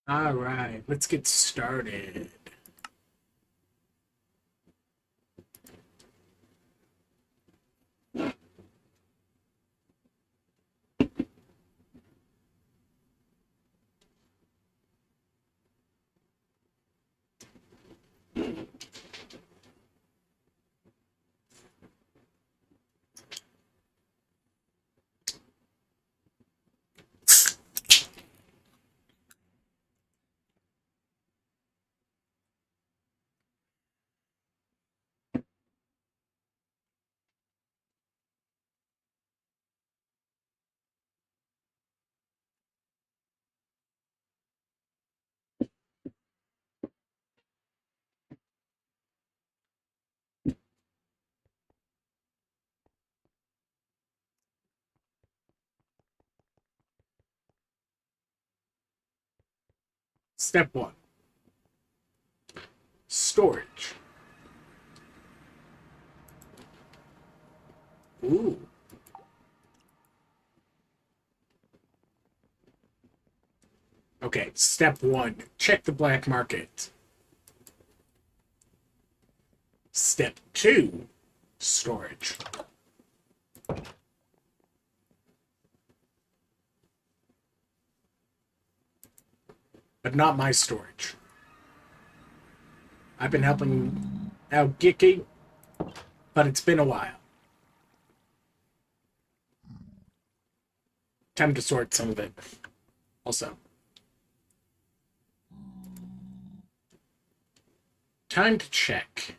All right, let's get started. Step one, storage. Ooh. Okay, step one, check the black market. Step two, storage. But not my storage. I've been helping out Gicky, but it's been a while. Time to sort some of it. Also, time to check.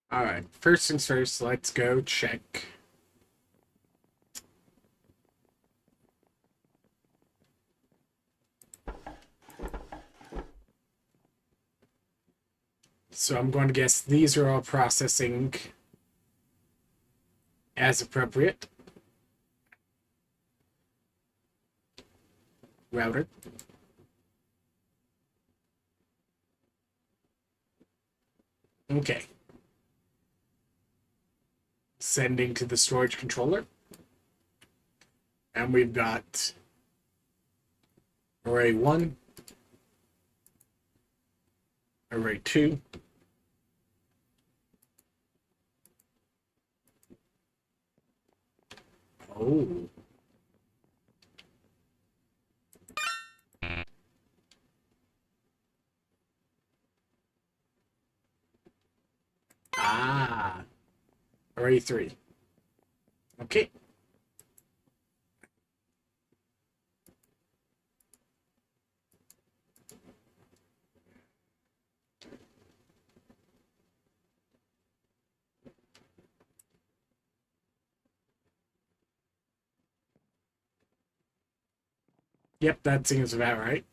All right, first things first, let's go check. So I'm going to guess these are all processing as appropriate. Router. Okay. Sending to the storage controller. And we've got array 1, array 2, oh, ah, array 3. Okay. Yep, that seems about right.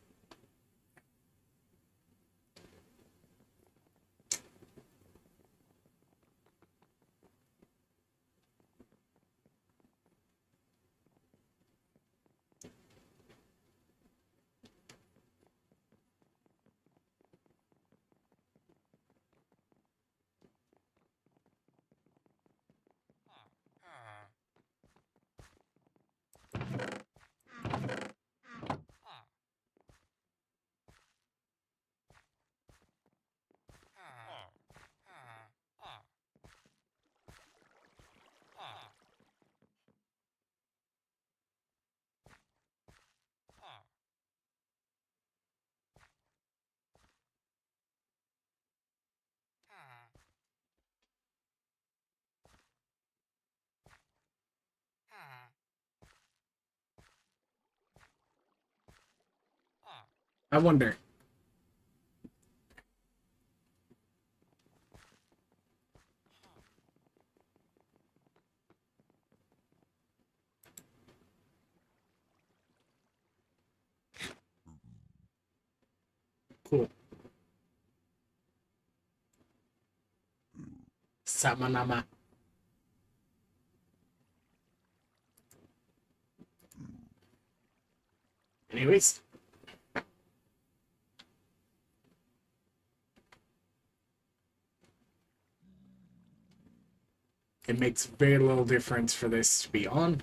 I wonder. sama nama. Anyways. It makes very little difference for this to be on.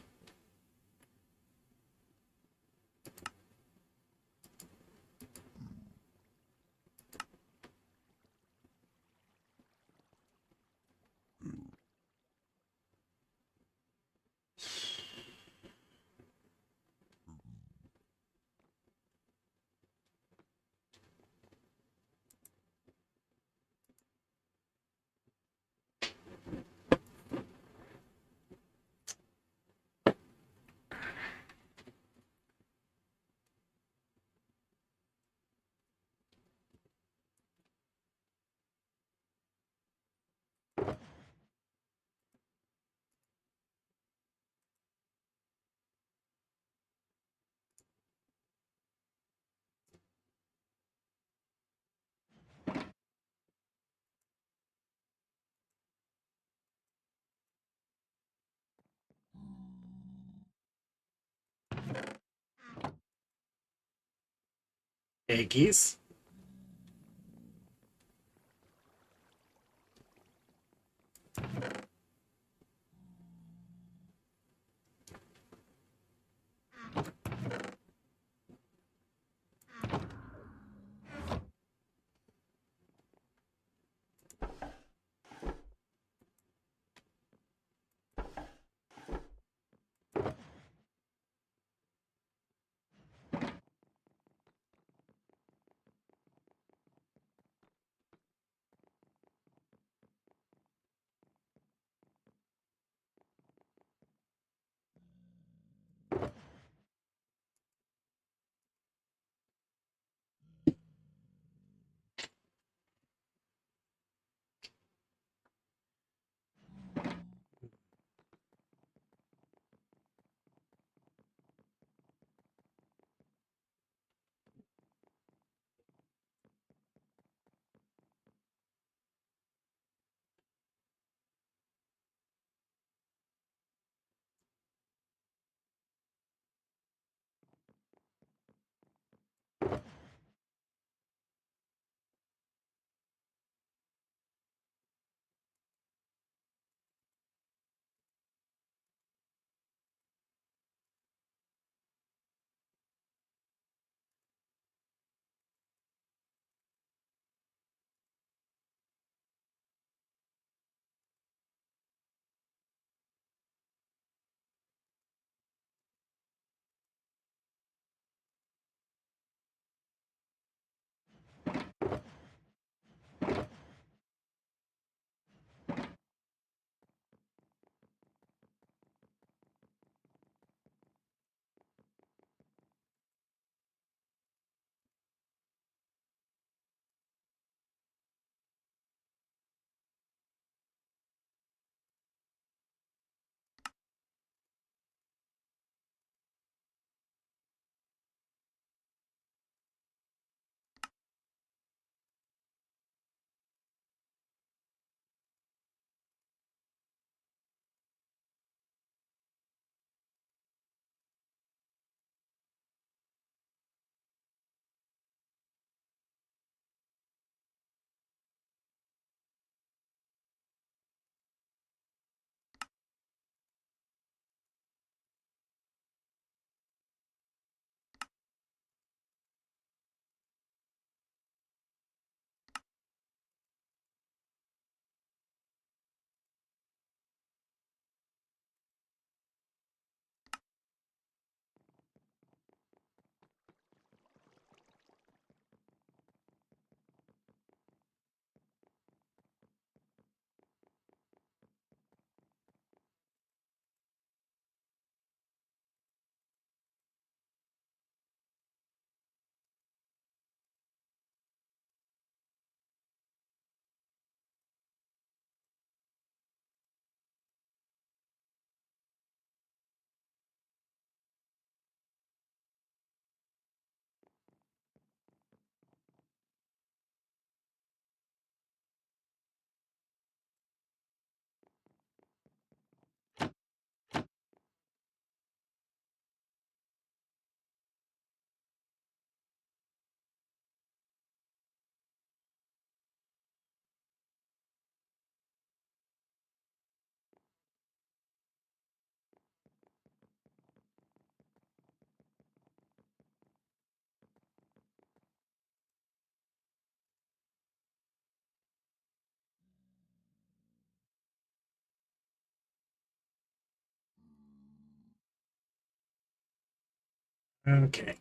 Eggies. Okay.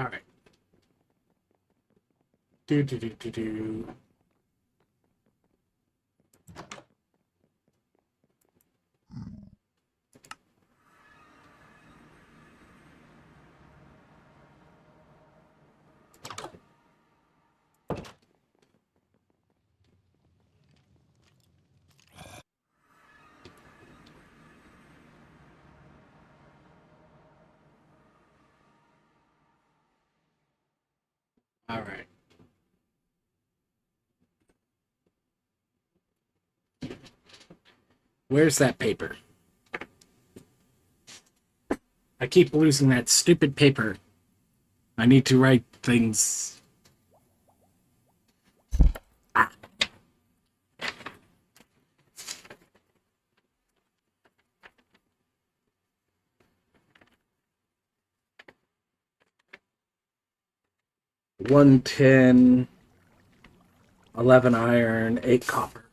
All right. Do do do do do. All right. Where's that paper? I keep losing that stupid paper. I need to write things. Ah. $110, 11 iron, 8 copper.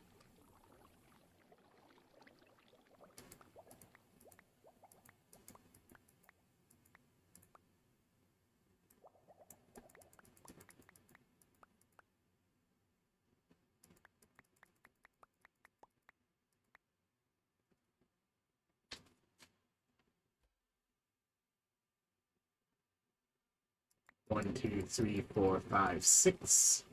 One, two, three, four, five, six.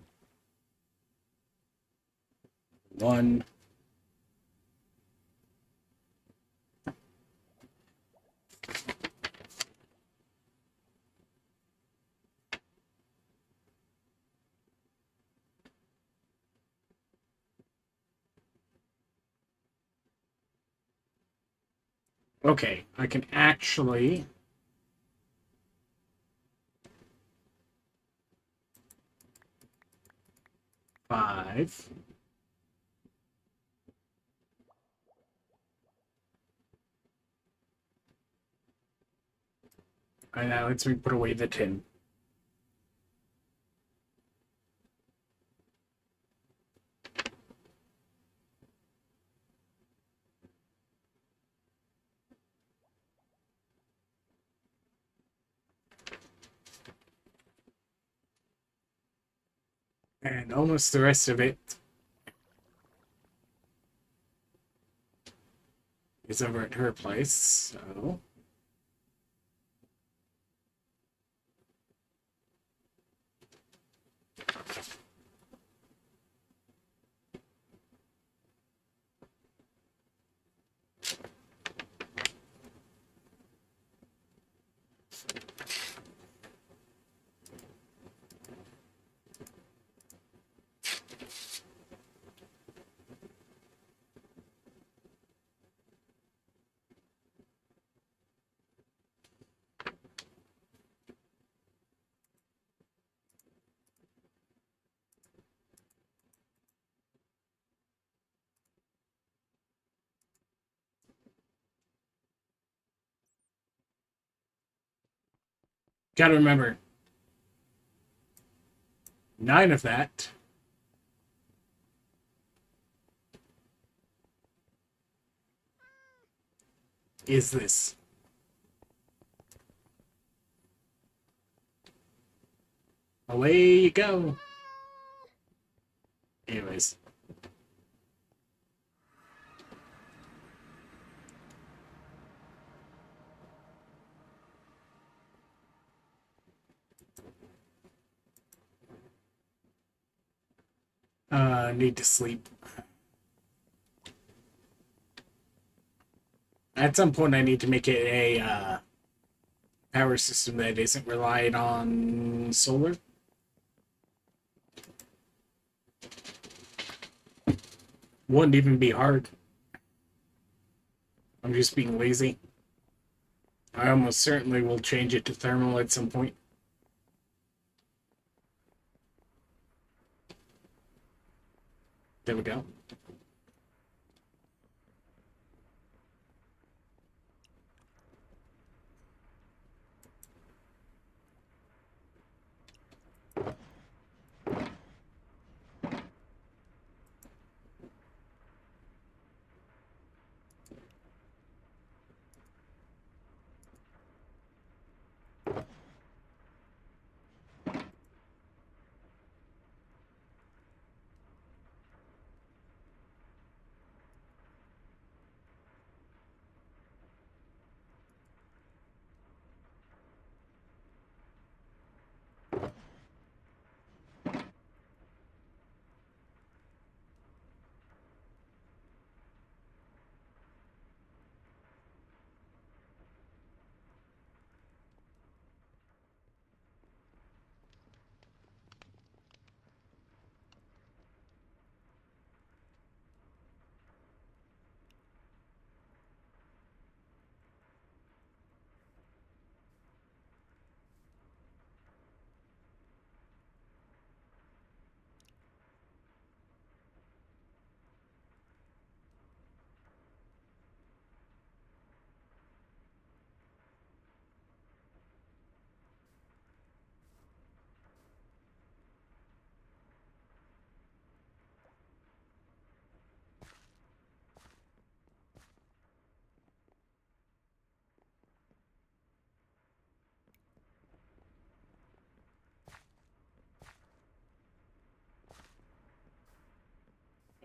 One. Okay, I can actually five. And that lets me put away the tin. And almost the rest of it is over at her place, so. Gotta remember, 9 of that is this. Away you go. Anyways. Need to sleep. At some point, I need to make it a power system that isn't relied on solar. Wouldn't even be hard. I'm just being lazy. I almost certainly will change it to thermal at some point. There we go.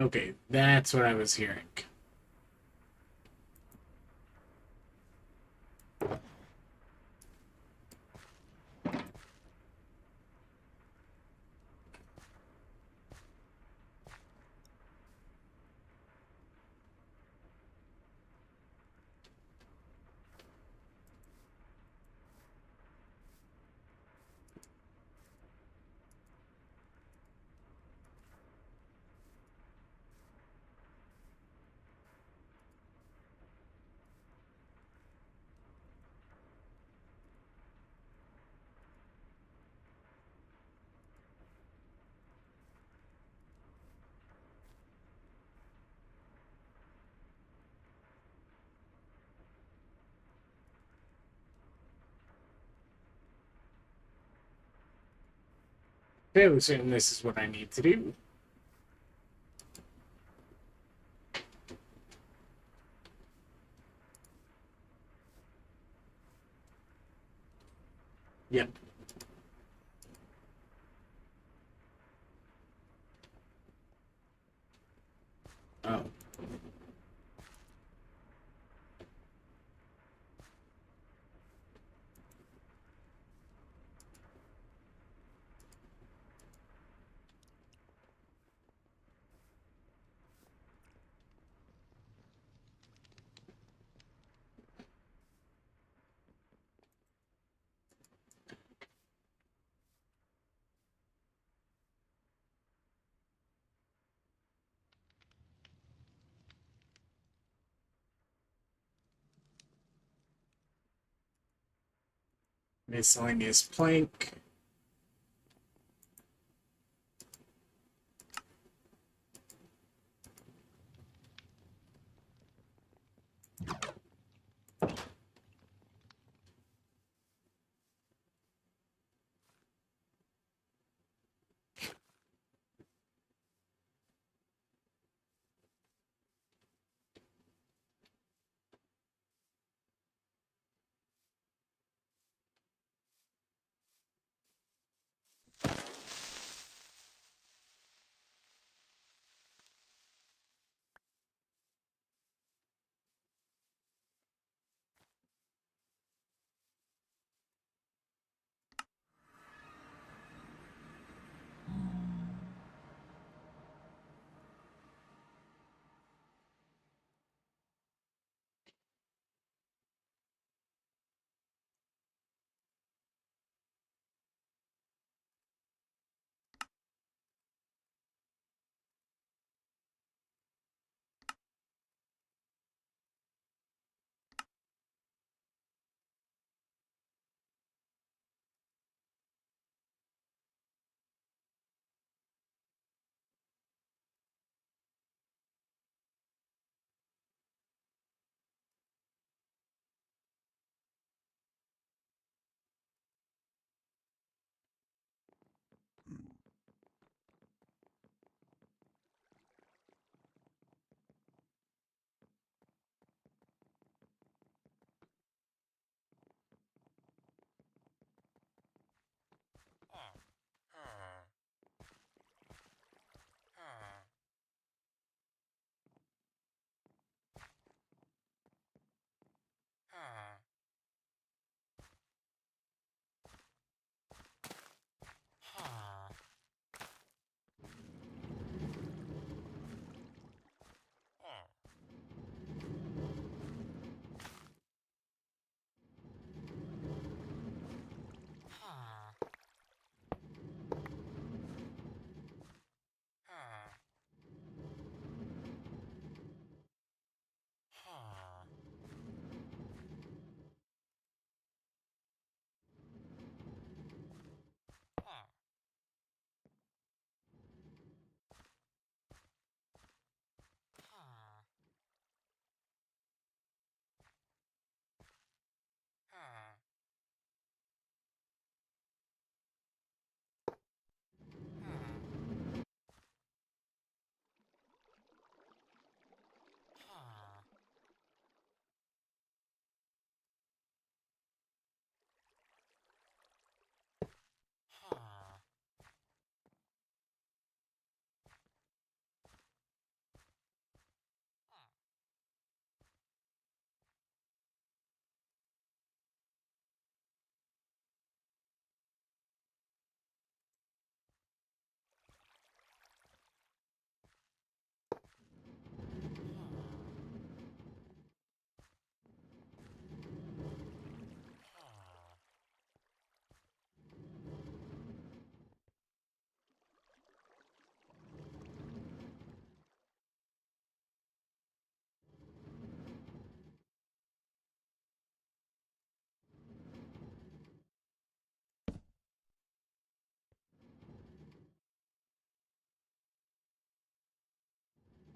Okay, that's what I was hearing. Fairly certain this is what I need to do. Yep. Oh. Miscellaneous plank.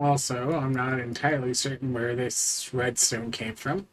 Also, I'm not entirely certain where this redstone came from.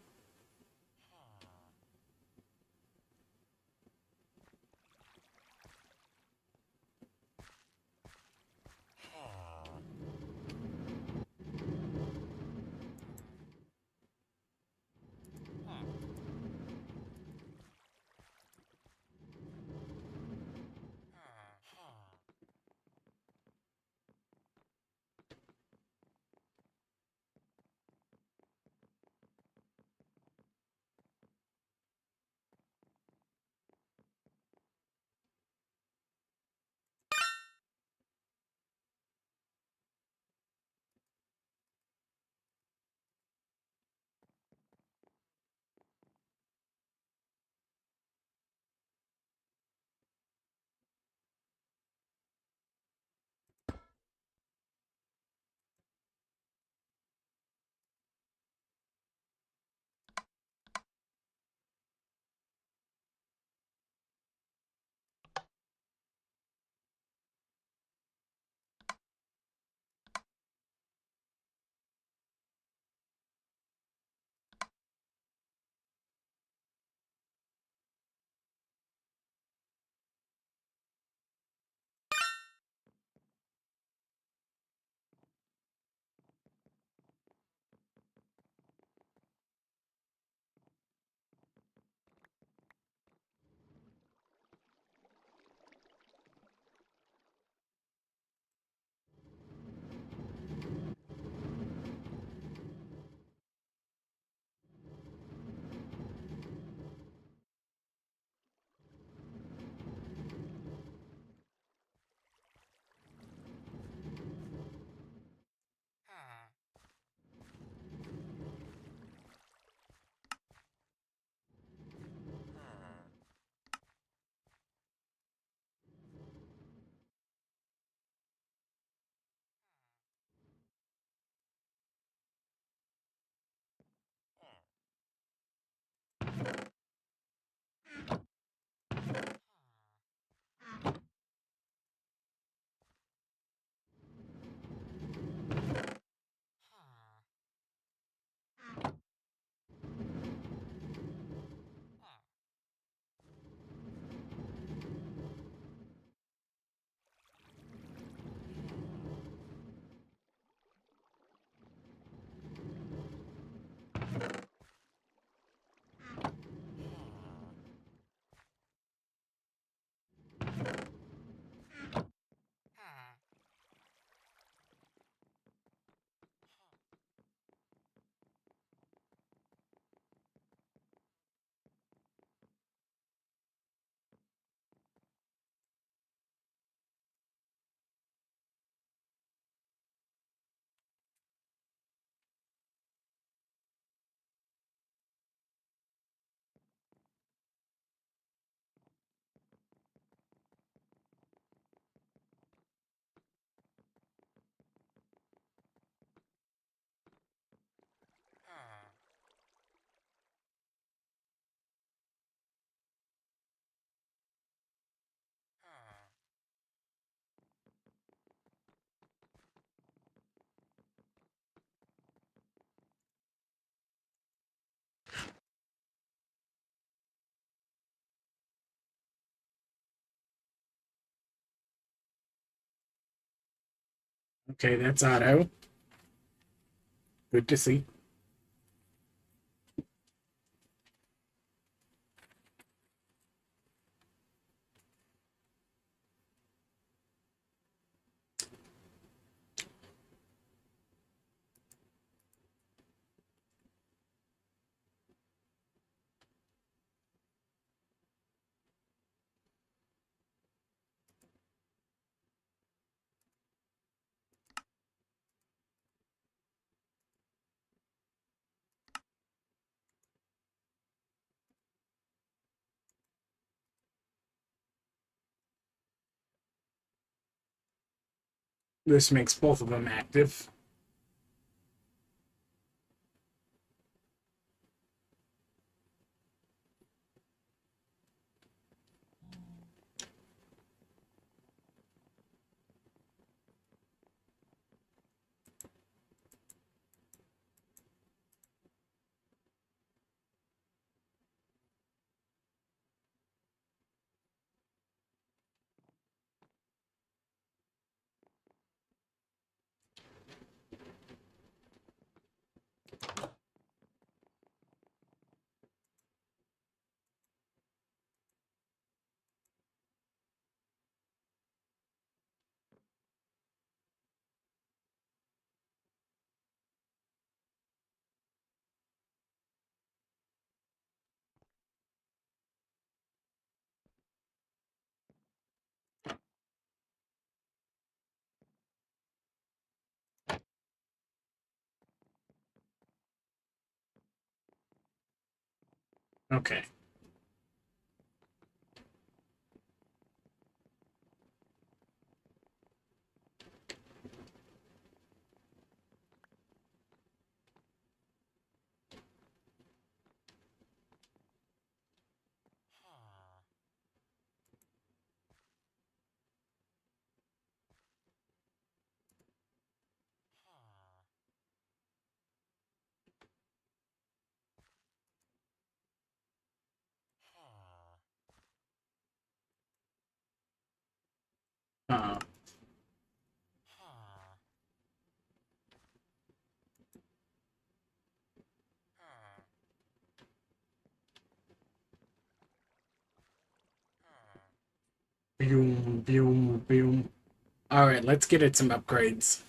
Okay, that's auto. Good to see. This makes both of them active. Okay. Uh, boom, boom, boom. All right, let's get it some upgrades.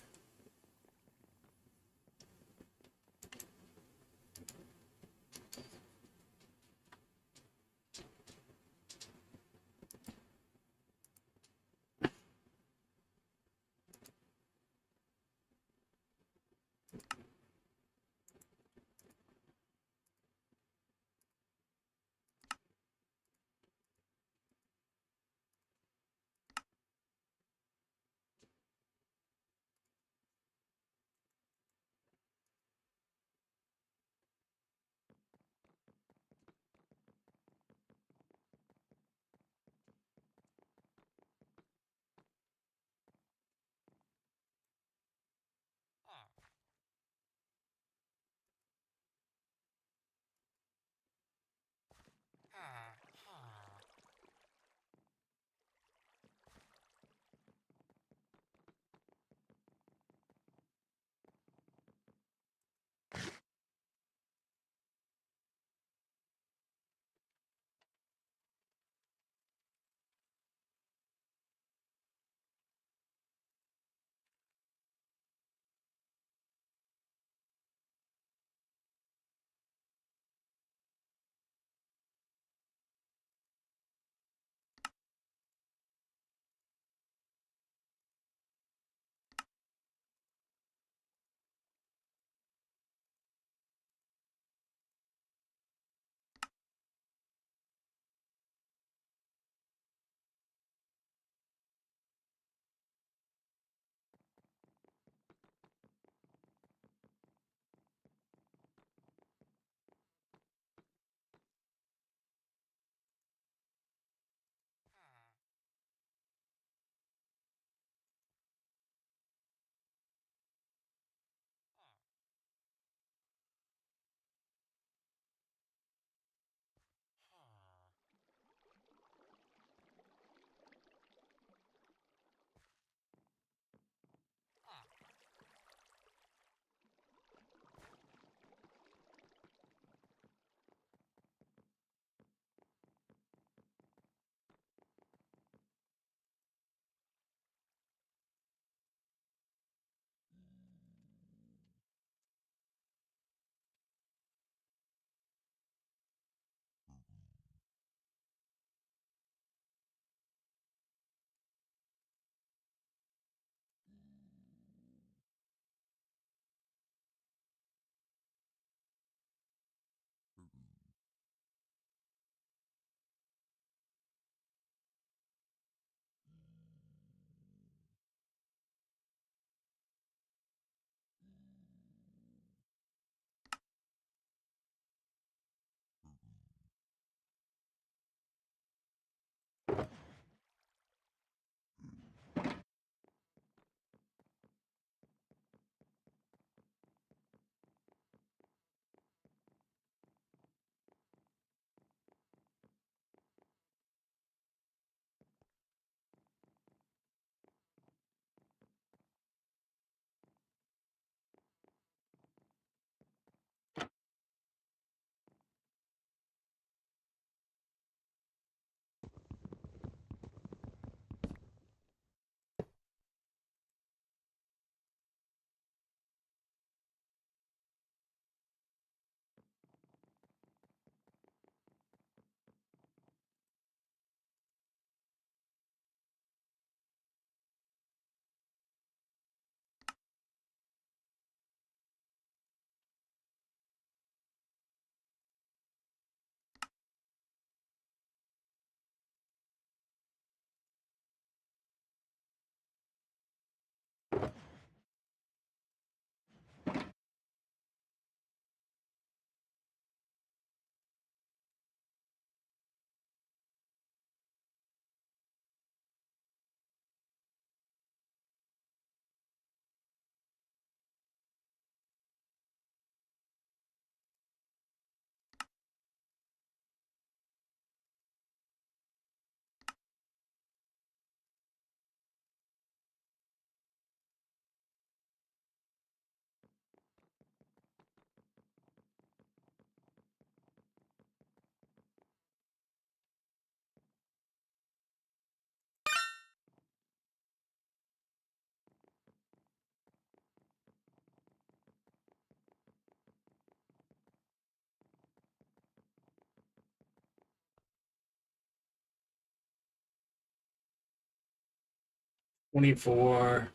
24.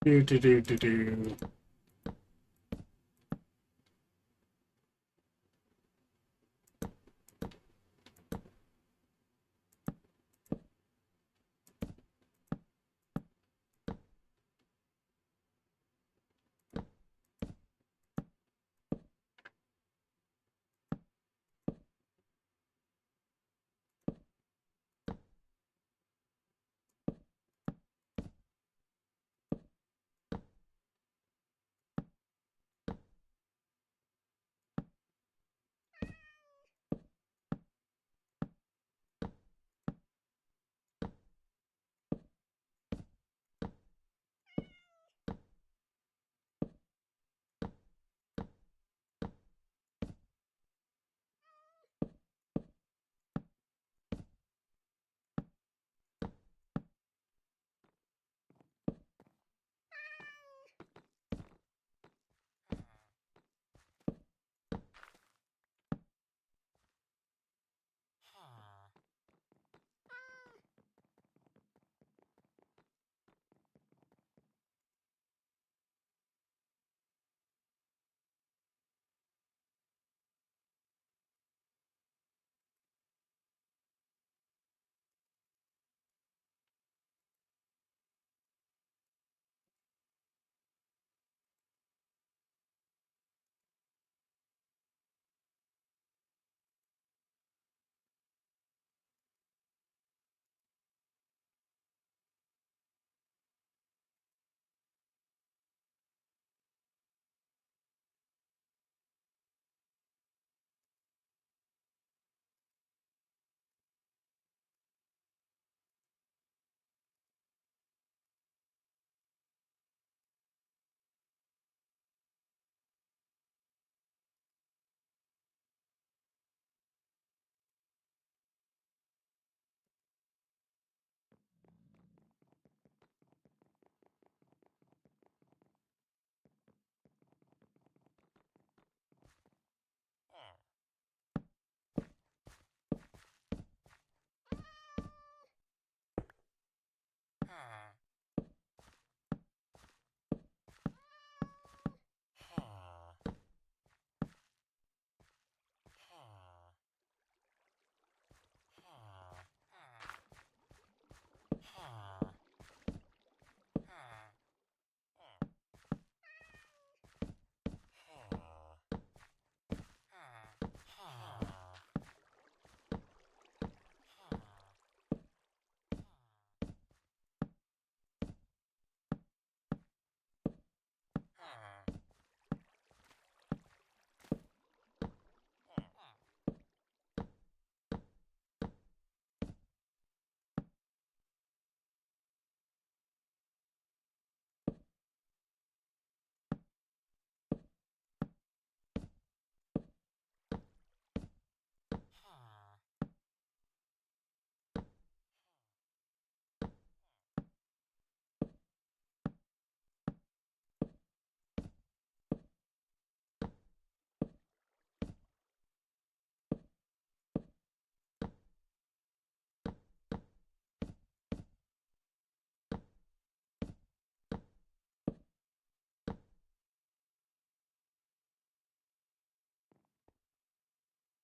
Do, do, do, do, do.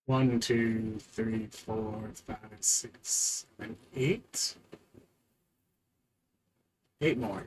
1, 2, 3, 4, 5, 6, 7, 8. 8 more.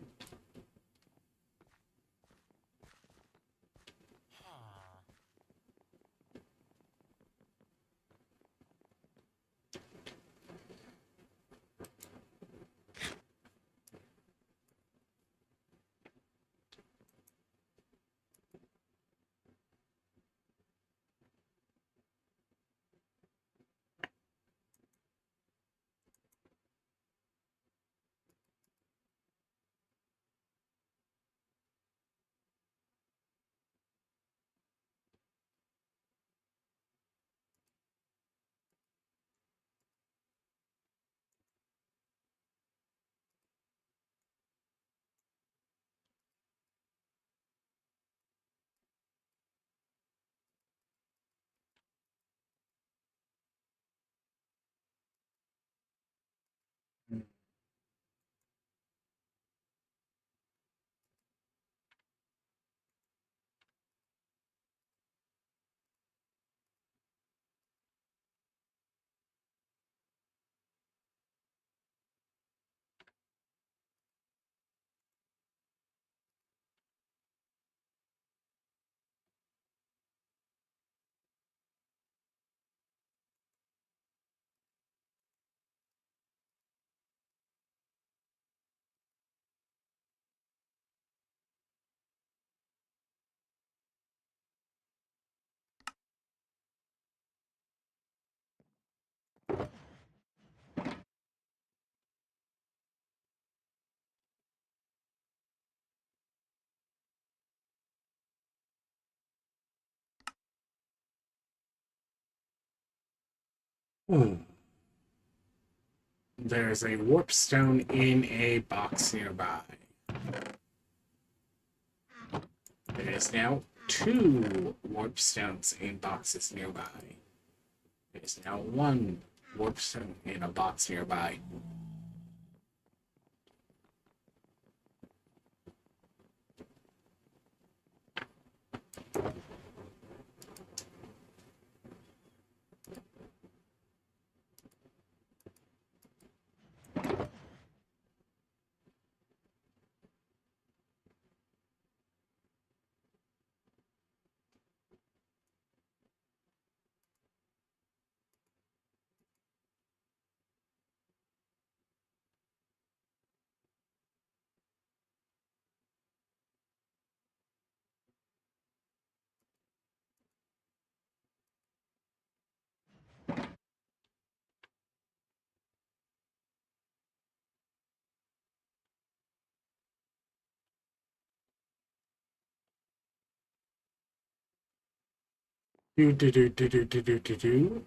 Ooh. There's a warp stone in a box nearby. There is now 2 warp stones in boxes nearby. There is now 1 warp stone in a box nearby. Do do do do do do do do do.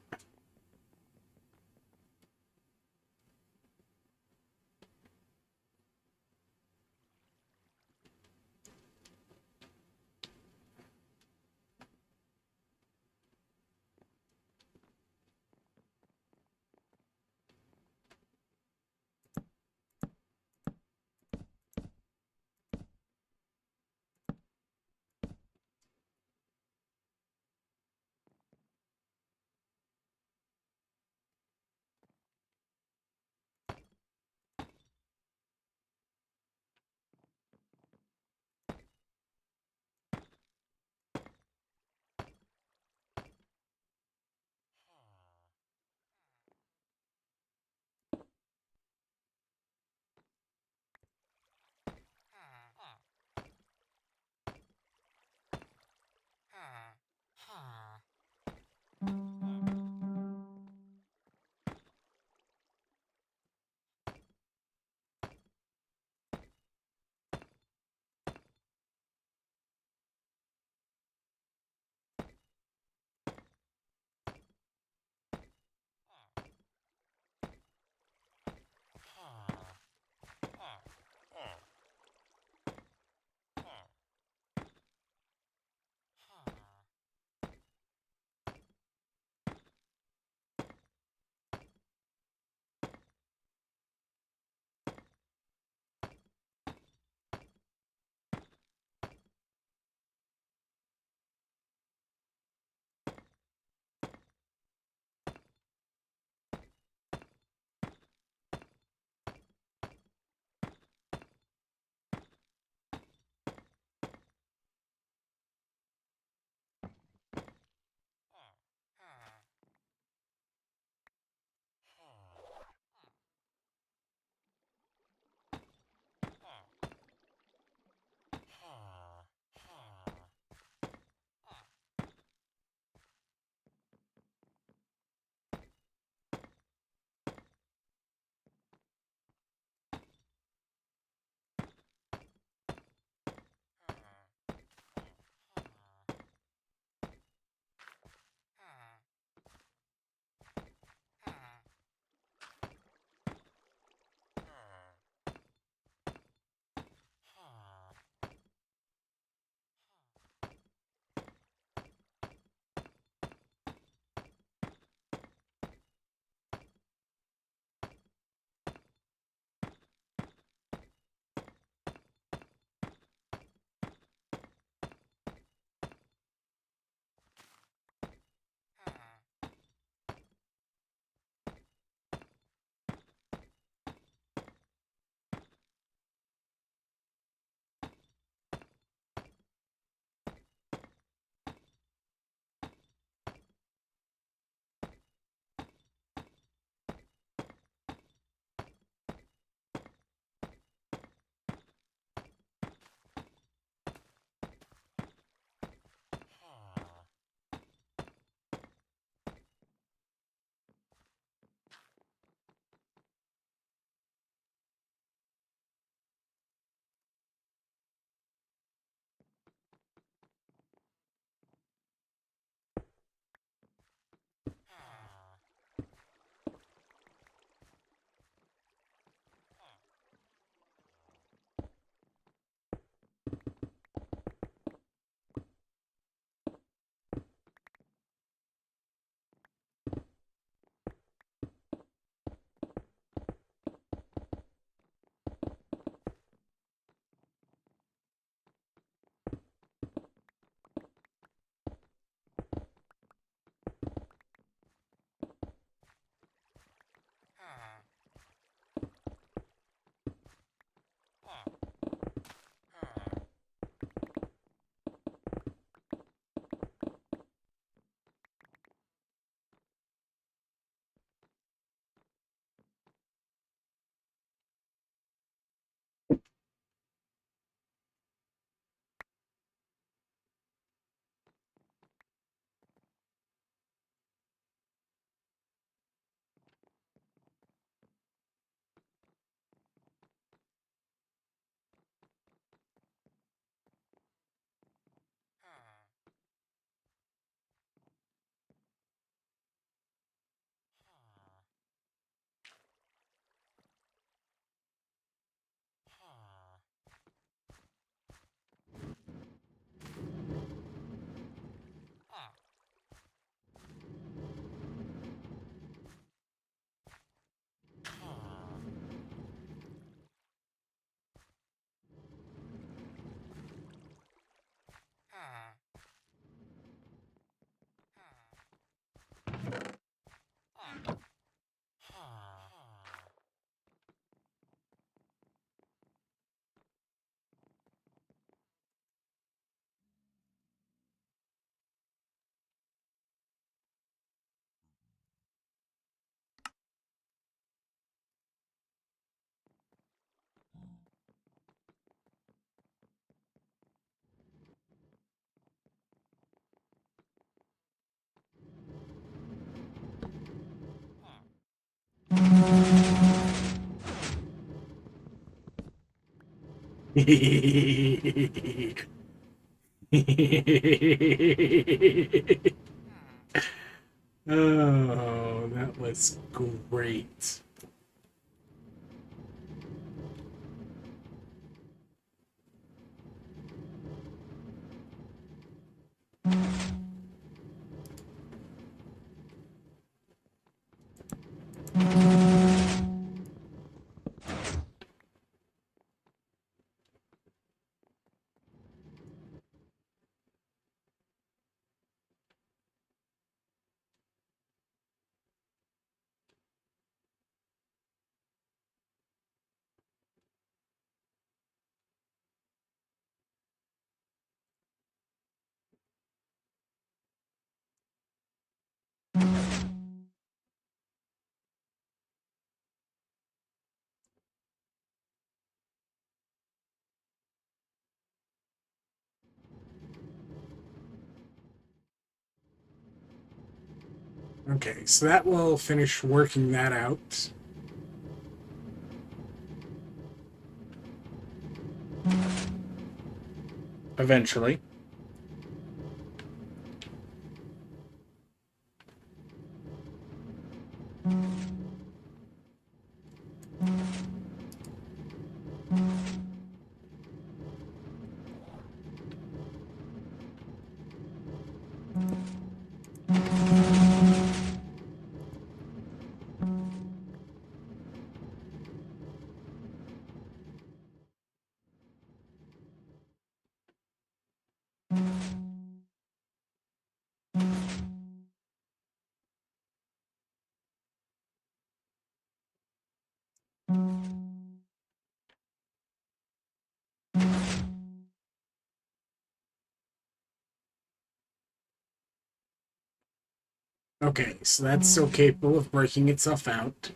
Oh, that was great. Okay, so that will finish working that out. Eventually. Okay, so that's still capable of breaking itself out.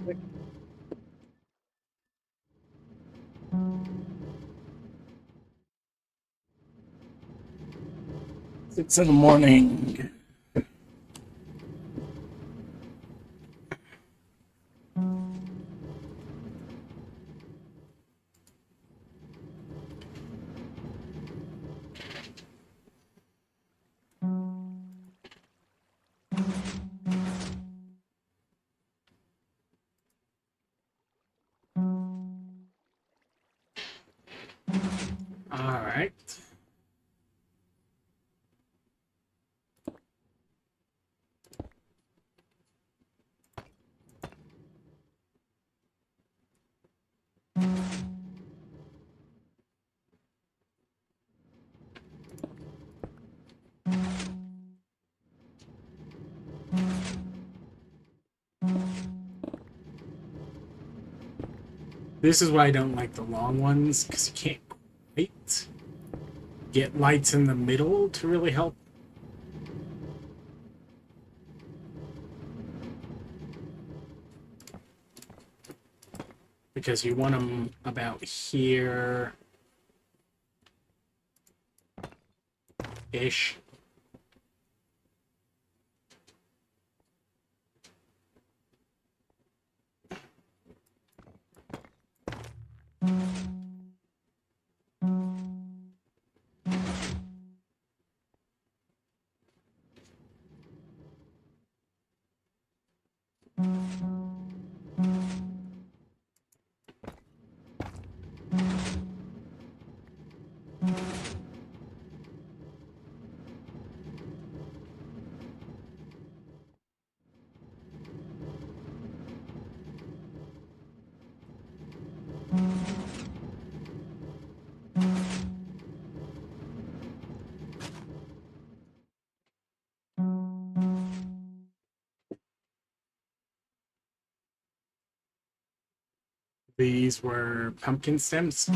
6 in the morning. All right. This is why I don't like the long ones, because you can't quite get lights in the middle to really help. Because you want them about here-ish. These were pumpkin stems.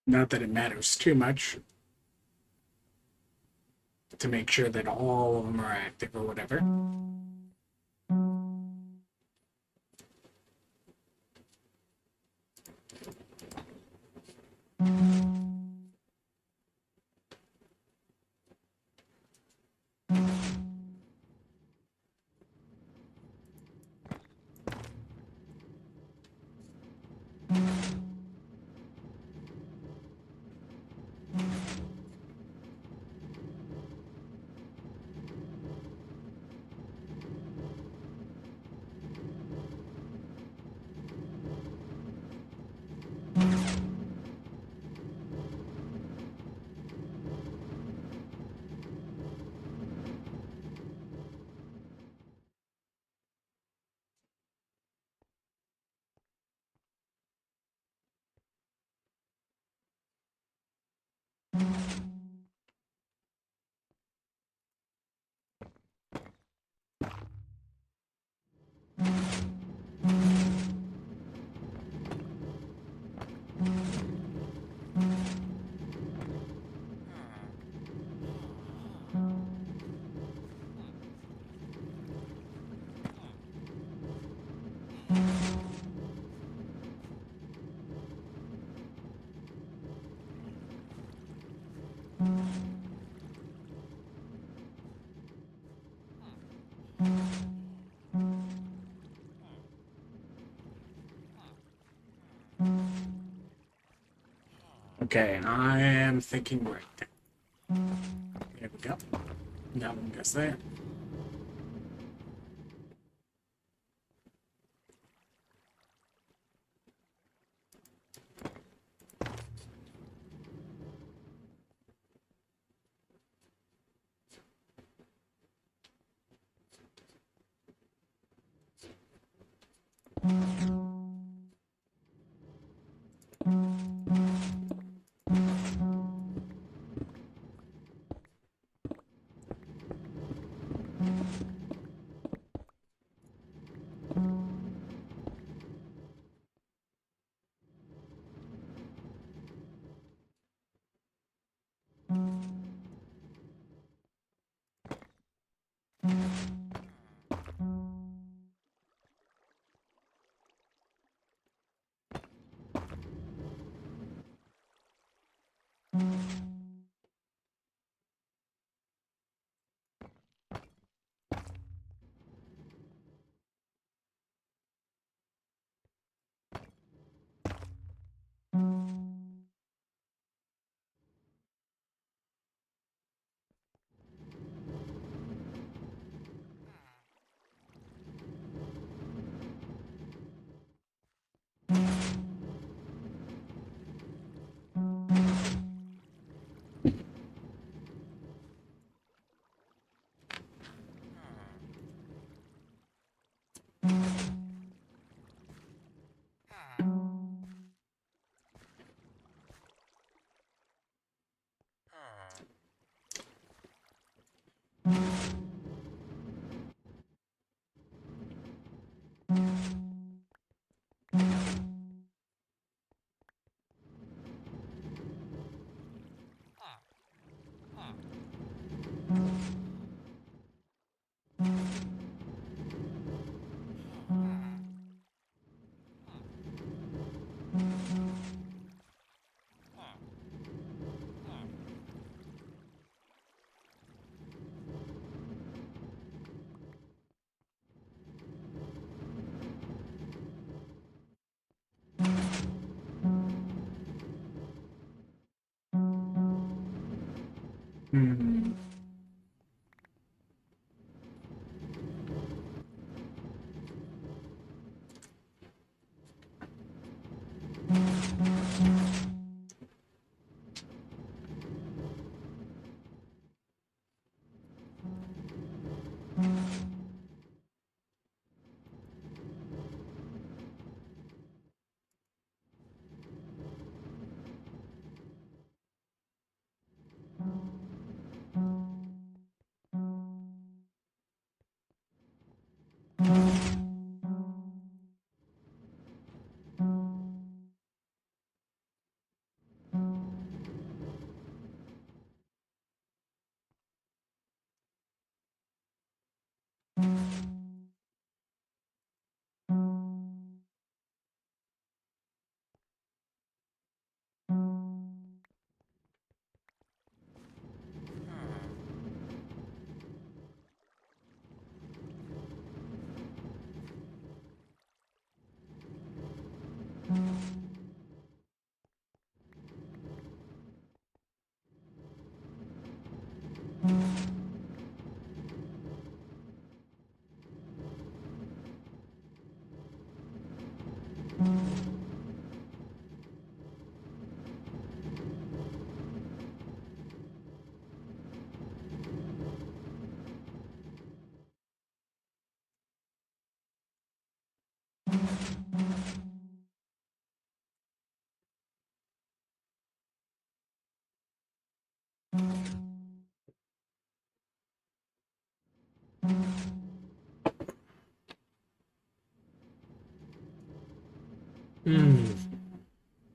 Not that it matters too much to make sure that all of them are active or whatever. Okay, I am thinking right. There we go. That one goes there. Hmm. Hmm.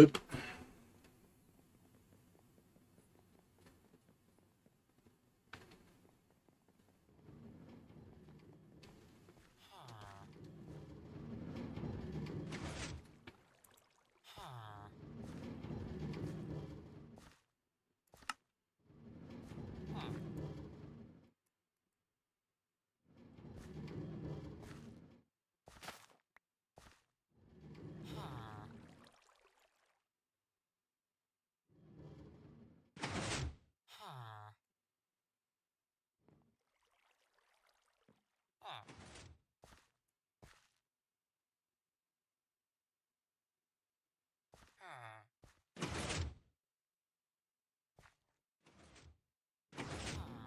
Boop.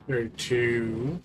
Go to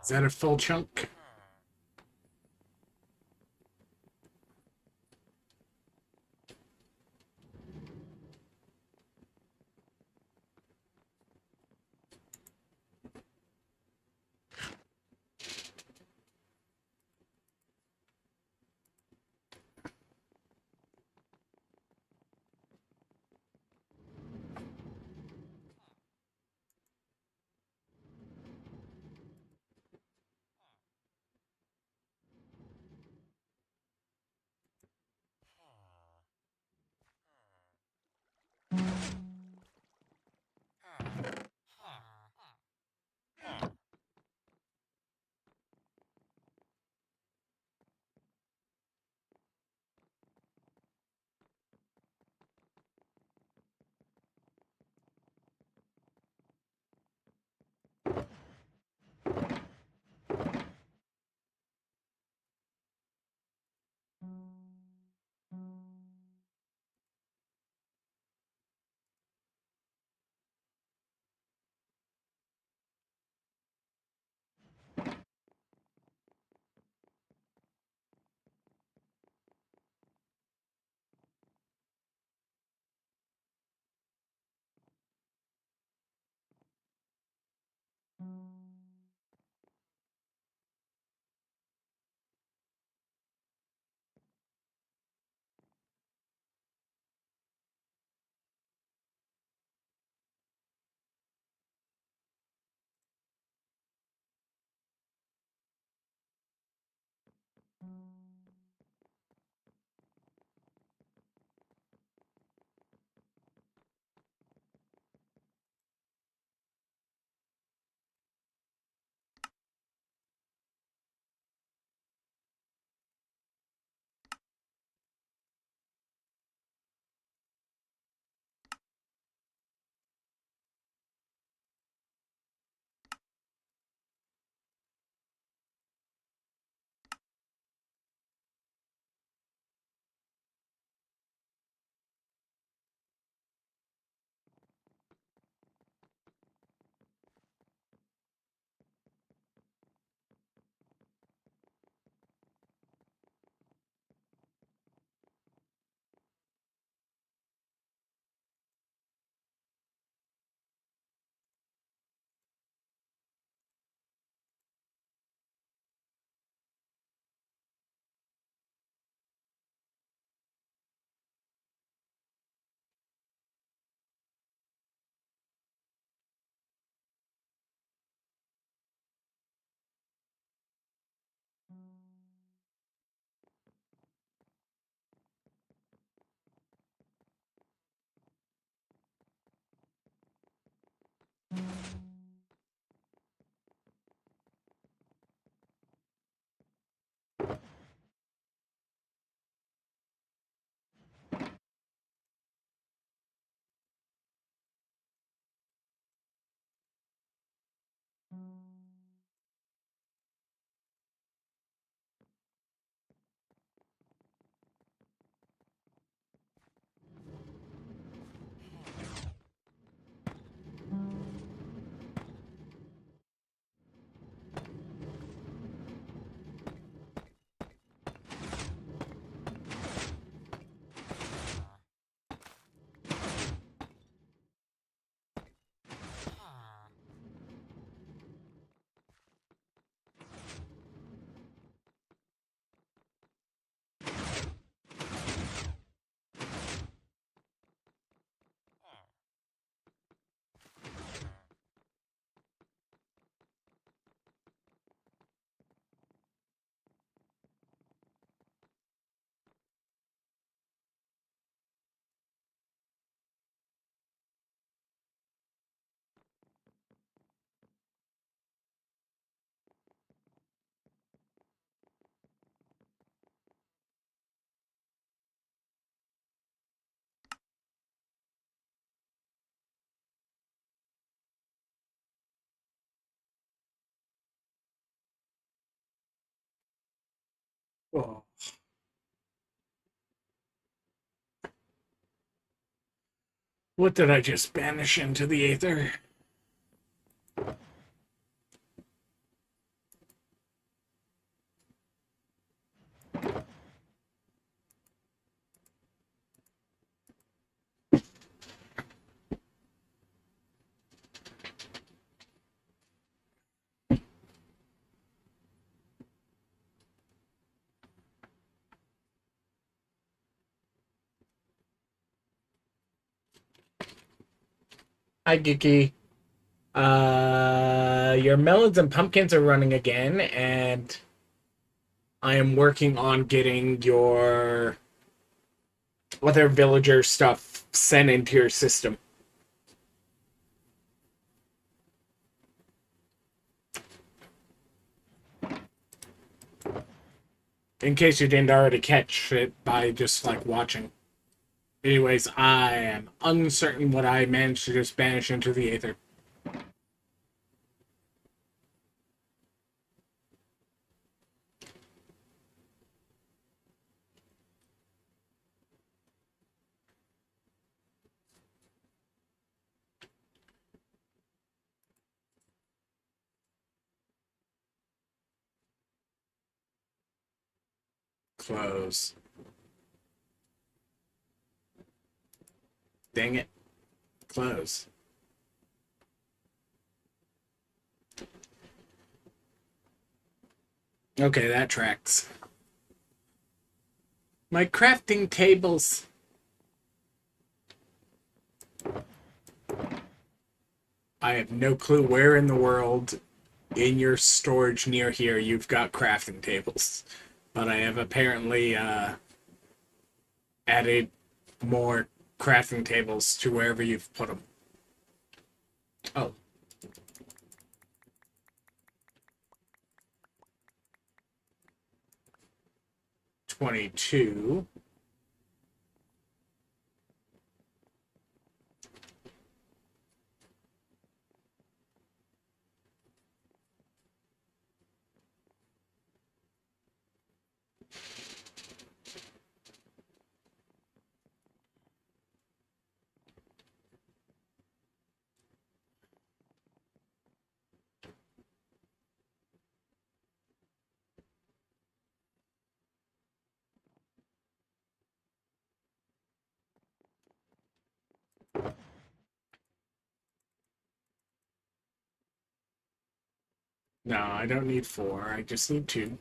Is that a full chunk? Oh. What did I just banish into the aether? Hi, Geeky. Your melons and pumpkins are running again, and I am working on getting your other villager stuff sent into your system. In case you didn't already catch it by just like watching. Anyways, I am uncertain what I managed to just banish into the aether. Close. Dang it. Close. Okay, that tracks. My crafting tables. I have no clue where in the world in your storage near here you've got crafting tables. But I have apparently added more crafting tables to wherever you've put them. Oh. $22. No, I don't need 4. I just need 2.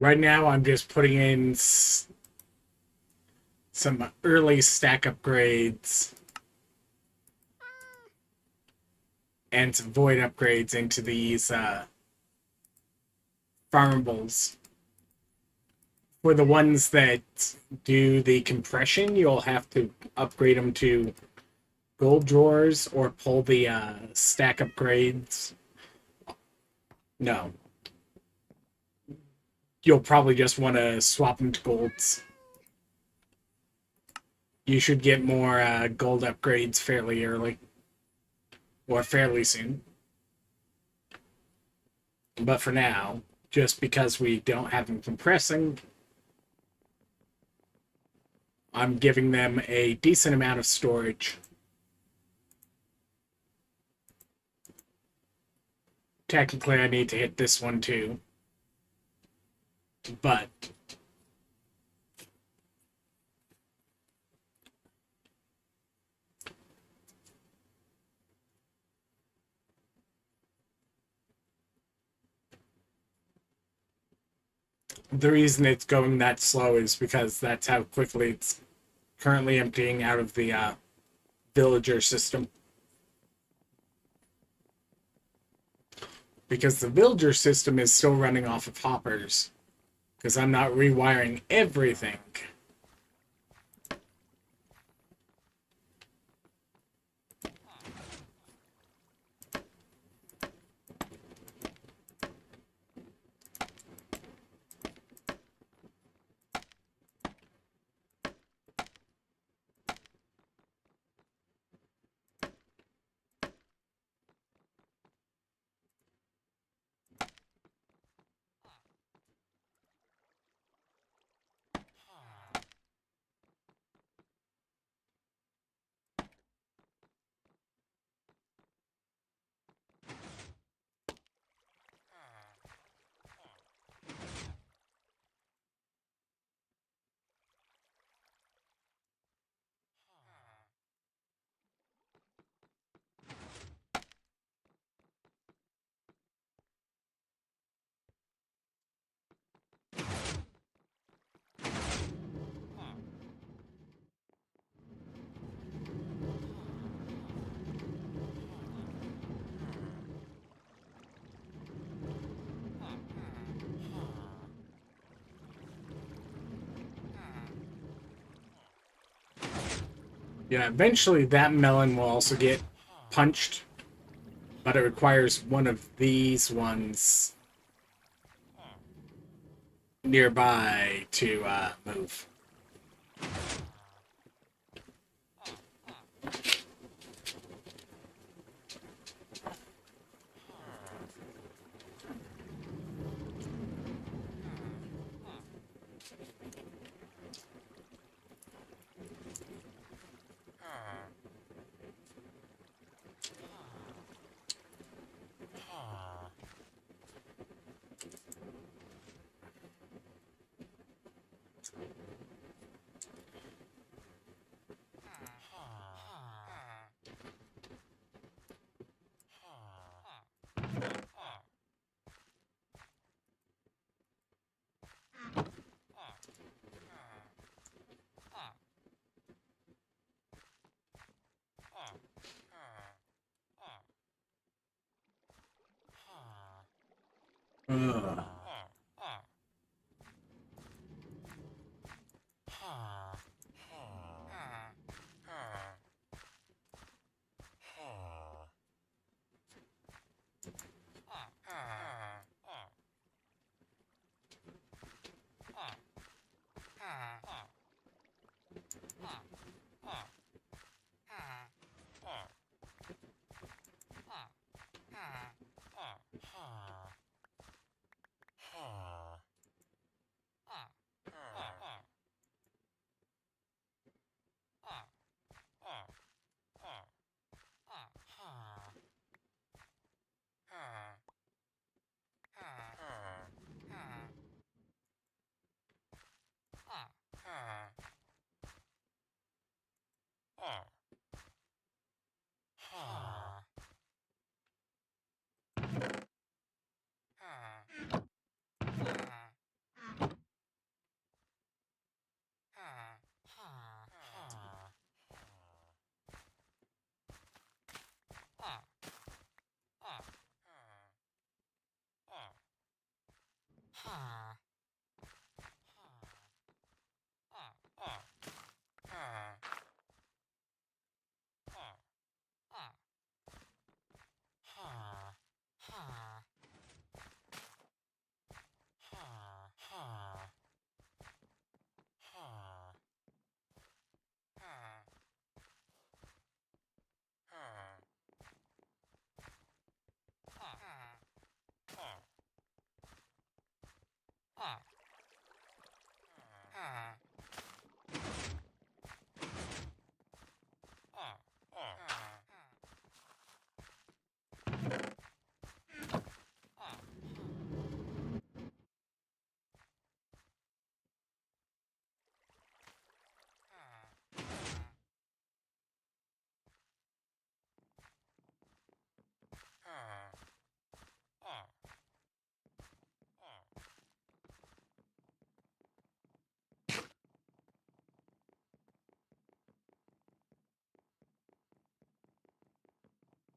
Right now, I'm just putting in some early stack upgrades and some void upgrades into these farmables. For the ones that do the compression, you'll have to upgrade them to gold drawers or pull the stack upgrades. No. You'll probably just want to swap them to golds. You should get more gold upgrades fairly early. Or fairly soon. But for now, just because we don't have them compressing, I'm giving them a decent amount of storage. Technically, I need to hit this one too. But the reason it's going that slow is because that's how quickly it's currently emptying out of the villager system. Because the villager system is still running off of hoppers. Because I'm not rewiring everything. Yeah, eventually that melon will also get punched, but it requires one of these ones nearby to move. Ugh.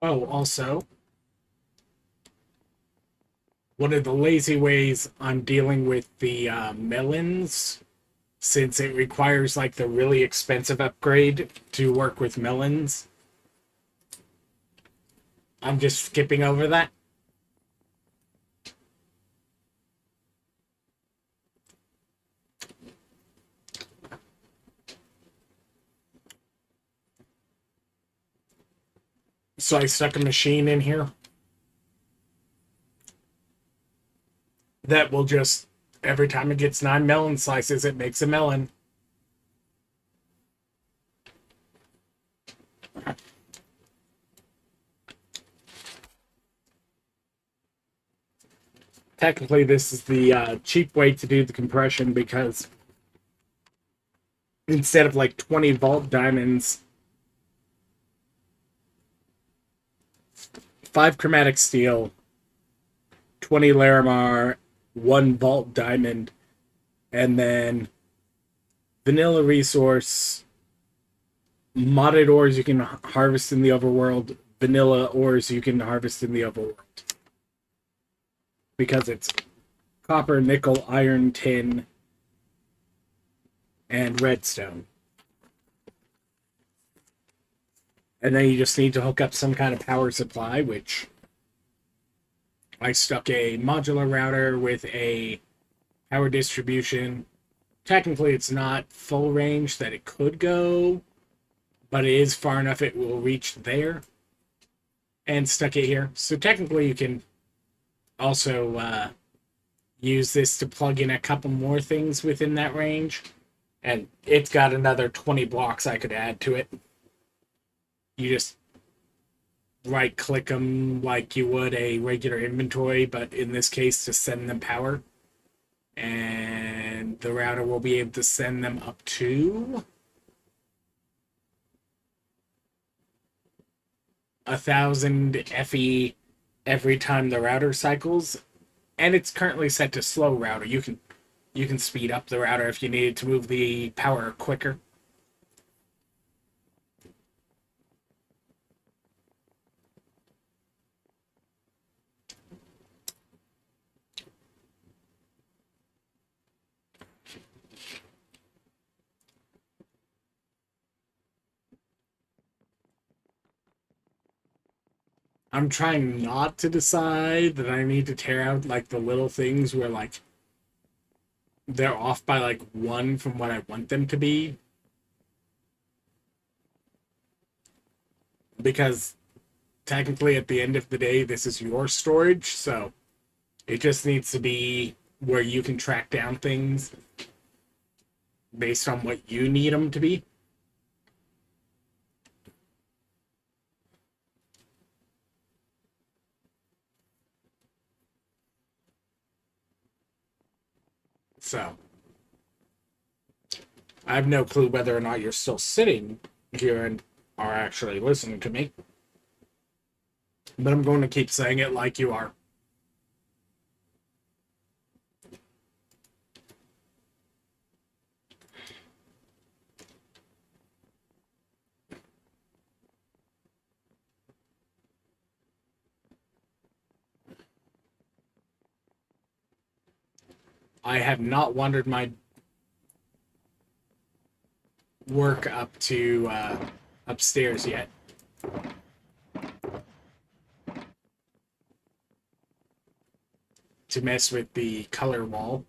Oh, also, one of the lazy ways I'm dealing with the melons, since it requires like the really expensive upgrade to work with melons, I'm just skipping over that. So I stuck a machine in here that will just, every time it gets 9 melon slices, it makes a melon. Technically, this is the cheap way to do the compression because instead of like 20 vault diamonds, 5 chromatic steel, 20 Larimar, 1 vault diamond, and then vanilla resource, modded ores you can harvest in the overworld, vanilla ores you can harvest in the overworld. Because it's copper, nickel, iron, tin, and redstone. And then you just need to hook up some kind of power supply, which I stuck a modular router with a power distribution. Technically, it's not full range that it could go, but it is far enough it will reach there. And stuck it here. So technically, you can also use this to plug in a couple more things within that range. And it's got another 20 blocks I could add to it. You just right click them like you would a regular inventory, but in this case to send them power. And the router will be able to send them up to 1,000 FE every time the router cycles. And it's currently set to slow router. You can speed up the router if you needed to move the power quicker. I'm trying not to decide that I need to tear out like the little things where like they're off by like 1 from what I want them to be. Because technically at the end of the day, this is your storage, so it just needs to be where you can track down things based on what you need them to be. So I have no clue whether or not you're still sitting here and are actually listening to me. But I'm going to keep saying it like you are. I have not wandered my work up to upstairs yet. To mess with the color wall.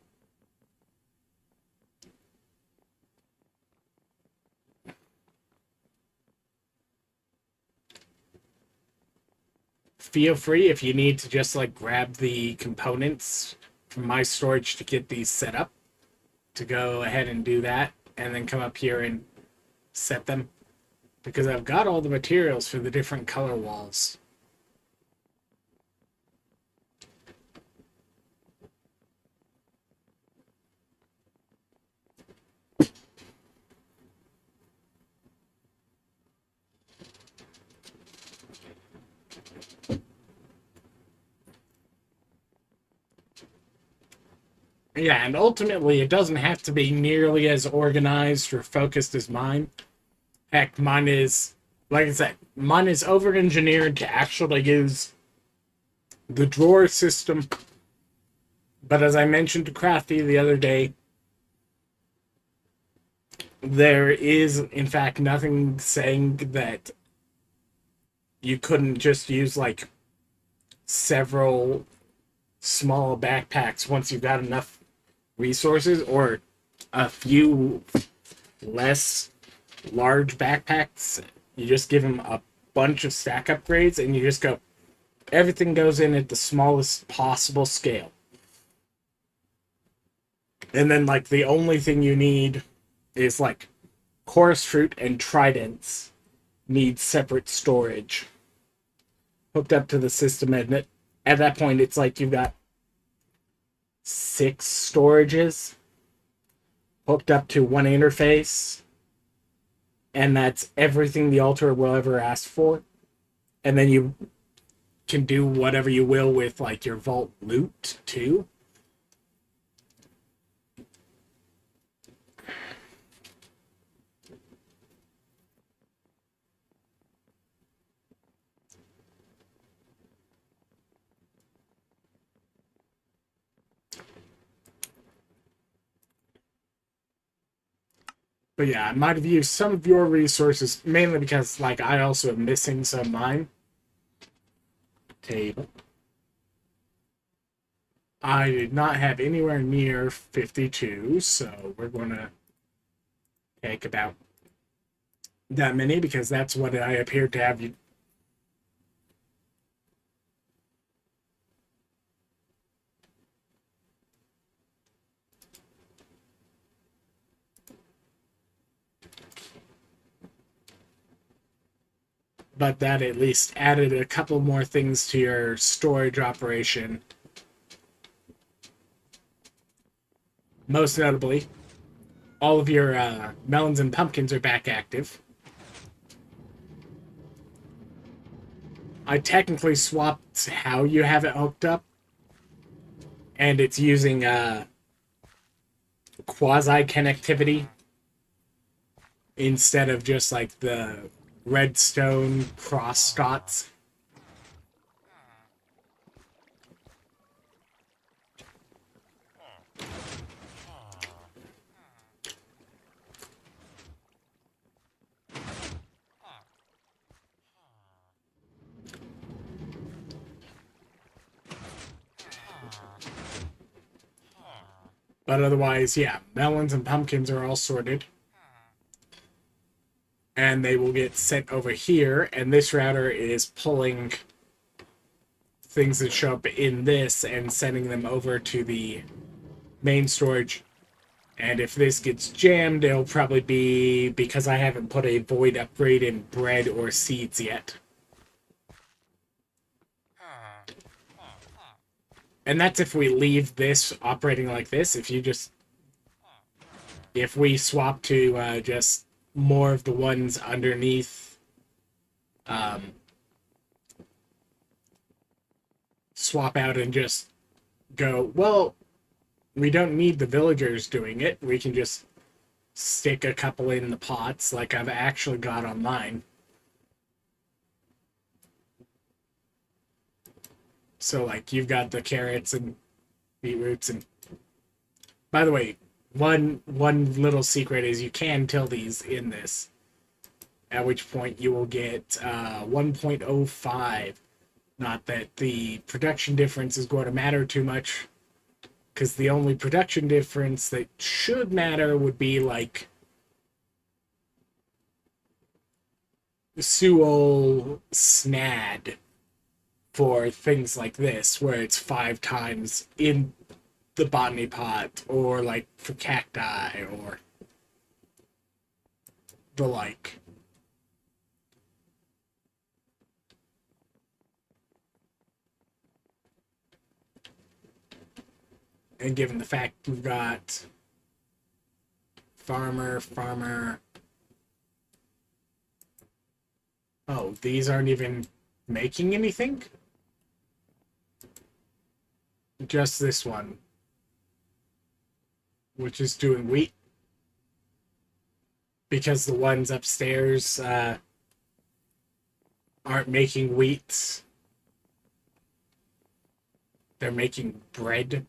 Feel free if you need to just like grab the components from my storage to get these set up, to go ahead and do that and then come up here and set them, because I've got all the materials for the different color walls. Yeah, and ultimately it doesn't have to be nearly as organized or focused as mine. Heck, mine is like I said, mine is over-engineered to actually use the drawer system. But as I mentioned to Crafty the other day, there is, in fact, nothing saying that you couldn't just use, like, several small backpacks once you've got enough resources, or a few less large backpacks. You just give them a bunch of stack upgrades, and you just go, everything goes in at the smallest possible scale. And then, like, the only thing you need is, like, chorus fruit and tridents need separate storage hooked up to the system. And at that point, it's like you've got 6 storages hooked up to one interface. And that's everything the altar will ever ask for. And then you can do whatever you will with, like, your vault loot, too. But yeah, I might have used some of your resources, mainly because, like, I also am missing some of mine. Table. I did not have anywhere near 52, so we're going to take about that many, because that's what I appeared to have you. But that at least added a couple more things to your storage operation. Most notably, all of your melons and pumpkins are back active. I technically swapped how you have it hooked up, and it's using quasi-connectivity instead of just, like, the redstone cross dots. But otherwise, yeah, melons and pumpkins are all sorted. And they will get sent over here, and this router is pulling things that show up in this and sending them over to the main storage. And if this gets jammed, it'll probably be because I haven't put a void upgrade in bread or seeds yet. And that's if we leave this operating like this. If we swap to just more of the ones underneath, swap out and just go, well, we don't need the villagers doing it. We can just stick a couple in the pots like I've actually got on mine. So, like, you've got the carrots and beetroots. And by the way, one little secret is you can till these in this, at which point you will get 1.05. Not that the production difference is going to matter too much, because the only production difference that should matter would be, like, Sewell Snad for things like this, where it's 5 times in the botany pot, or, like, for cacti, or the like. And given the fact we've got farmer. Oh, these aren't even making anything? Just this one, which is doing wheat. Because the ones upstairs aren't making wheats. They're making bread.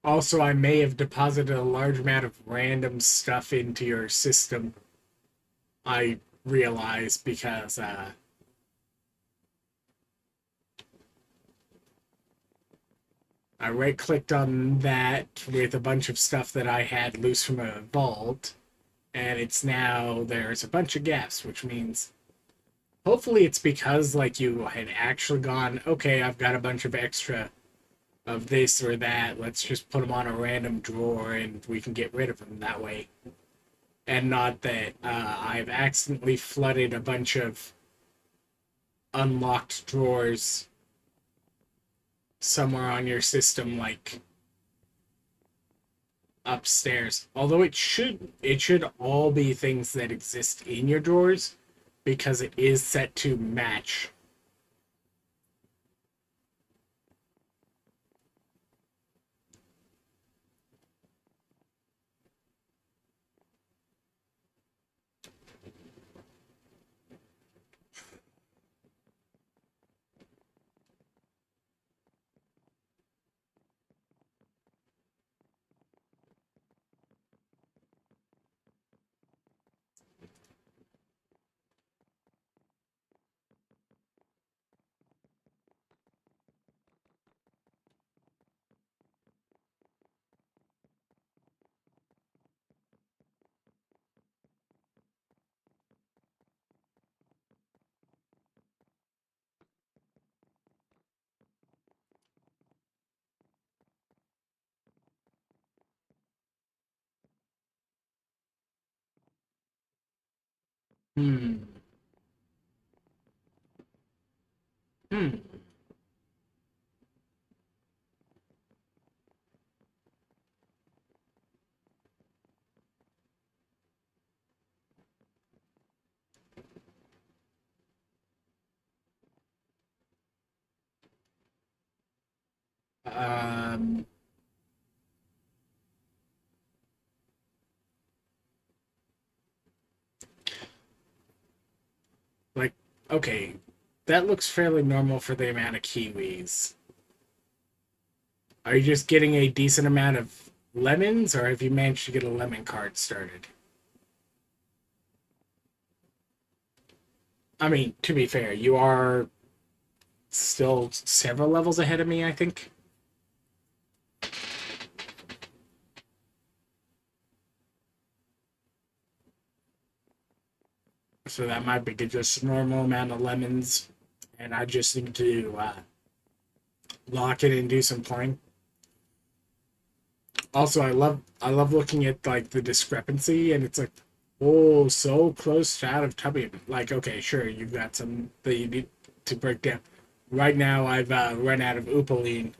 Also, I may have deposited a large amount of random stuff into your system. I realize because I right-clicked on that with a bunch of stuff that I had loose from a vault, and it's now there's a bunch of gaps, which means hopefully it's because like you had actually gone, okay, I've got a bunch of extra of this or that. Let's just put them on a random drawer and we can get rid of them that way. And not that I've accidentally flooded a bunch of unlocked drawers somewhere on your system, like upstairs. Although it should all be things that exist in your drawers because it is set to match. Hmm. Hmm. Um. Like, okay, that looks fairly normal for the amount of kiwis. Are you just getting a decent amount of lemons, or have you managed to get a lemon cart started? I mean, to be fair, you are still several levels ahead of me, I think. So that might be just a normal amount of lemons, and I just need to lock it and do some playing. Also, I love looking at like the discrepancy, and it's like, oh, so close to out of tubby. Like, okay, sure, you've got some that you need to break down. Right now, I've run out of opaline.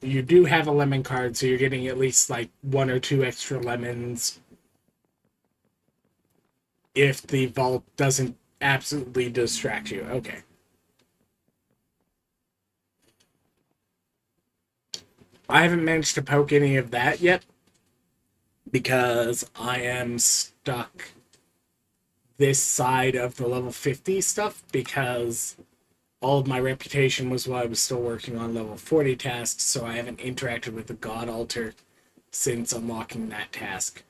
You do have a lemon card, so you're getting at least like one or two extra lemons if the vault doesn't absolutely distract you. Okay. I haven't managed to poke any of that yet because I am stuck this side of the level 50 stuff because all of my reputation was while I was still working on level 40 tasks, so I haven't interacted with the God Altar since unlocking that task.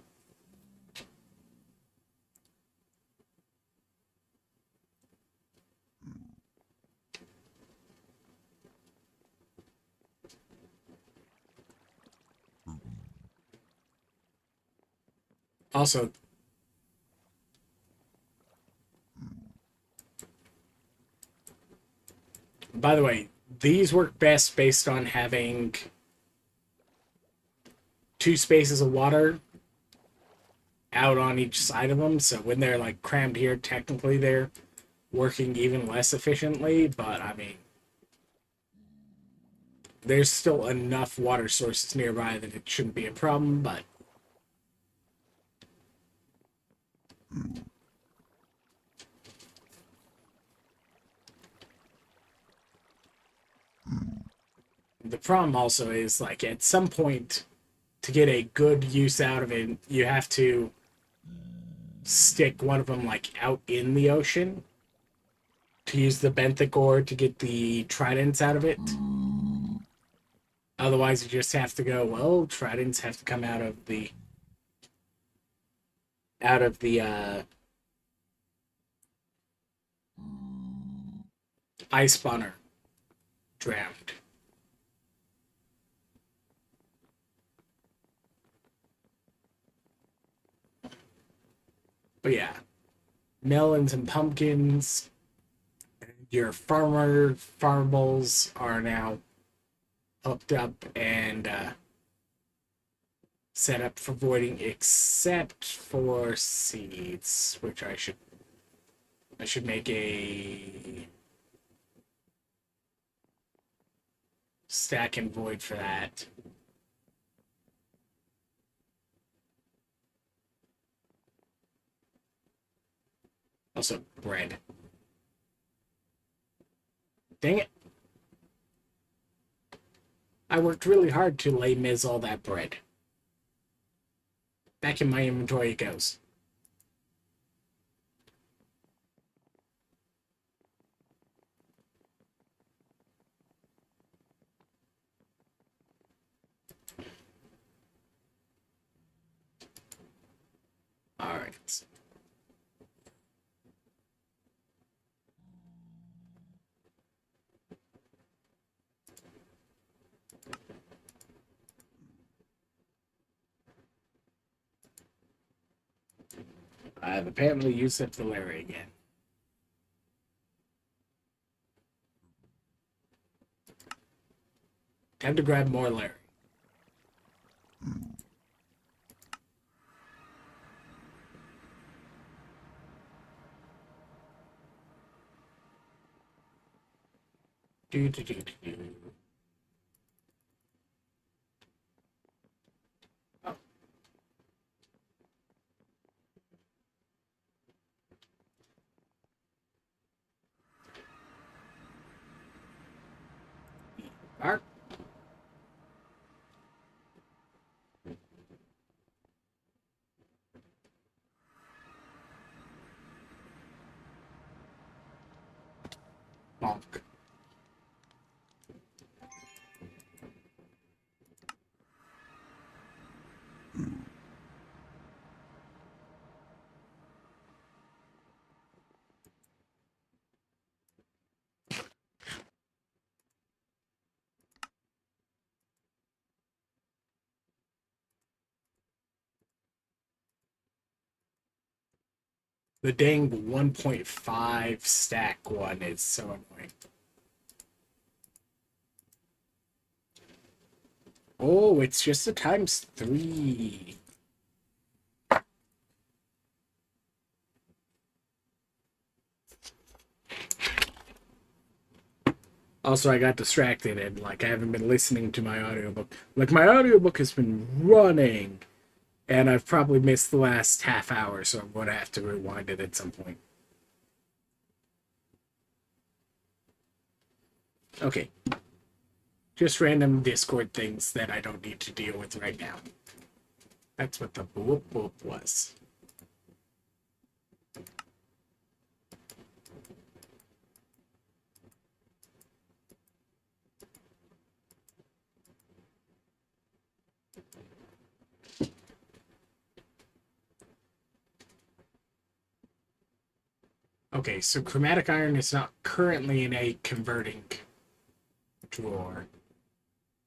Also, by the way, these work best based on having two spaces of water out on each side of them. So when they're like crammed here, technically they're working even less efficiently. But I mean, there's still enough water sources nearby that it shouldn't be a problem. But the problem also is, like, at some point, to get a good use out of it, you have to stick one of them, like, out in the ocean to use the benthic ore to get the tridents out of it. Otherwise, you just have to go, well, tridents have to come out of the ice spawner drowned. But yeah, melons and pumpkins. Your farmables are now hooked up and set up for voiding, except for seeds, which I should make a stack and void for that. Also, bread. Dang it. I worked really hard to lay Miz all that bread. Back in my inventory it goes. Alright. I've apparently used up the Larry again. Time to grab more Larry. Do, do, do, do, do. Oh. Bark. Bonk. The dang 1.5 stack one is so annoying. Oh, it's just a ×3. Also, I got distracted and, like, I haven't been listening to my audiobook. Like, my audiobook has been running, and I've probably missed the last half hour, so I'm going to have to rewind it at some point. Okay. Just random Discord things that I don't need to deal with right now. That's what the boop boop was. Okay, so chromatic iron is not currently in a converting drawer.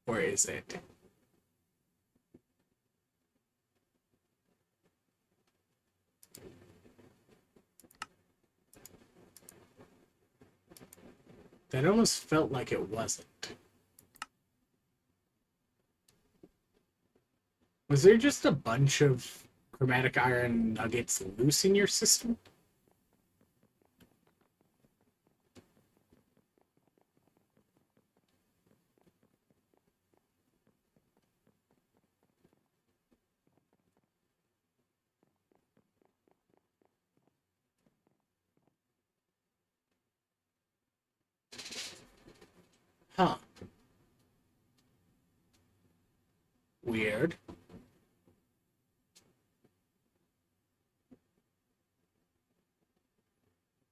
Or is it? That almost felt like it wasn't. Was there just a bunch of chromatic iron nuggets loose in your system? Huh. weird.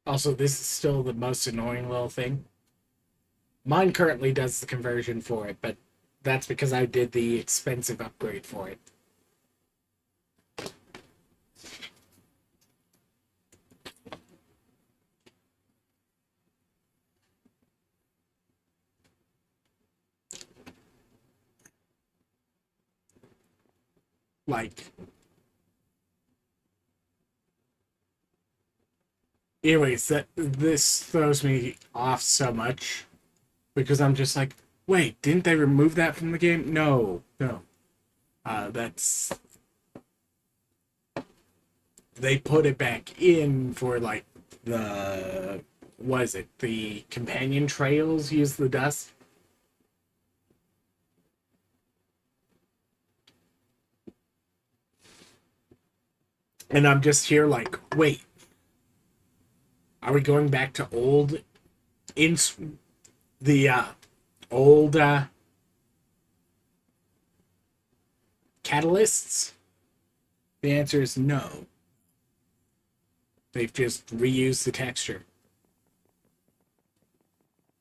Also, this is still the most annoying little thing. Mine currently does the conversion for it, but that's because I did the expensive upgrade for it. Like, anyways, this throws me off so much because I'm just like, wait, didn't they remove that from the game? No, no. That's they put it back in for like the was it the companion trails use the dust. And I'm just here like, wait, are we going back to old in the old catalysts? The answer is no. They've just reused the texture.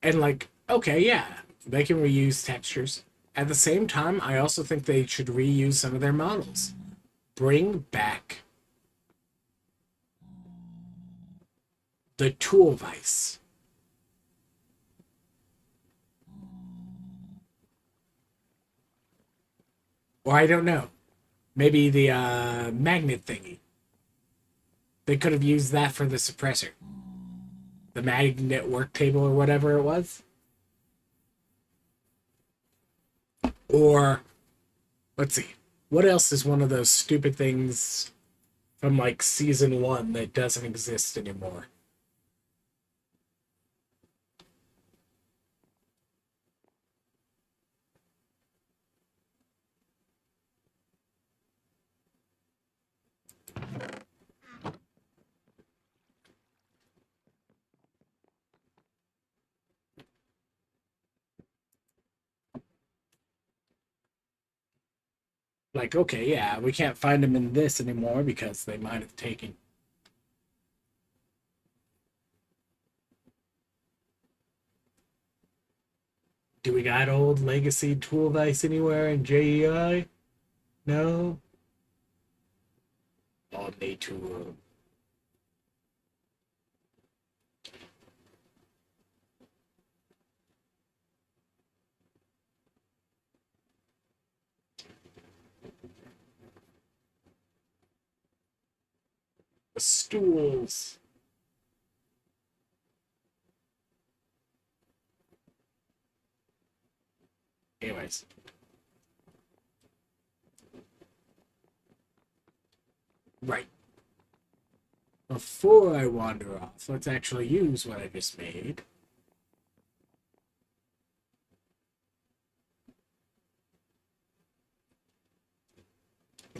And like, okay, yeah, they can reuse textures. At the same time, I also think they should reuse some of their models. Bring back the tool vise. Or I don't know. Maybe the magnet thingy. They could have used that for the suppressor. The magnet work table or whatever it was. Or, let's see. What else is one of those stupid things from like season 1 that doesn't exist anymore? Like, okay, yeah, we can't find them in this anymore because they might have taken. Do we got old legacy tool vise anywhere in JEI? No? Omni tool. The stools. Anyways. Right. Before I wander off, let's actually use what I just made.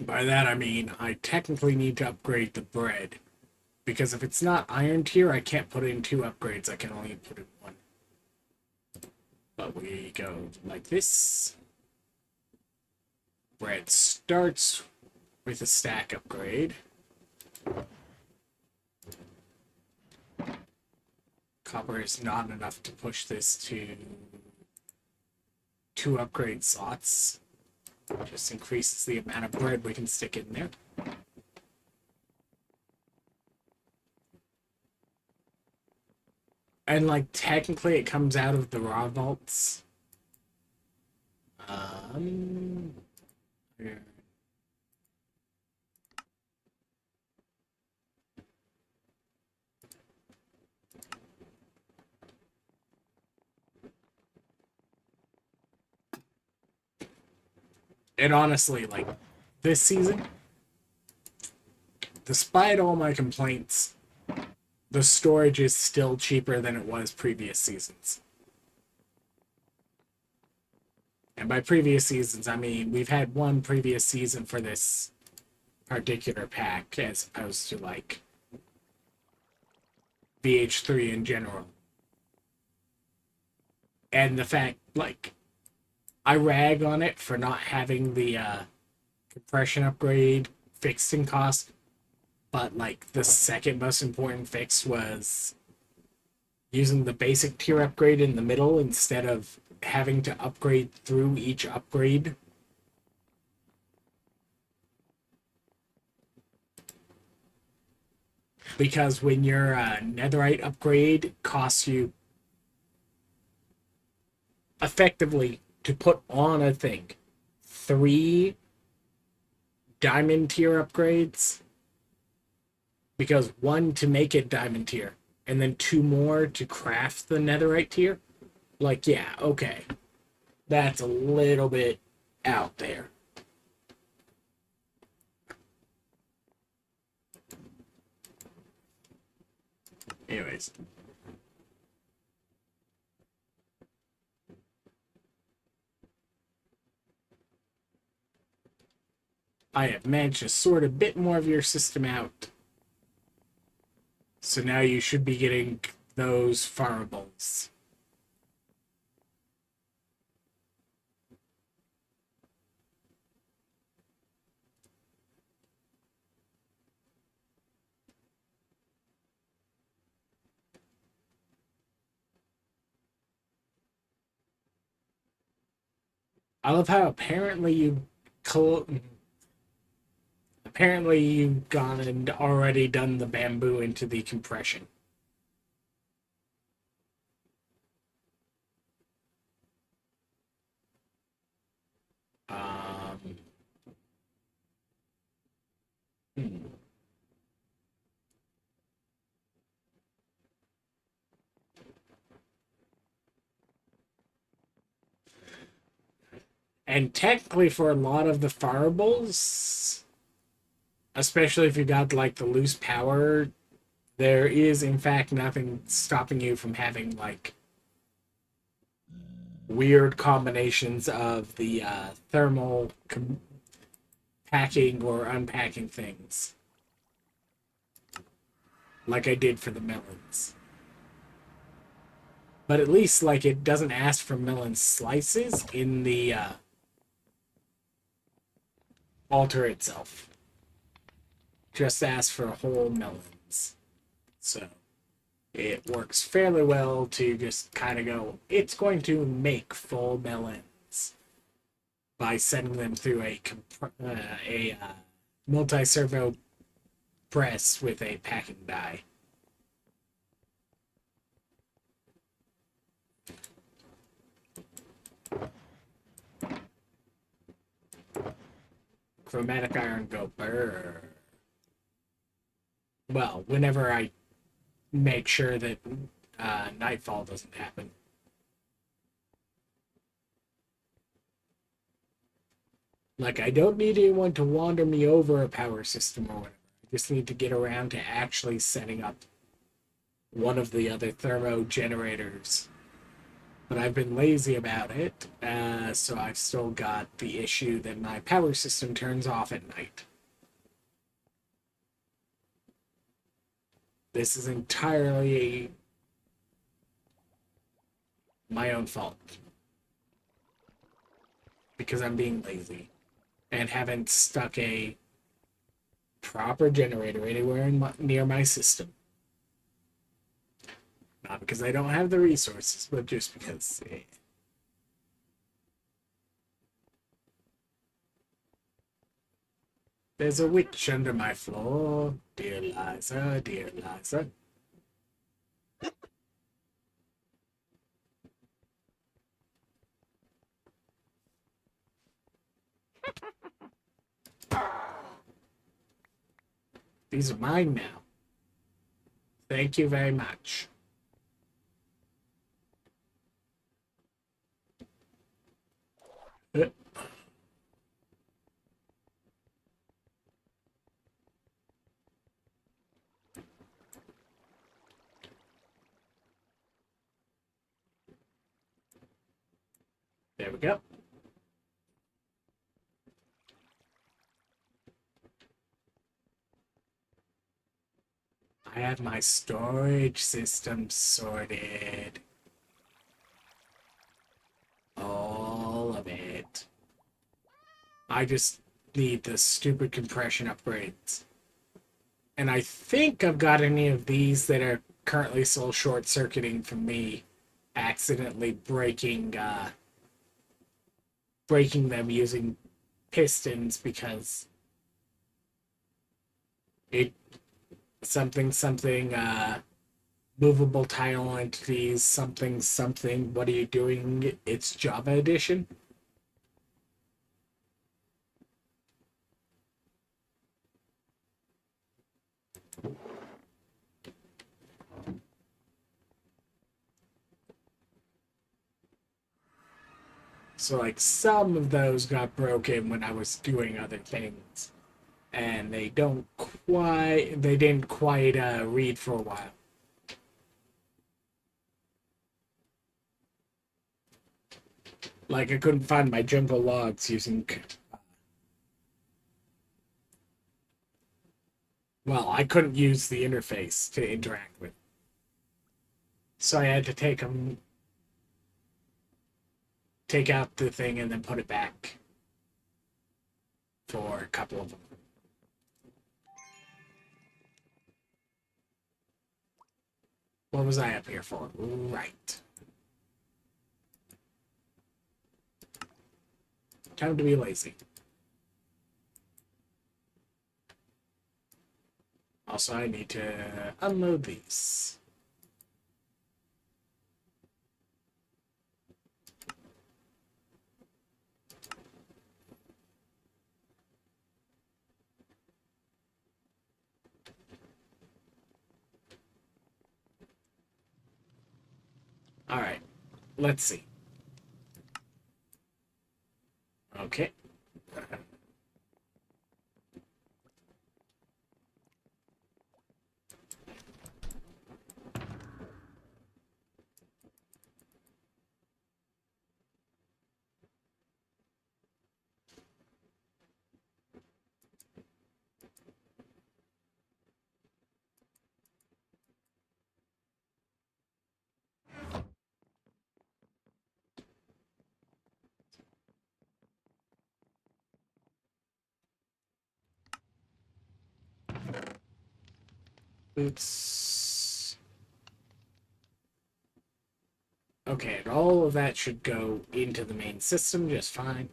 By that I mean I technically need to upgrade the bread. Because if it's not iron tier, I can't put in 2 upgrades. I can only put in 1. But we go like this. Bread starts with a stack upgrade. Copper is not enough to push this to 2 upgrade slots. Just increases the amount of bread we can stick in there. And like technically it comes out of the raw vaults. Yeah. And honestly, like this season, despite all my complaints, the storage is still cheaper than it was previous seasons. And by previous seasons, I mean we've had one previous season for this particular pack as opposed to like VH3 in general. And the fact, like, I rag on it for not having the compression upgrade fixed in cost, but like the second most important fix was using the basic tier upgrade in the middle instead of having to upgrade through each upgrade. Because when your netherite upgrade costs you effectively to put on a thing 3 diamond tier upgrades, because 1 to make it diamond tier and then 2 more to craft the netherite tier. Like, yeah, okay, that's a little bit out there. Anyways, I have managed to sort a bit more of your system out. So now you should be getting those farables. I love how apparently you've gone and already done the bamboo into the compression. Um, hmm. And technically, for a lot of the farables, especially if you got like the loose power, there is in fact nothing stopping you from having like weird combinations of the packing or unpacking things, like I did for the melons. But at least like it doesn't ask for melon slices in the altar itself. Just asks for whole melons. So it works fairly well to just kind of go, it's going to make full melons by sending them through a multi-servo press with a packing die. Chromatic iron go burr. Well, whenever I make sure that nightfall doesn't happen. Like, I don't need anyone to wander me over a power system or whatever. I just need to get around to actually setting up one of the other thermo generators. But I've been lazy about it, so I've still got the issue that my power system turns off at night. This is entirely my own fault. Because I'm being lazy and haven't stuck a proper generator anywhere near my system. Not because I don't have the resources, but just because. There's a witch under my floor. Dear Liza, dear Liza. These are mine now. Thank you very much. There we go. I have my storage system sorted. All of it. I just need the stupid compression upgrades. And I think I've got any of these that are currently still short-circuiting from me accidentally breaking them using pistons because it something movable title entities something. What are you doing? It's Java edition. So like some of those got broken when I was doing other things, and they didn't quite read for a while. Like I couldn't find my jungle logs using. Well, I couldn't use the interface to interact with, so I had to take out the thing and then put it back for a couple of them. What was I up here for? Right. Time to be lazy. Also, I need to unload these. All right. Let's see. Okay. Boots. Okay, and all of that should go into the main system just fine.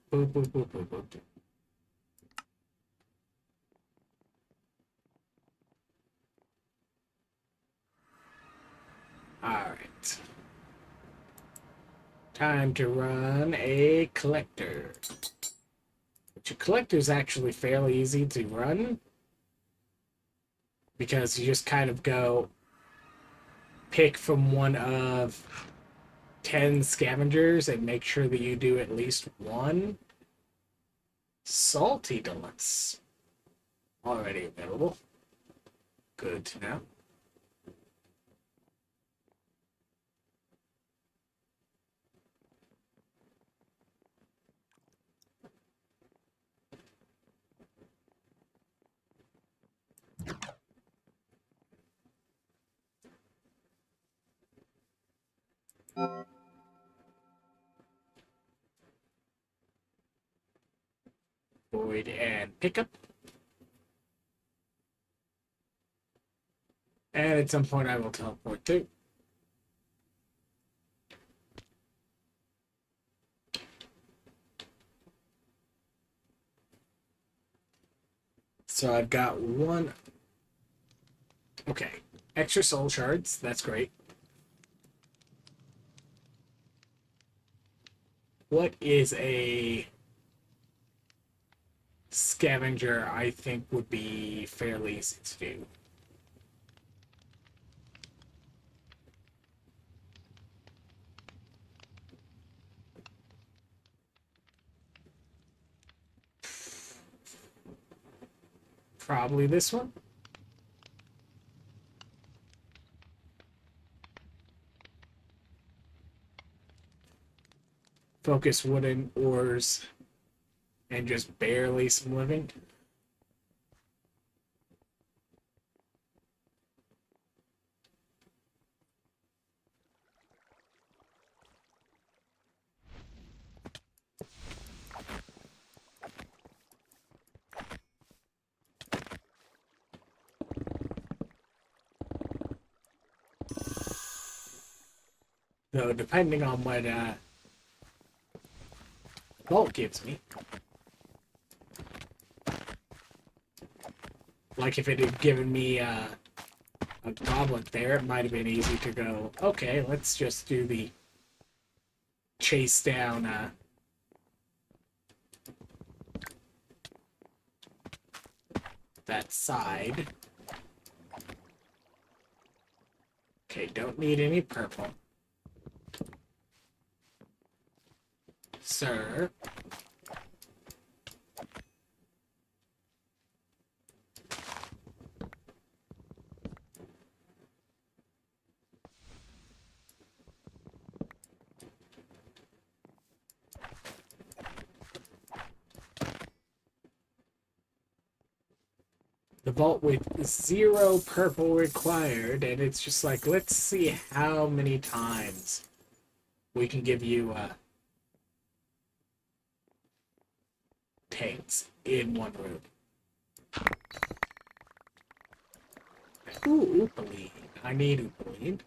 Boop, boop, boop, boop, boop. Alright. Time to run a collector. Which a collector is actually fairly easy to run, because you just kind of go pick from one of 10 scavengers and make sure that you do at least one. Salty Deluxe. Already available. Good to know. Void and pickup. And at some point I will teleport too. So I've got one. Okay. Extra soul shards. That's great. What is a scavenger I think would be fairly easy to do? Probably this one. Focus wooden ores and just barely some living. So depending on what Vault gives me. Like if it had given me a goblet there, it might have been easy to go, okay, let's just do the chase down that side. Okay, don't need any purple. Sir. The vault with 0 purple required, and it's just like, let's see how many times we can give you tanks in one room. Ooh, Oopaline. I need Oopaline.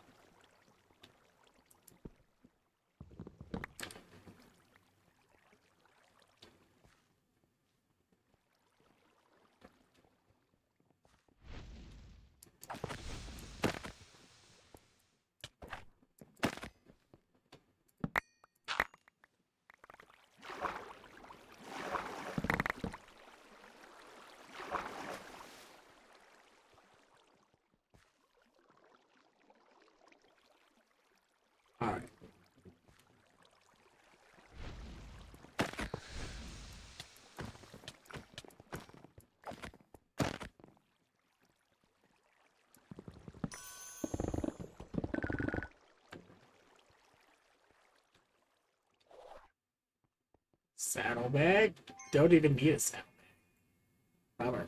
Alright. Saddlebag? Don't even need a saddlebag. Bummer.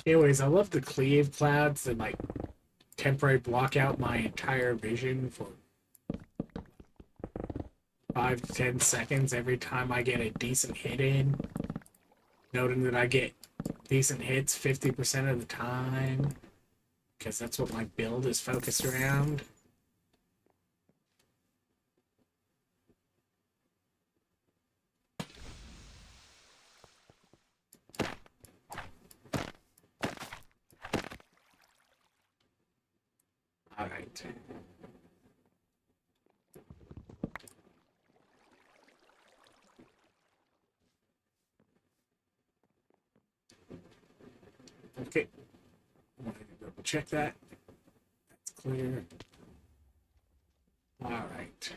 Anyways, I love the cleave clouds that like temporary block out my entire vision for 5 to 10 seconds every time I get a decent hit in. Noting that I get decent hits 50% of the time, because that's what my build is focused around. Alright. Okay. I'm going to double check that. That's clear. Alright.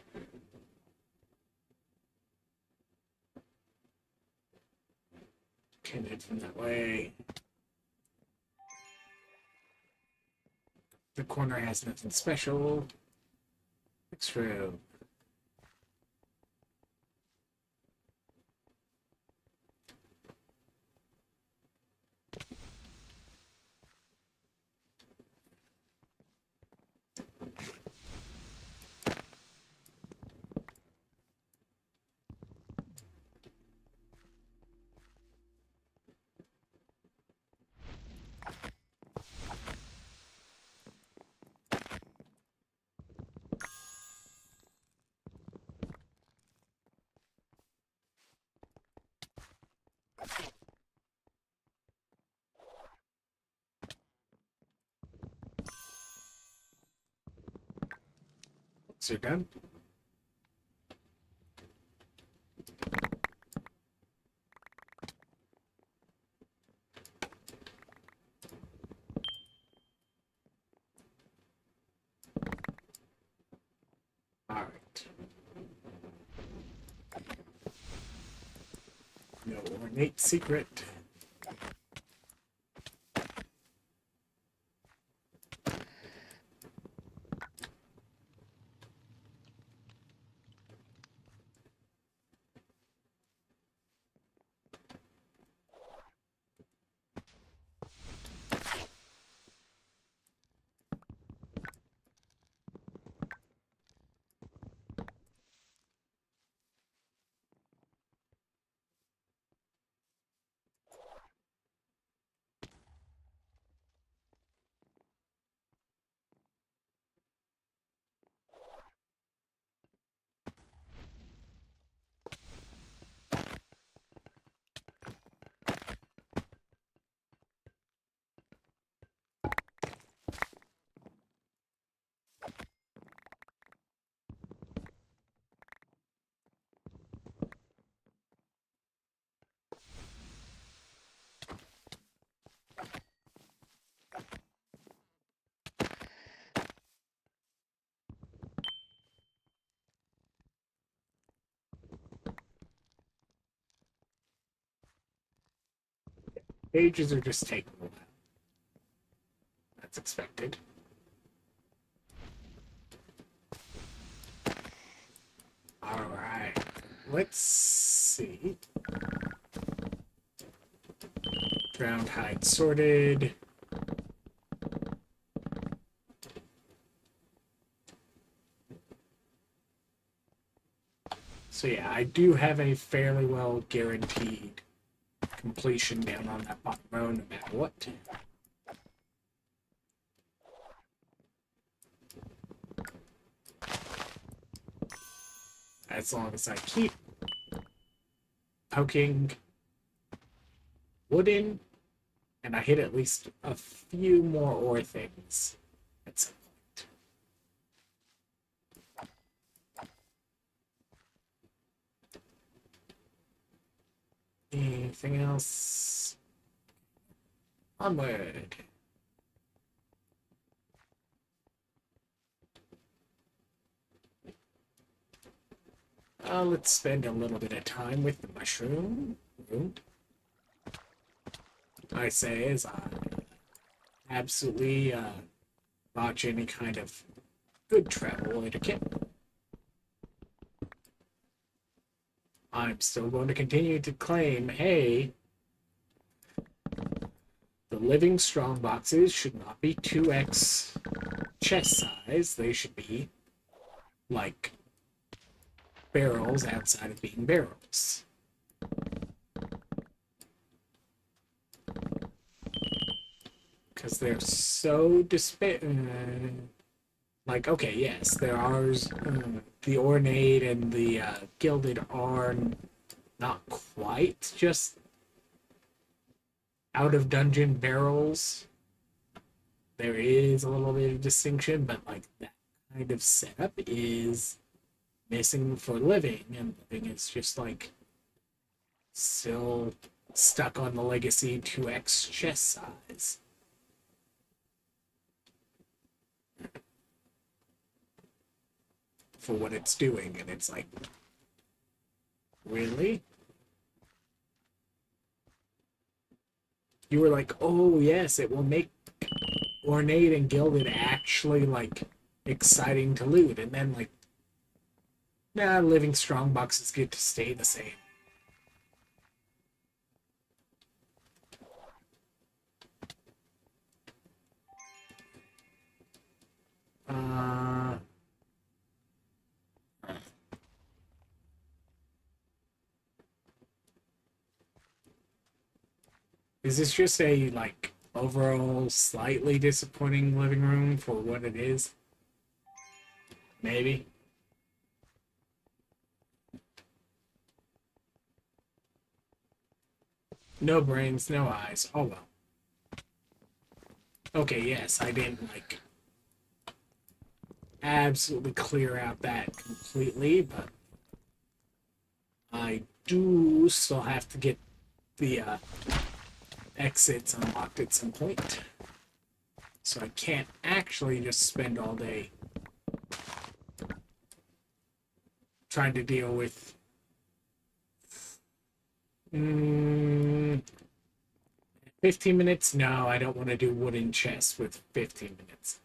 Can hit from that way. The corner has nothing special. Extra. So done. ornate secret. Pages are just taking a while. That's expected. Alright. Let's see. Drowned hide sorted. So yeah, I do have a fairly well guaranteed completion down on that bottom row no matter what. As long as I keep poking wood in, and I hit at least a few more ore things at some point. Anything else? Onward. Let's spend a little bit of time with the mushroom. I say as I absolutely botch any kind of good travel etiquette. I'm still going to continue to claim, hey, the living strong boxes should not be 2x chest size. They should be like barrels outside of being barrels. Because they're so like, okay, yes, there are the ornate and the gilded are not quite just out of dungeon barrels. There is a little bit of distinction, but like that kind of setup is missing for living, and living is just like still stuck on the legacy 2x chest size. For what it's doing, and it's like, really? You were like, oh yes, it will make ornate and gilded actually like exciting to loot, and then like, nah, living strong boxes get to stay the same. Is this just a like overall slightly disappointing living room for what it is? Maybe. No brains, no eyes. Oh well. Okay, yes, I didn't like absolutely clear out that completely, but I do still have to get the exits unlocked at some point. So I can't actually just spend all day trying to deal with Mm, 15 minutes? No, I don't want to do wooden chests with 15 minutes.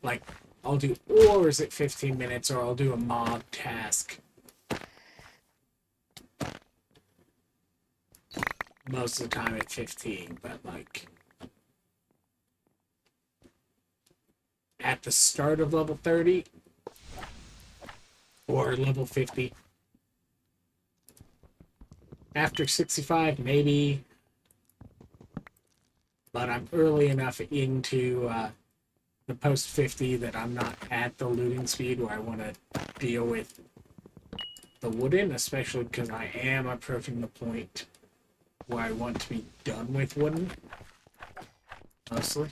Like, I'll do ores at 15 minutes, or I'll do a mob task. Most of the time at 15, but like at the start of level 30 or level 50. After 65, maybe, but I'm early enough into the post 50 that I'm not at the looting speed where I want to deal with the wooden, especially because I am approaching the point where I want to be done with wooden, mostly.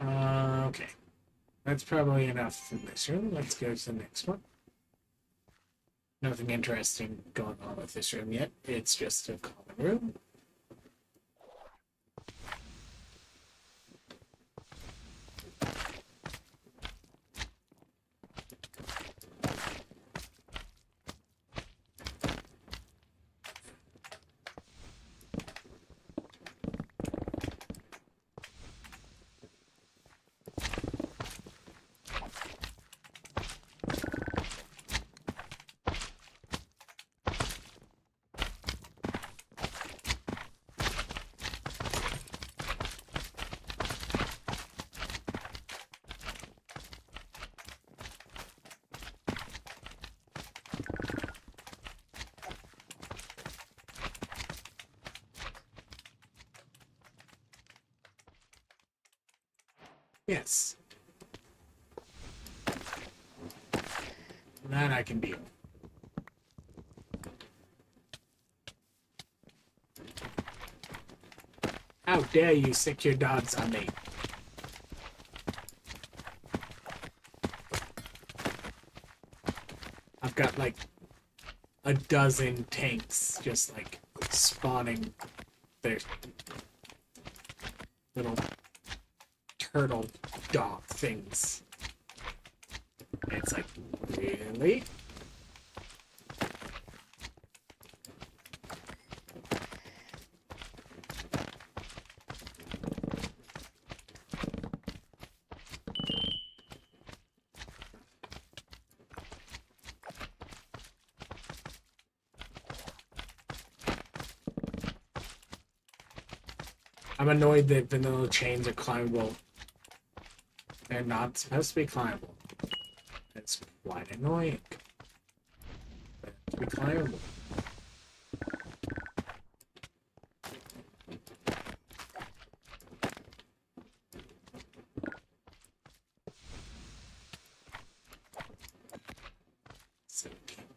Okay. That's probably enough in this room. Let's go to the next one. Nothing interesting going on with this room yet. It's just a common room. Yes. That I can deal. How dare you stick your dogs on me? I've got like a dozen tanks just like spawning their little turtle dog things. And it's like, really? I'm annoyed that vanilla chains are climbable. They're not supposed to be climbable. It's quite annoying. But to be climbable.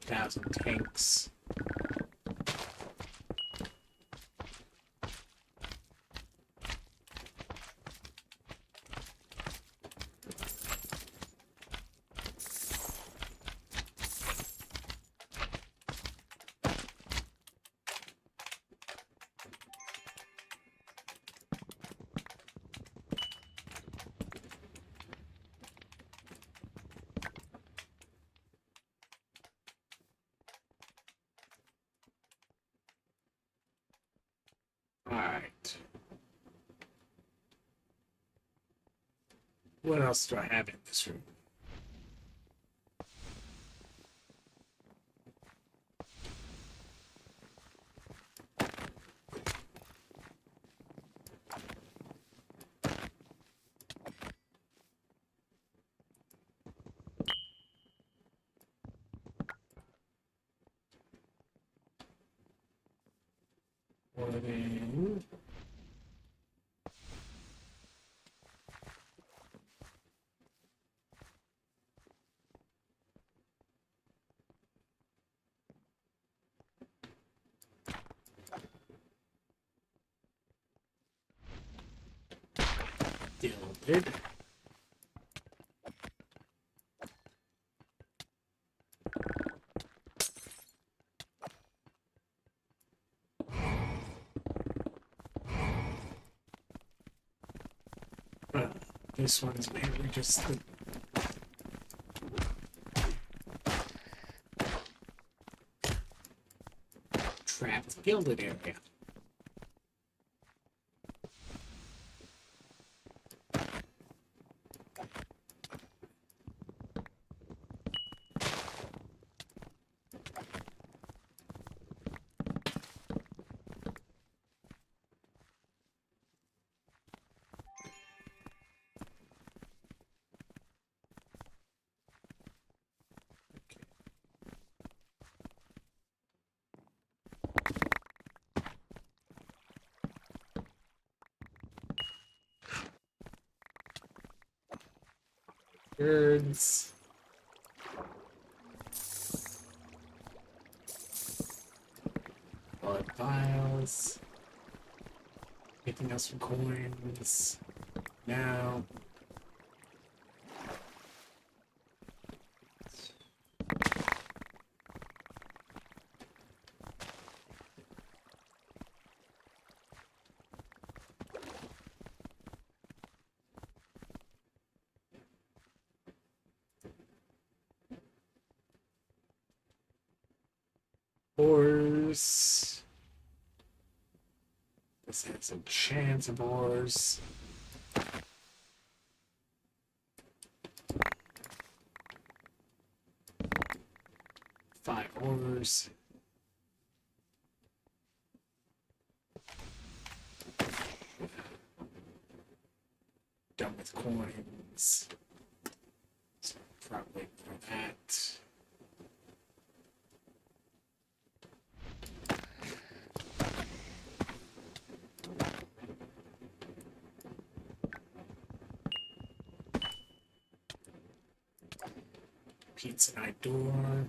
Thousand tanks. Alright. What else do I have in this room? Wooden. Good. This one's maybe just the trapped gilded area. Birds. Blood vials. Anything else from coins? Now. Ores. This has a chance of ores. Five ores. Done with coins. So probably for that. Pizza night door.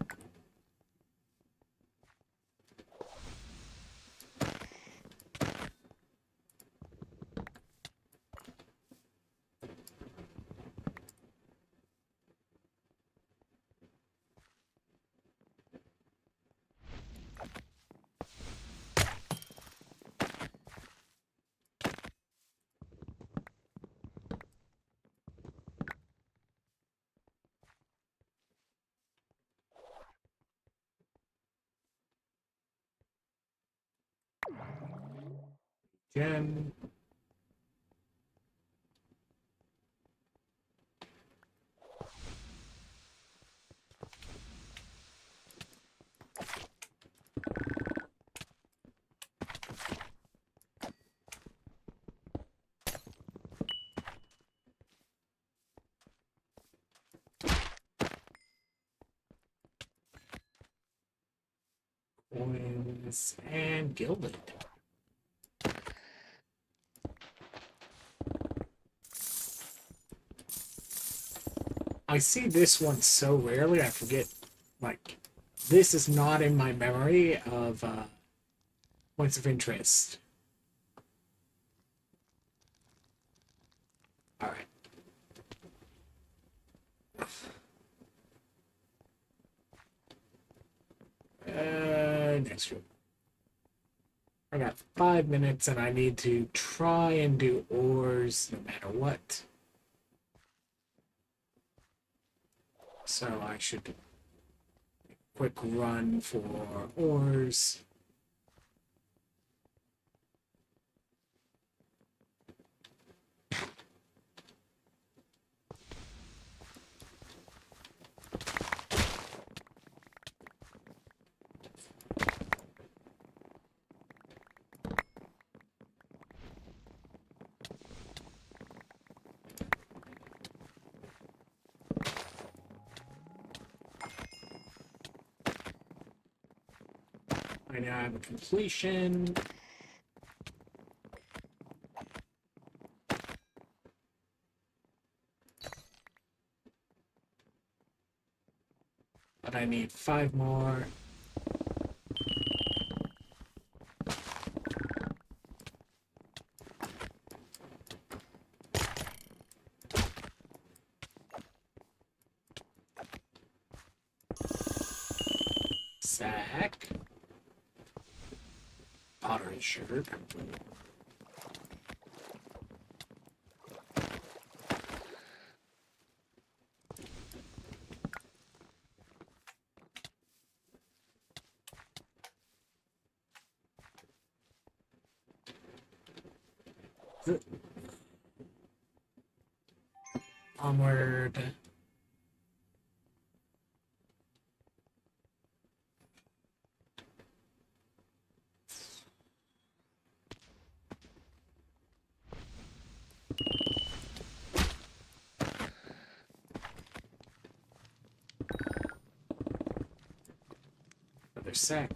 Again. Coins and gilded. I see this one so rarely, I forget, like, this is not in my memory of points of interest. Alright. Next room. I got 5 minutes and I need to try and do ores no matter what. So I should quick run for ores. I now have a completion. But I need 5 more. sack. Pottery shirt. Onward. Another sack.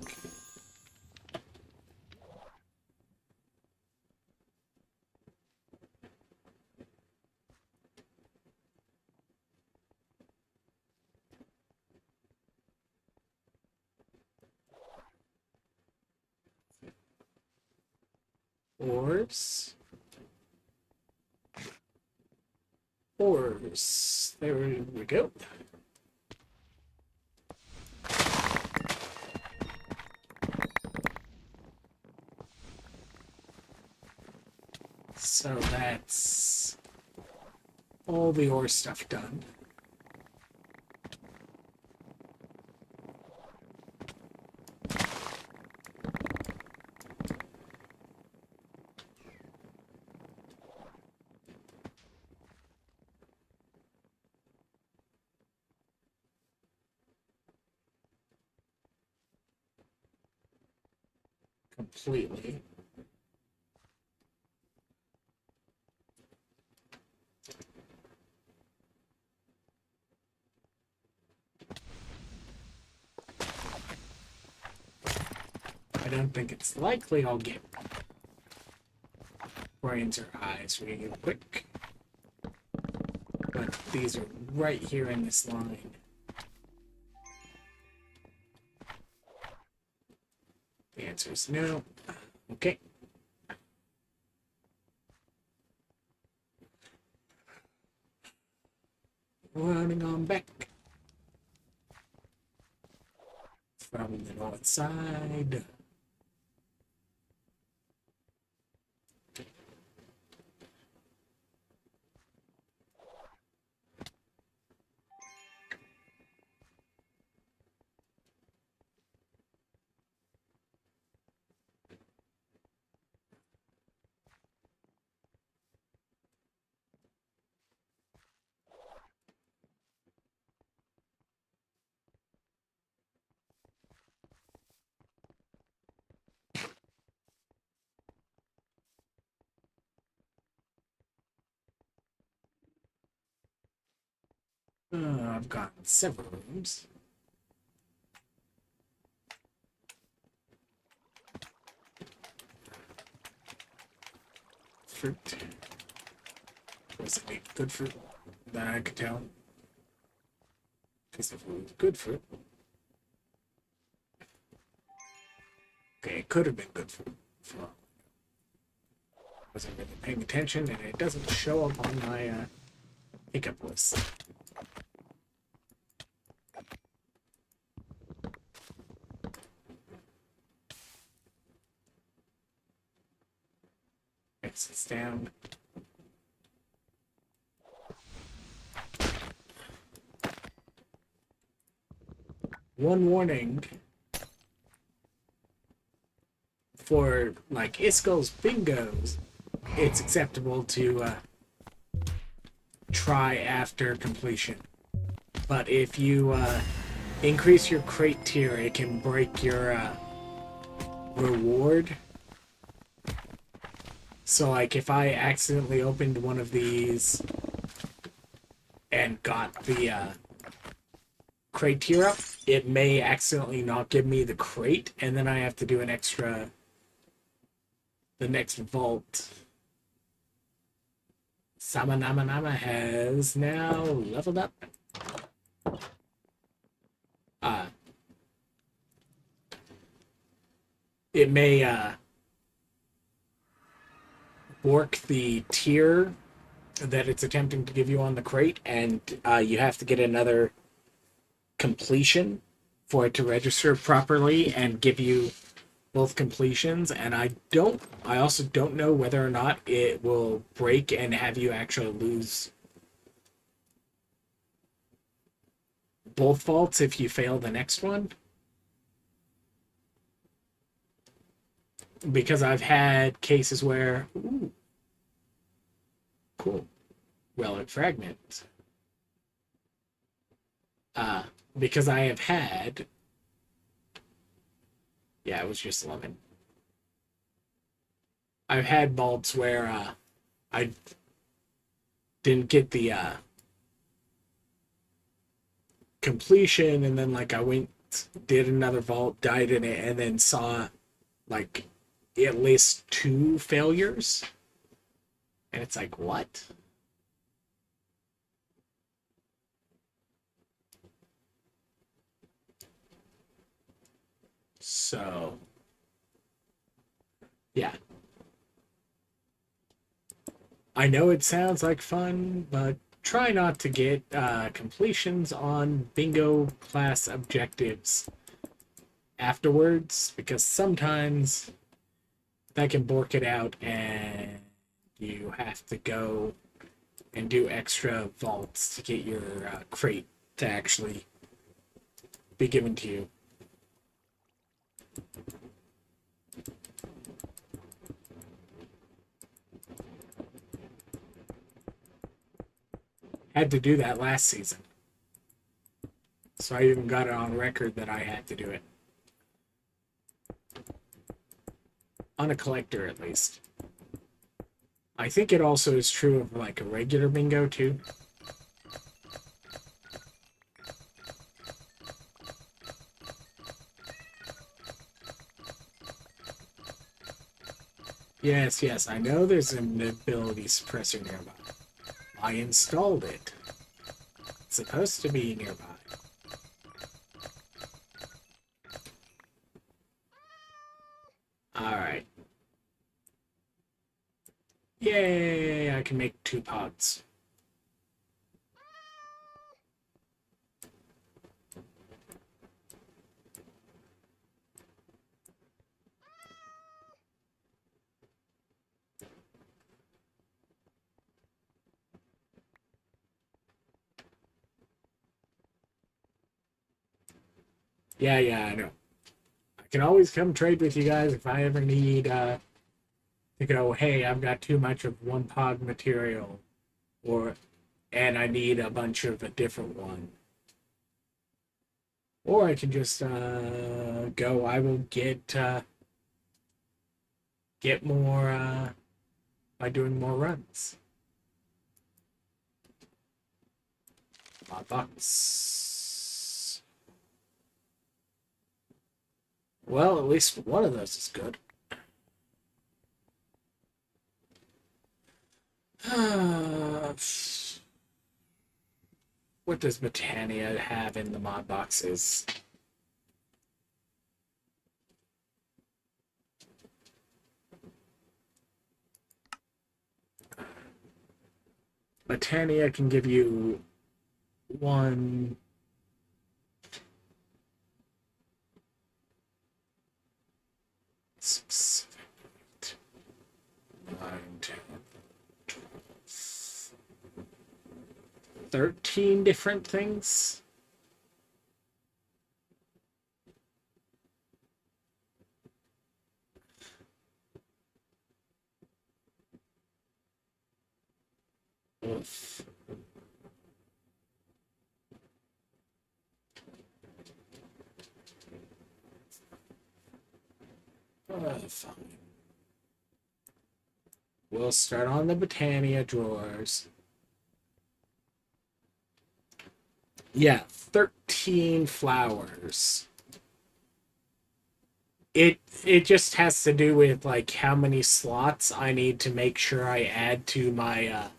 Ores. Ores. There we go. So that's all the ore stuff done. Completely. I don't think it's likely I'll get brains or eyes real quick. But these are right here in this line. The answer is no. Okay. Running on back from the north side. I've got several rooms. Fruit. Was it good fruit? That I could tell. Because if it was good fruit. Okay, it could have been good fruit. Wasn't really paying attention, and it doesn't show up on my pickup list. It's down. One warning for like Iskal's bingos, it's acceptable to try after completion. But if you increase your crate tier, it can break your reward. So like if I accidentally opened one of these and got the crate tier up, it may accidentally not give me the crate, and then I have to do an extra, the next vault. Samanamanama has now leveled up. It may work the tier that it's attempting to give you on the crate, and you have to get another completion for it to register properly and give you both completions. And I also don't know whether or not it will break and have you actually lose both vaults if you fail the next one. Because I've had cases where, ooh, cool, relic fragment. Uh, because I have had, yeah, it was just 11. I've had vaults where I didn't get the completion, and then like I went, did another vault, died in it, and then saw like at least 2 failures. And it's like, what? So, yeah. I know it sounds like fun, but try not to get completions on bingo class objectives afterwards, because sometimes that can bork it out and you have to go and do extra vaults to get your crate to actually be given to you. Had to do that last season. So I even got it on record that I had to do it. On a collector, at least. I think it also is true of like a regular bingo too. Yes, yes, I know there's an ability suppressor nearby. I installed it. It's supposed to be nearby. Alright. Yay, I can make 2 pods. Yeah, I know. I can always come trade with you guys if I ever need to go, hey, I've got too much of one pod material, and I need a bunch of a different one. Or I can just go, I will get more by doing more runs. My box. Well, at least one of those is good. What does Britannia have in the mod boxes? Britannia can give you 1, 6, 7, 8, 9, 10, 12, 13 different things. Oof. Fine. We'll start on the Britannia drawers. Yeah, 13 flowers. It just has to do with like how many slots I need to make sure I add to my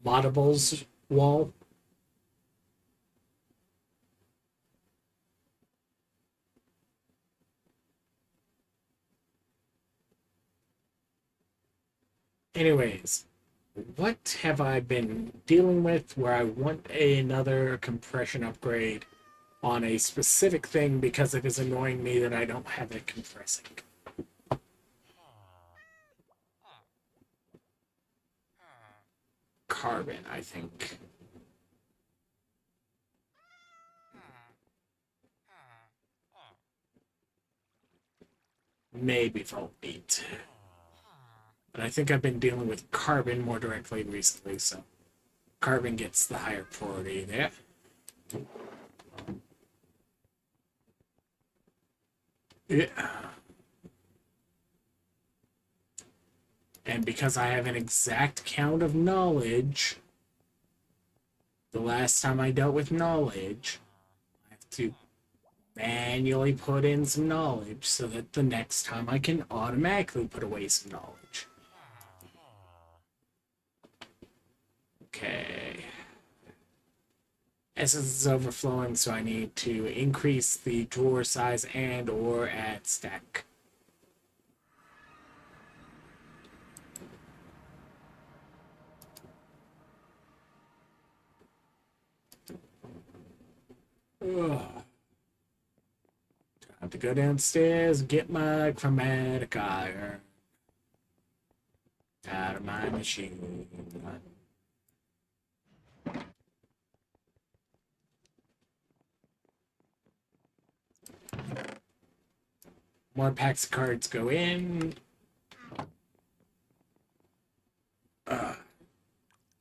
modables wall. Anyways, what have I been dealing with where I want another compression upgrade on a specific thing because it is annoying me that I don't have it compressing. Carbon, I think. Maybe voltbeat. But I think I've been dealing with carbon more directly recently, so carbon gets the higher priority there. Yeah. And because I have an exact count of knowledge, the last time I dealt with knowledge, I have to manually put in some knowledge so that the next time I can automatically put away some knowledge. Okay. Essence is overflowing, so I need to increase the drawer size and or add stack. Ugh. Have to go downstairs and get my chromatic iron out of my machine. More packs of cards go in.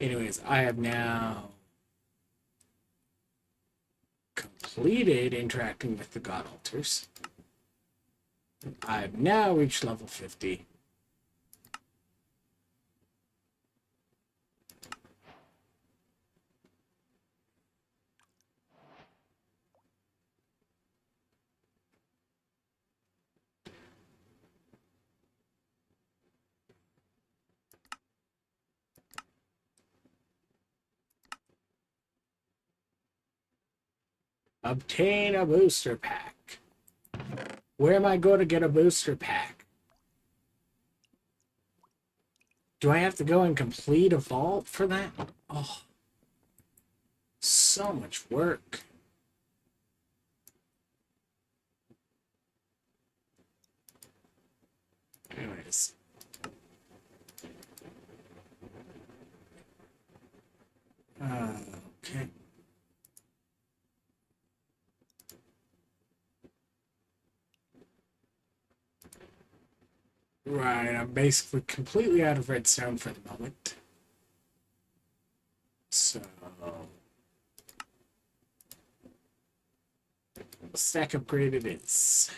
Anyways, I have now completed interacting with the God Altars. I've now reached level 50. Obtain a booster pack. Where am I going to get a booster pack? Do I have to go and complete a vault for that? Oh, so much work. Anyways. Okay. Right, I'm basically completely out of redstone for the moment. So... stack upgrade it is.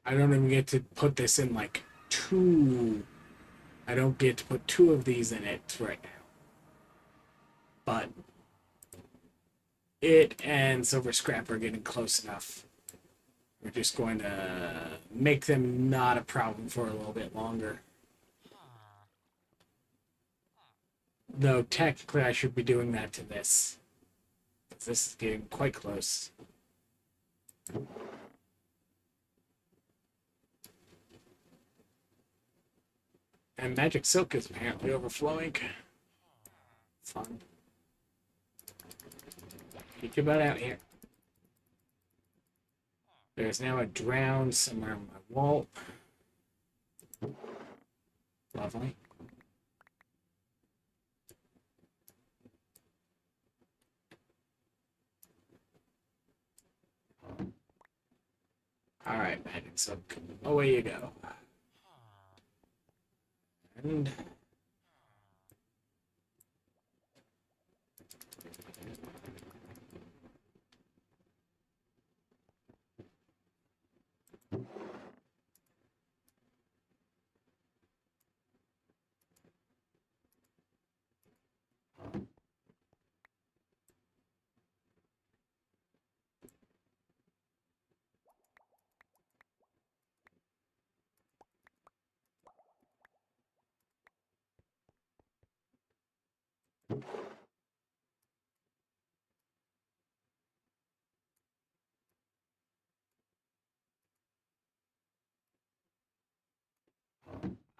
I don't even get to put this in like two. I don't get to put two of these in it right now. But it and Silver Scrap are getting close enough. We're just going to make them not a problem for a little bit longer. Though technically I should be doing that to this. This is getting quite close. And Magic Silk is apparently overflowing. Fun. Get your butt out here. There's now a drown somewhere on my wall. Lovely. Alright, Magic Silk. Away you go. And...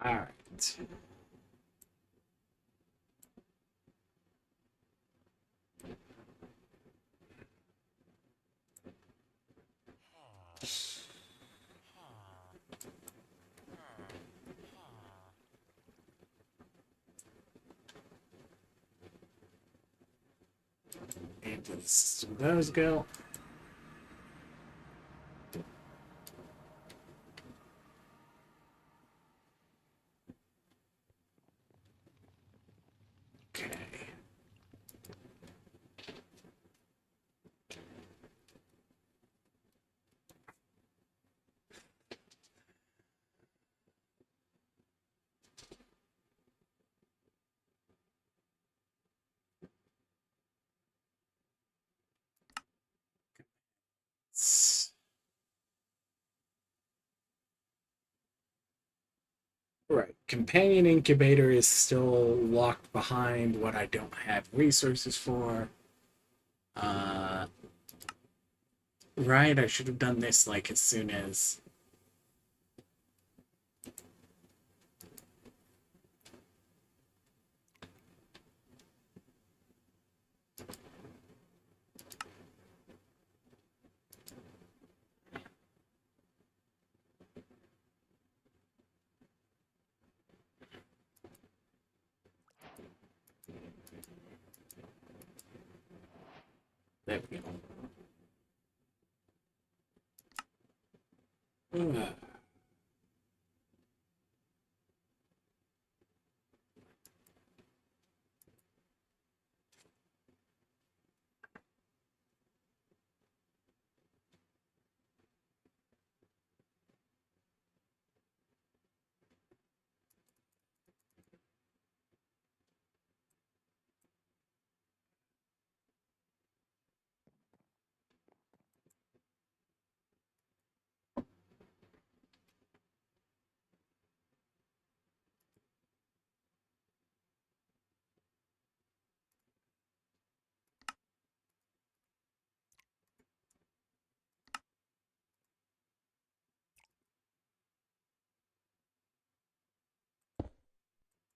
Alright. And those go. Okay. Right. Companion incubator is still locked behind what I don't have resources for. Uh, right, I should have done this like as soon as. There we go.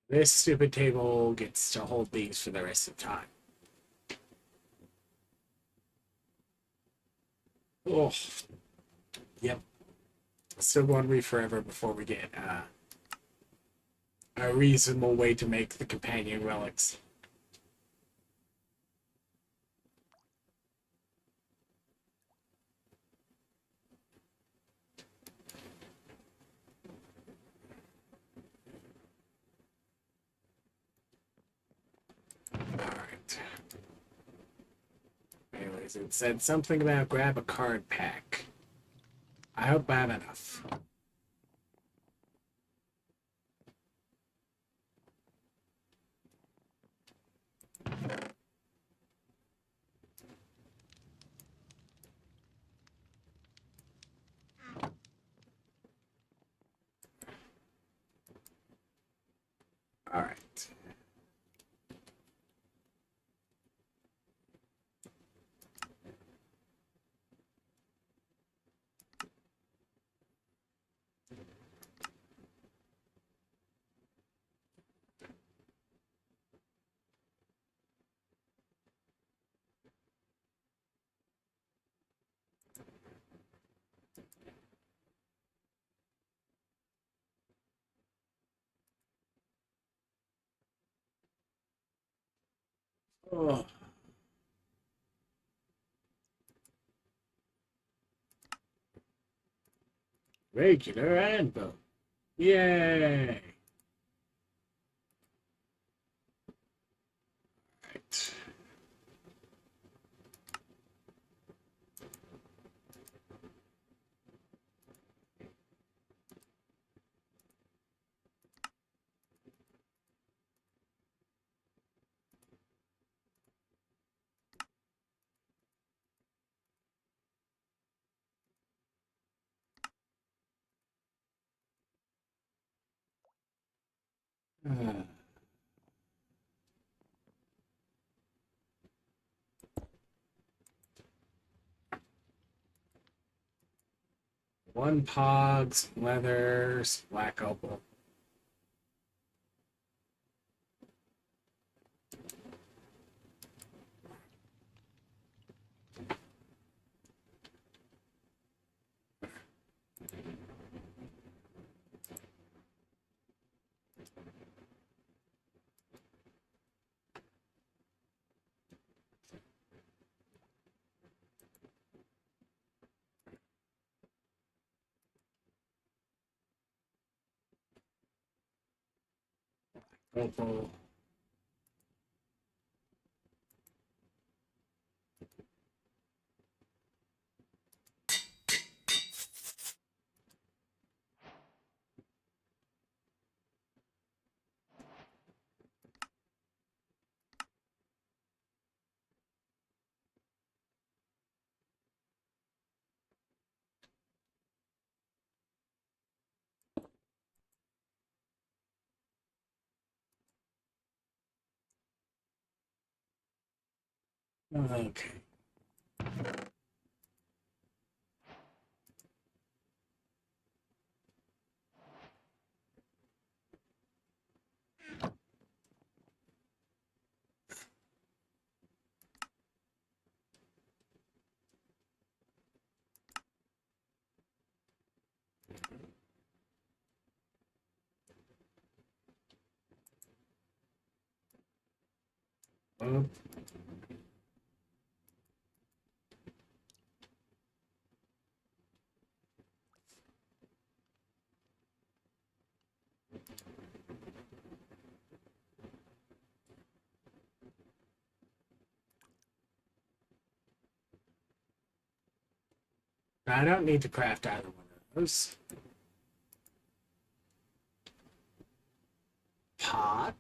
This stupid table gets to hold these for the rest of the time. Oh, yep. Still going to be forever before we get a reasonable way to make the companion relics. Alright. Anyways, it said something about grab a card pack. I hope I have enough. Alright. Oh, regular anvil. Yay! Right. One pogs, leathers, black opal. Opal. Okay. Oh, I don't need to craft either one of those. Pot.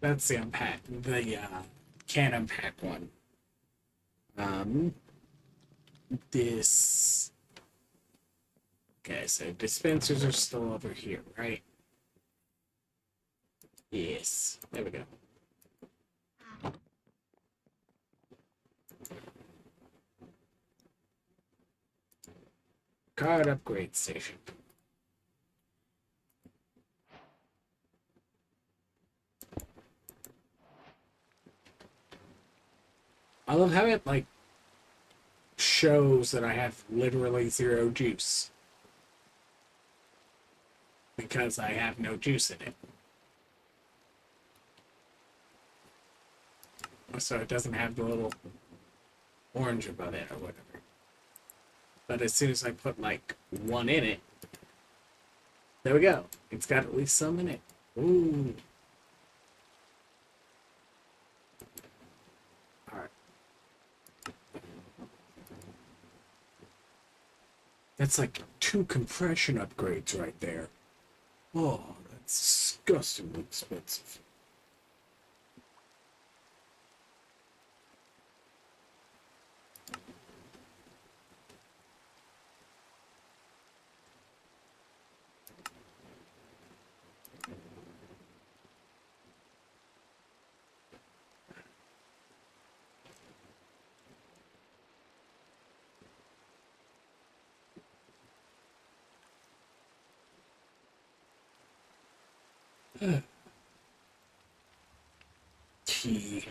That's the unpack, the can unpack one. Um, this. Okay, so dispensers are still over here, right? Yes. There we go. Card upgrade station. I love how it like shows that I have literally zero juice because I have no juice in it. So it doesn't have the little orange above it or whatever. But as soon as I put like one in it, there we go. It's got at least some in it. Ooh. Alright. That's like 2 compression upgrades right there. Oh, that's disgustingly expensive. Key.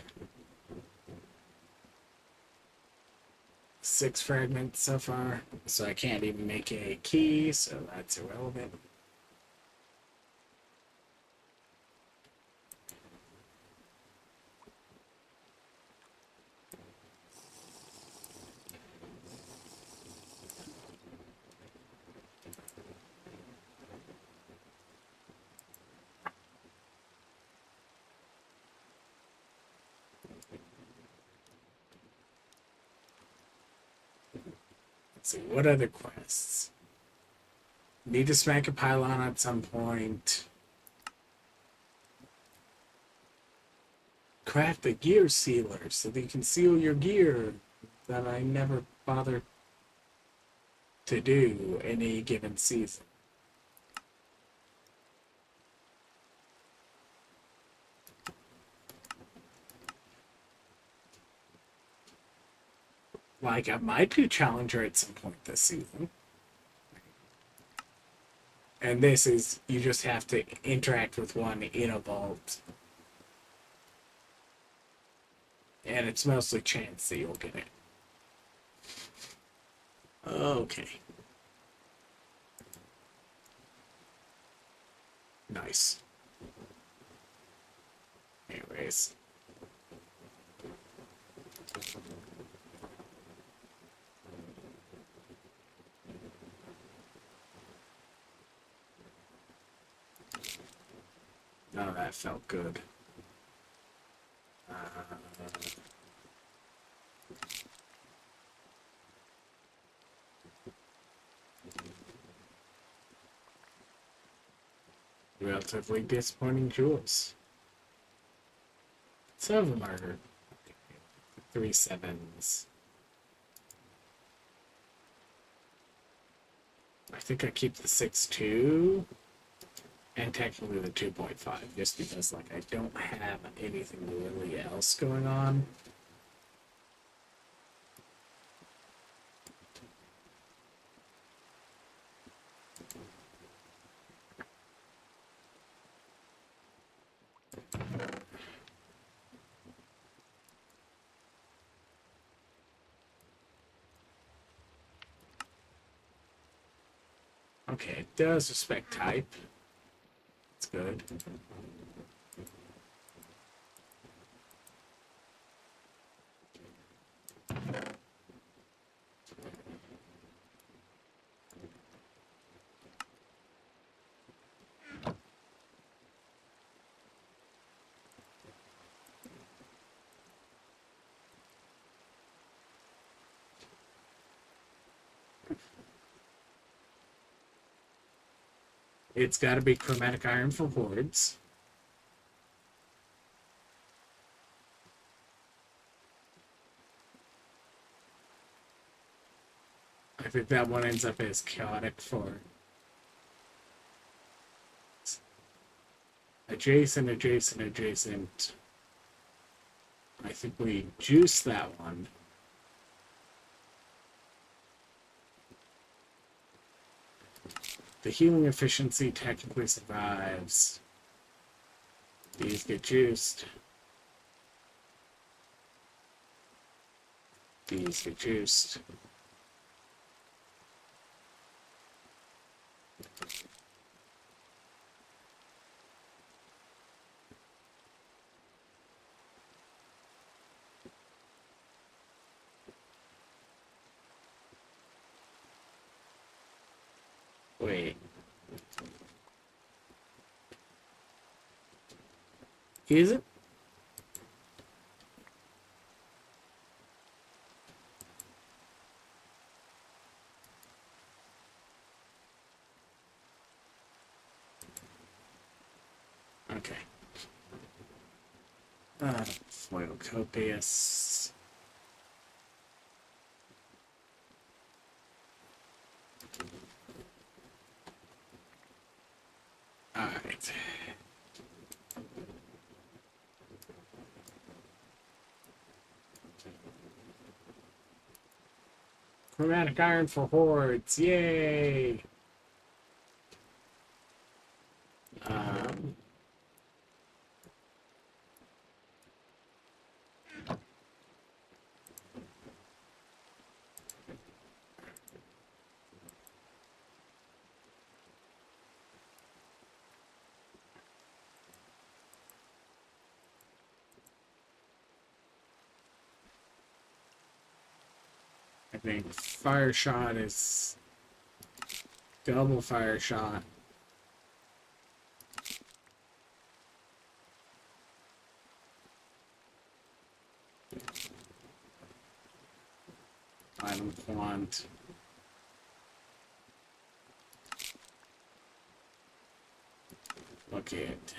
6 fragments so far, so I can't even make a key, so that's irrelevant. Let's see, what other quests? Need to smack a pylon at some point. Craft a gear sealer so that you can seal your gear that I never bothered to do any given season. Like, I might do Challenger at some point this season. And this is, you just have to interact with one in a vault. And it's mostly chance that you'll get it. Okay. Nice. Anyways. Oh, that felt good. Relatively disappointing jewels. Some of them are 3 sevens. I think I keep the 6-2 and technically the 2.5 just because like I don't have anything really else going on. Okay, it does respect type. That's good. It's got to be chromatic iron for hordes. I think that one ends up as chaotic for adjacent, adjacent, adjacent. I think we juice that one. The healing efficiency technically survives. These get juiced. These get juiced. Wait. Is it? Okay. Foil copious. Alright. Chromatic iron for hordes. Yay! Um, I think fire shot is double fire shot. Item quant. Look at.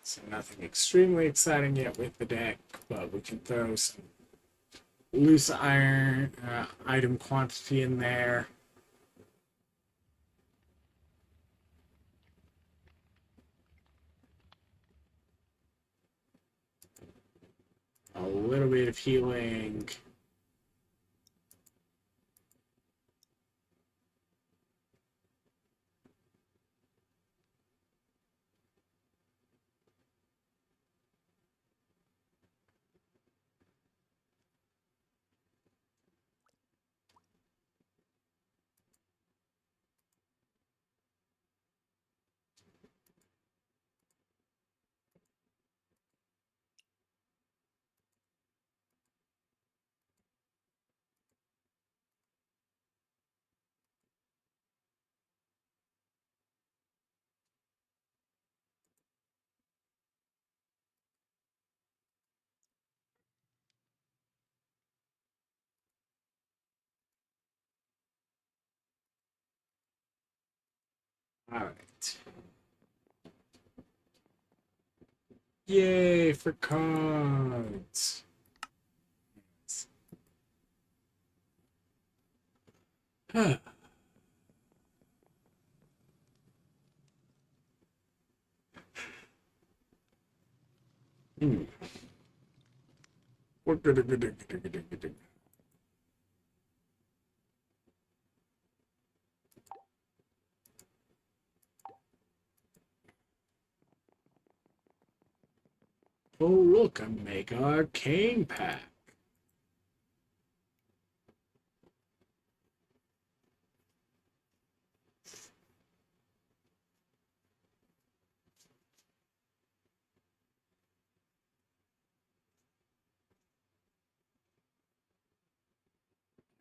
So nothing extremely exciting yet with the deck, but we can throw some loose iron item quantity in there. A little bit of healing. Alright. Yay for cards. What good. Oh, look, a Mega Arcane Pack.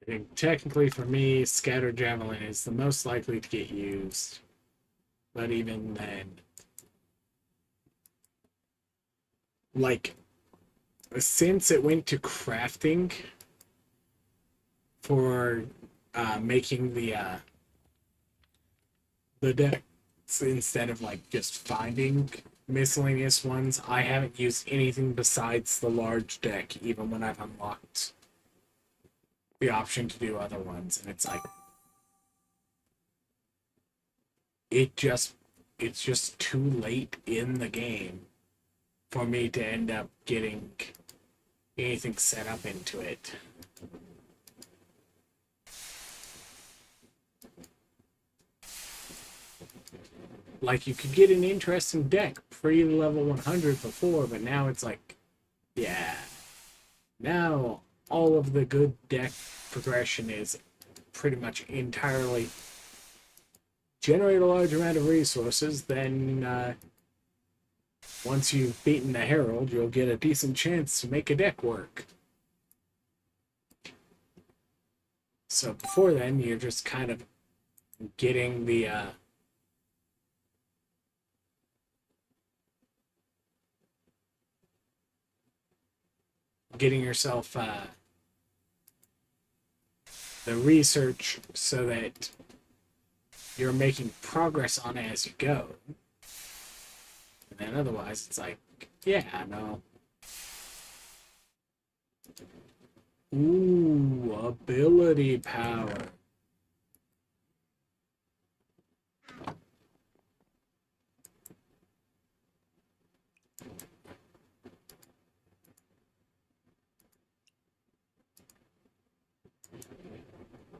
I think technically for me, Scatter Javelin is the most likely to get used. But even then, like, since it went to crafting for making the decks instead of like just finding miscellaneous ones, I haven't used anything besides the large deck, even when I've unlocked the option to do other ones, and it's like it's just too late in the game for me to end up getting anything set up into it. Like, you could get an interesting deck pre-level 100 before, but now it's like, yeah, now all of the good deck progression is pretty much entirely generate a large amount of resources, then once you've beaten the Herald, you'll get a decent chance to make a deck work. So before then, you're just kind of getting the getting yourself the research so that you're making progress on it as you go. And then otherwise, it's like, yeah, no. Ooh, ability power.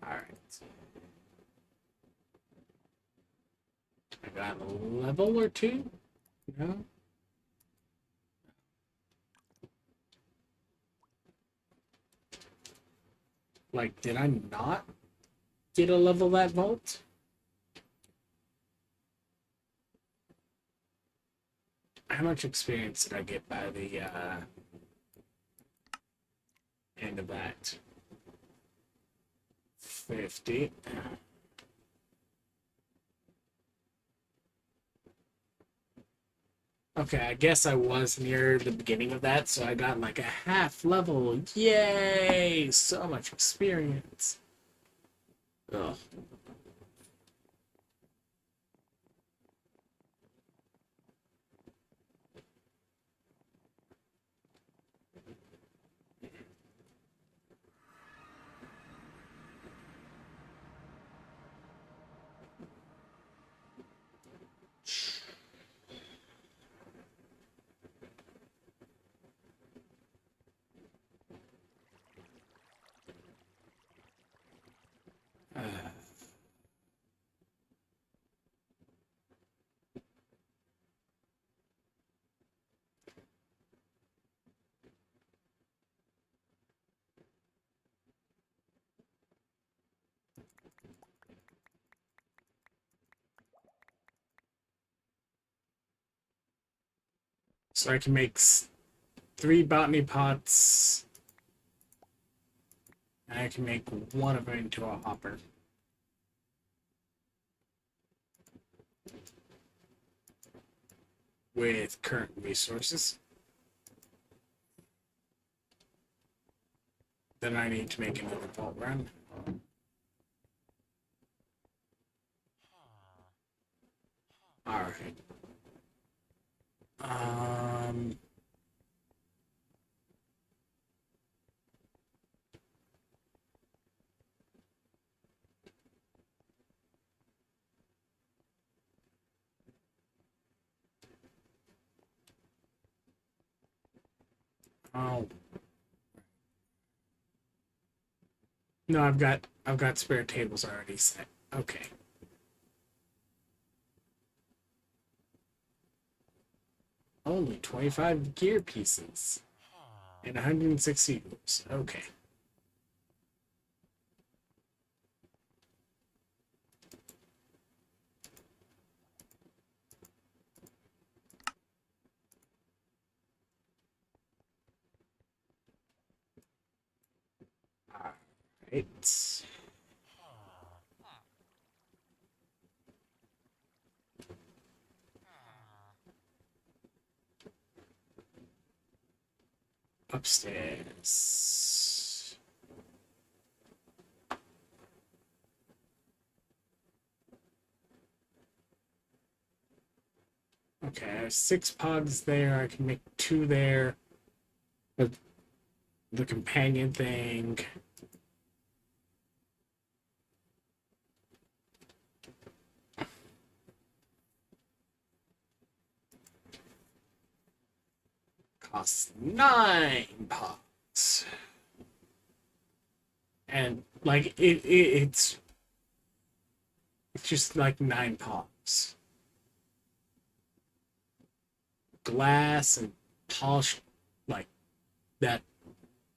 Alright. I got a level or two? No? Like, did I not get a level that vault? How much experience did I get by the end of that? 50. Okay, I guess I was near the beginning of that, so I got like a half level. Yay! So much experience. Ugh. So I can make 3 botany pots. And I can make one of them into a hopper. With current resources. Then I need to make another vault run. Oh no, I've got spare tables already set. Okay. Only 25 gear pieces and 160 moves. Okay. Alright. Upstairs. Okay, I have 6 pods there. I can make 2 there. But the companion thing. Costs 9 pods. And like it's just like 9 pods. Glass and polished like that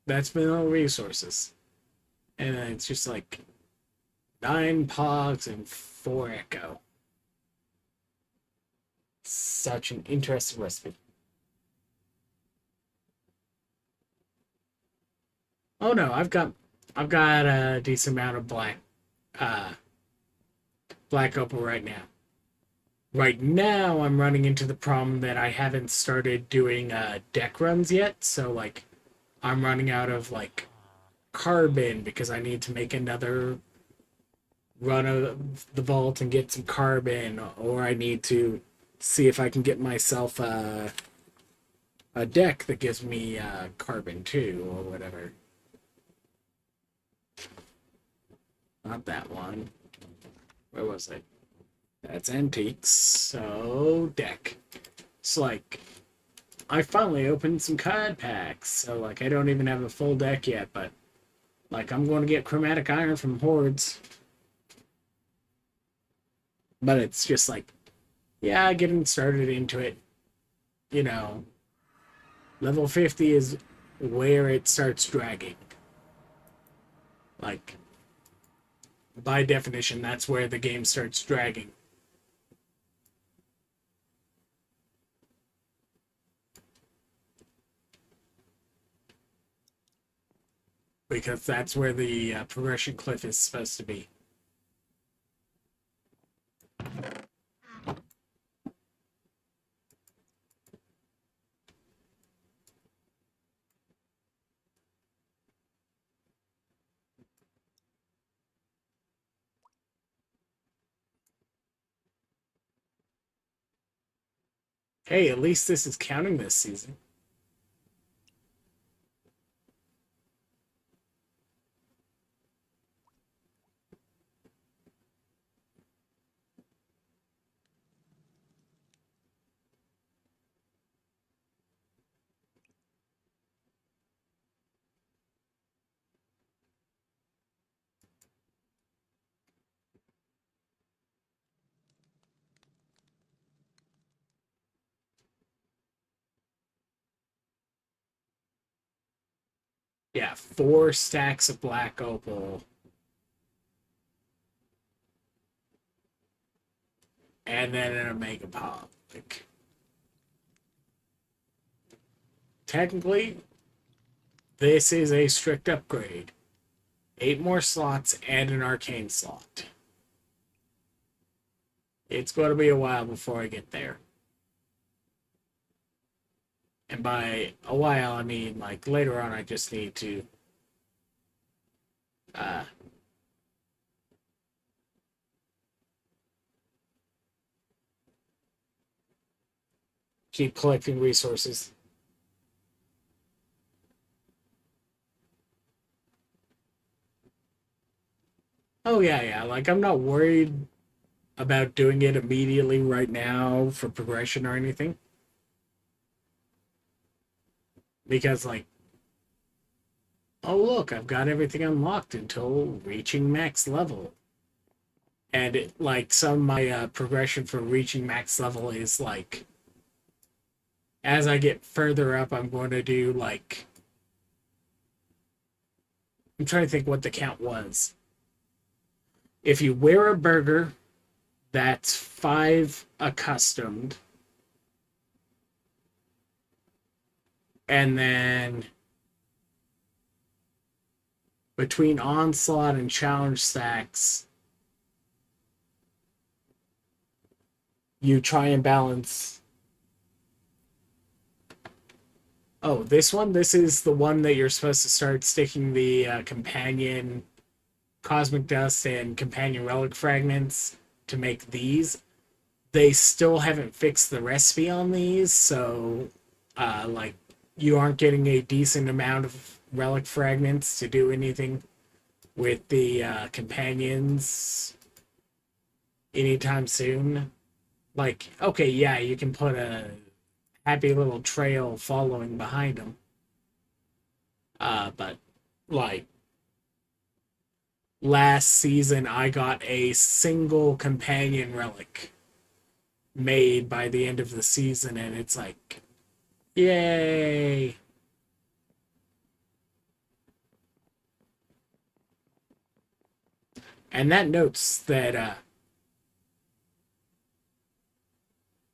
that's mineral resources. And then it's just like 9 pods and 4 echo. Such an interesting recipe. Oh no, I've got a decent amount of uh black opal right now. Right now I'm running into the problem that I haven't started doing deck runs yet, so like I'm running out of like carbon because I need to make another run of the vault and get some carbon, or I need to see if I can get myself a deck that gives me carbon too, or whatever. Not that one. Where was I? That's antiques. So deck. It's like I finally opened some card packs. So like I don't even have a full deck yet, but like I'm going to get chromatic iron from Hordes. But it's just like, yeah, getting started into it. You know, level 50 is where it starts dragging. Like by definition, that's where the game starts dragging. Because that's where the progression cliff is supposed to be. Hey, at least this is counting this season. Yeah, 4 stacks of black opal. And then an Omega Pop. Like, technically, this is a strict upgrade. 8 more slots and an arcane slot. It's going to be a while before I get there. And by a while, I mean, like, later on, I just need to uh, keep collecting resources. Oh, yeah, yeah. Like, I'm not worried about doing it immediately right now for progression or anything. Because, like, oh look, I've got everything unlocked until reaching max level. And it, like, some of my progression for reaching max level is like, as I get further up, I'm going to do like, I'm trying to think what the count was. If you wear a burger, that's 5 accustomed. And then between onslaught and challenge stacks, you try and balance. Oh, this one? This is the one that you're supposed to start sticking the companion cosmic dust and companion relic fragments to make these. They still haven't fixed the recipe on these, so like you aren't getting a decent amount of relic fragments to do anything with the companions anytime soon. Like, okay, yeah, you can put a happy little trail following behind them. But like last season, I got a single companion relic made by the end of the season, and it's like, yay! And that notes that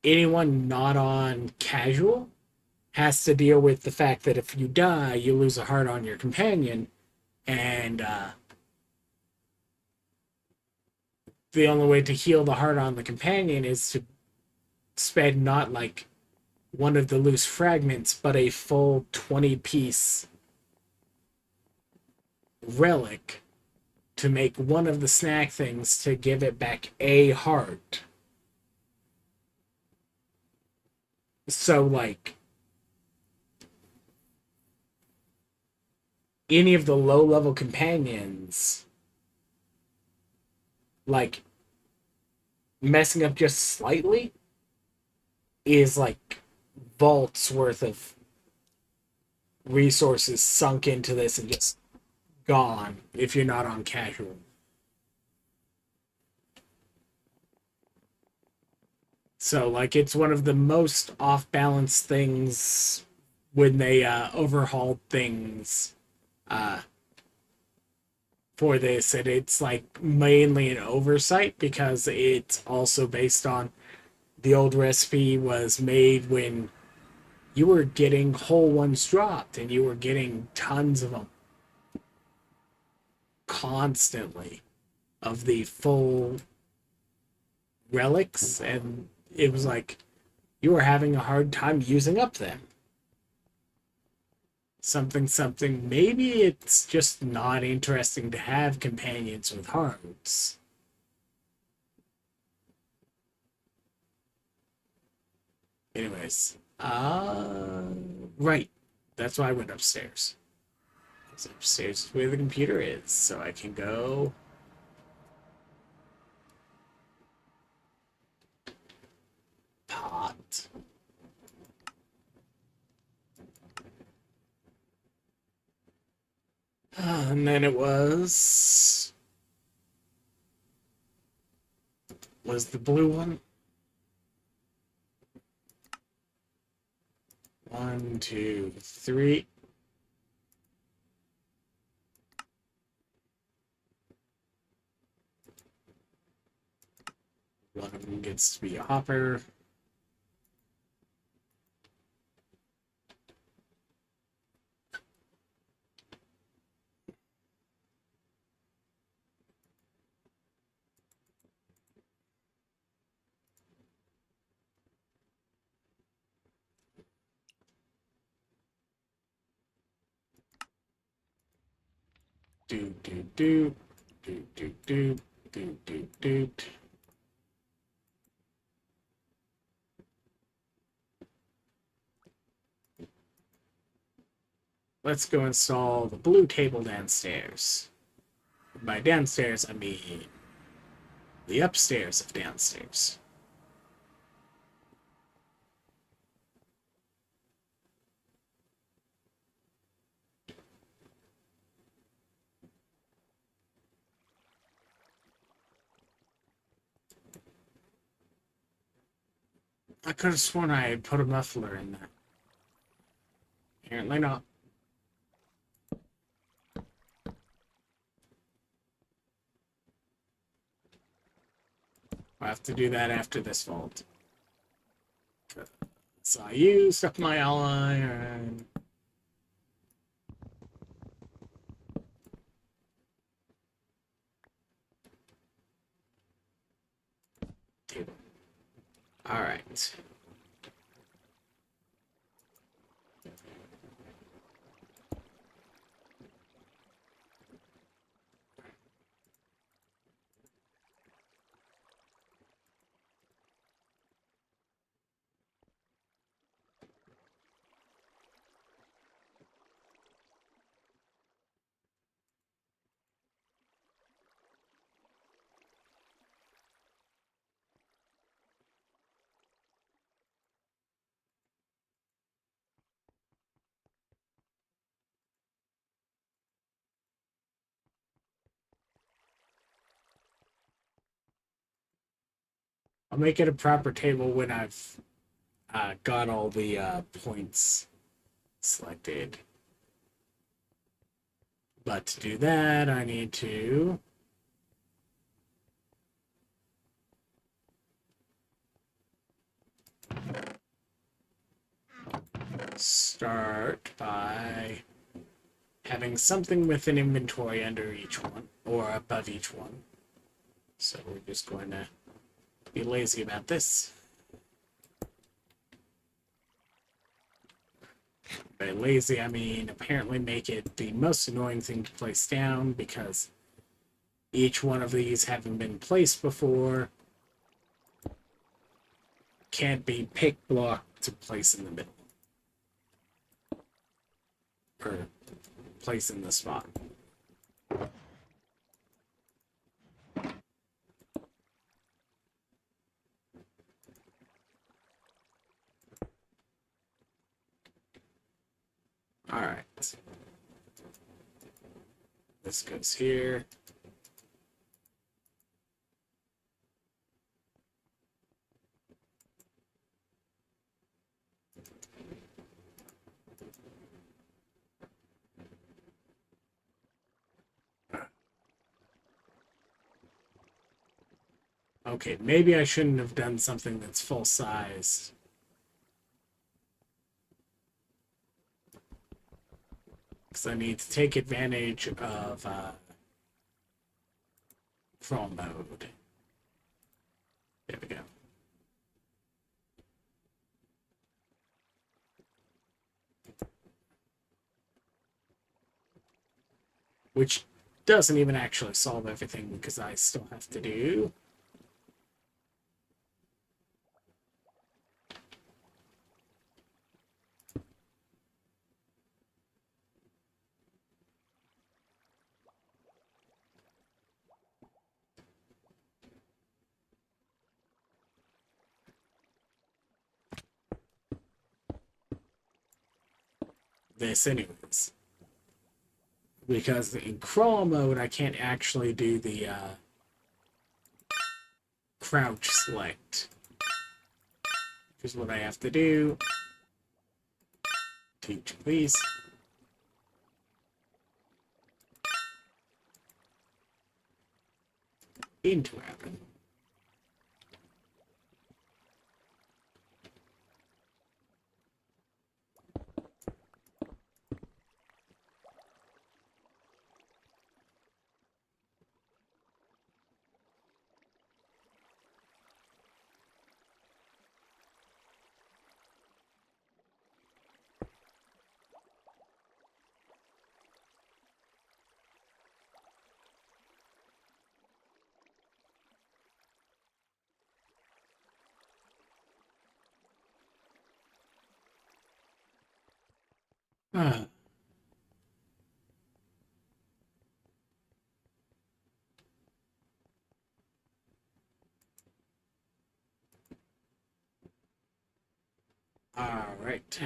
anyone not on casual has to deal with the fact that if you die, you lose a heart on your companion, and the only way to heal the heart on the companion is to spend not like one of the loose fragments, but a full 20-piece relic to make one of the snack things to give it back a heart. So, like, any of the low level companions, like, messing up just slightly is like vaults worth of resources sunk into this and just gone if you're not on casual. So, like, it's one of the most off balance things when they overhauled things uh, for this. And it's like mainly an oversight because it's also based on the old recipe was made when you were getting whole ones dropped and you were getting tons of them constantly of the full relics, and it was like you were having a hard time using up them. Something, something. Maybe it's just not interesting to have companions with hearts. Anyways, right. That's why I went upstairs. Because upstairs is where the computer is, so I can go. Pot. And then it was the blue one. 1, 2, 3. One of them gets to be a hopper. Do do do do do do do do do. Let's go install the blue table downstairs. By downstairs, I mean the upstairs of downstairs. I could have sworn I had put a muffler in there. Apparently not. I'll have to do that after this vault. So I used up my iron. Table. Alright. I'll make it a proper table when I've got all the points selected. But to do that, I need to start by having something with an inventory under each one, or above each one. So we're just going to be lazy about this. By lazy, I mean apparently make it the most annoying thing to place down, because each one of these, having been placed before, can't be pick blocked to place in the middle. Or place in the spot. Alright. This goes here. Okay, maybe I shouldn't have done something that's full size. Because I need to take advantage of crawl mode. There we go. Which doesn't even actually solve everything, because I still have to do this anyways. Because in crawl mode, I can't actually do the crouch select. Here's what I have to do. Teach, please. Into happen. Ah. All right.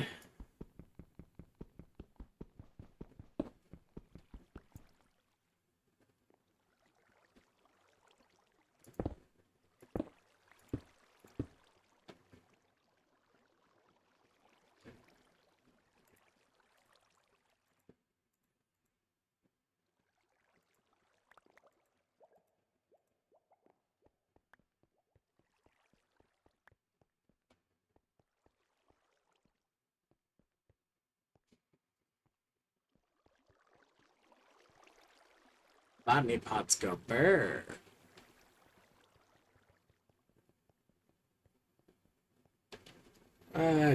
Botany pots go burr.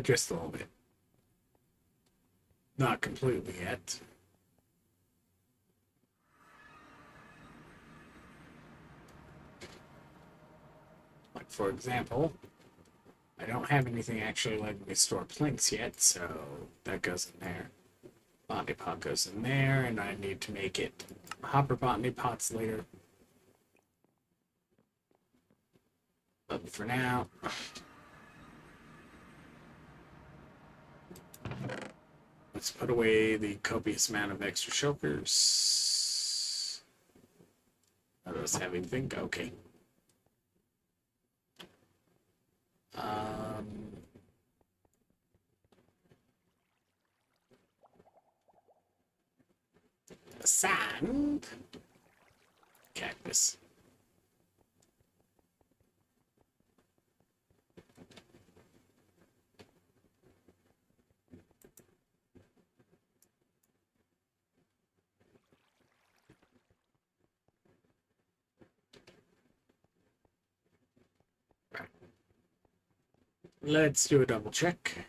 Just a little bit. Not completely yet. Like, for example, I don't have anything actually letting me store planks yet, so that goes in there. Botany pot goes in there, and I need to make it hopper botany pots later. But for now, let's put away the copious amount of extra shulkers. I was having think, okay. Sand. Cactus. Right. Let's do a double check.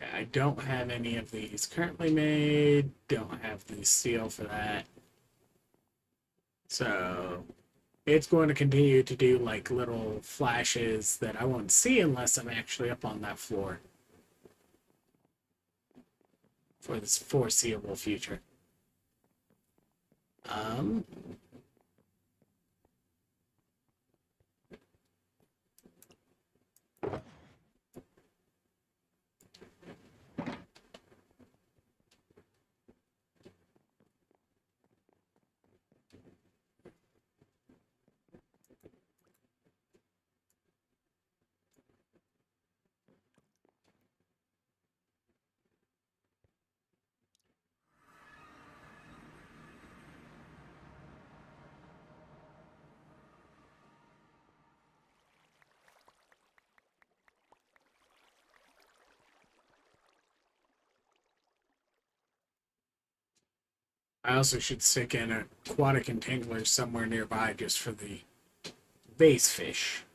Okay, I don't have any of these currently made. Don't have the steel for that. So it's going to continue to do like little flashes that I won't see unless I'm actually up on that floor for this foreseeable future. Um, I also should stick in a aquatic entangler somewhere nearby just for the base fish.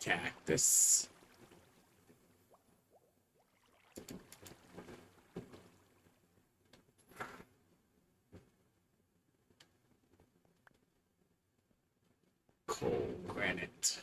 Cactus. Coal granite.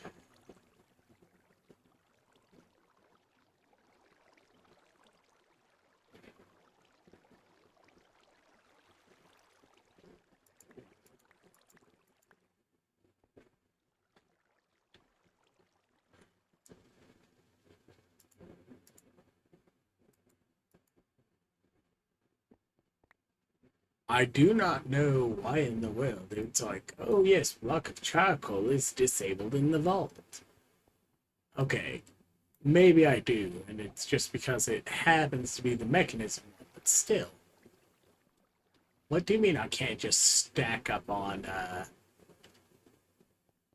I do not know why in the world it's like, oh yes, block of charcoal is disabled in the vault. Okay, maybe I do, and it's just because it happens to be the mechanism, but still. What do you mean I can't just stack up on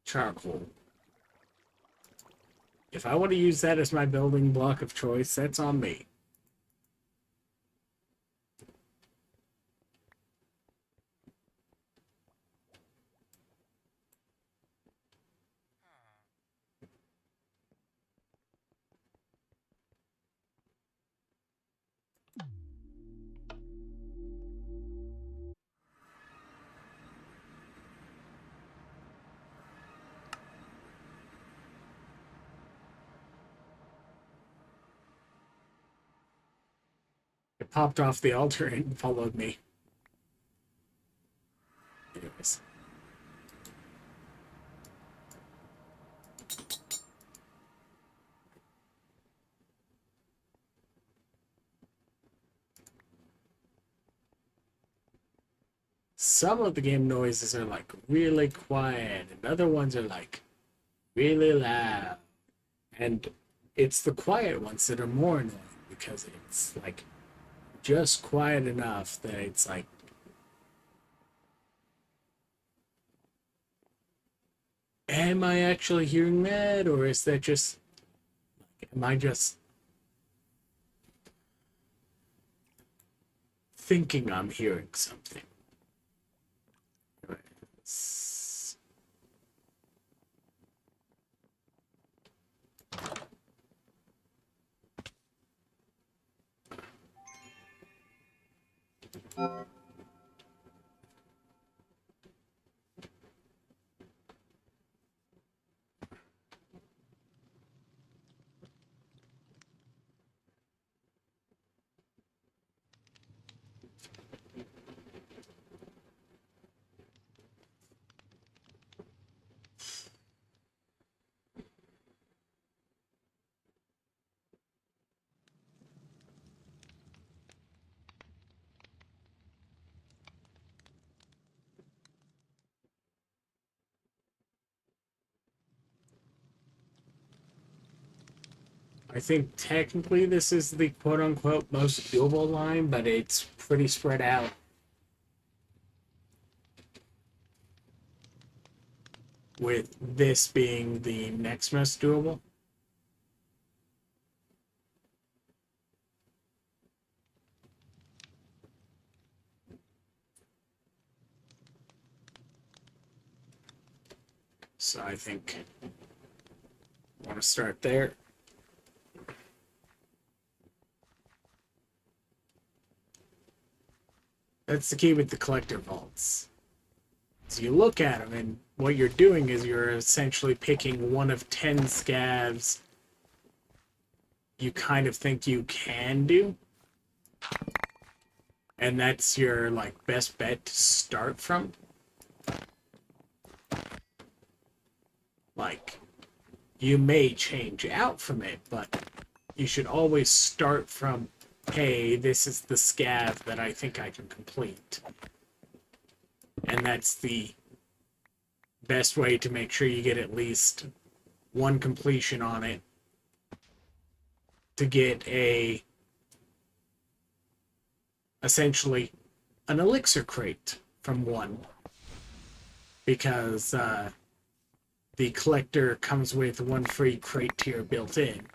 charcoal? If I want to use that as my building block of choice, that's on me. It popped off the altar and followed me. Anyways. Some of the game noises are like really quiet, and other ones are like really loud. And it's the quiet ones that are more annoying because it's like just quiet enough that it's like, am I actually hearing that, or is that just, am I just thinking I'm hearing something? It's- I think technically this is the quote unquote most doable line, but it's pretty spread out. With this being the next most doable. So I think I want to start there. That's the key with the collector vaults. So you look at them, and what you're doing is you're essentially picking one of 10 scavs you kind of think you can do. And that's your like best bet to start from. Like, you may change out from it, but you should always start from, hey, this is the scav that I think I can complete. And that's the best way to make sure you get at least one completion on it to get a essentially an elixir crate from one, because the collector comes with one free crate tier built in.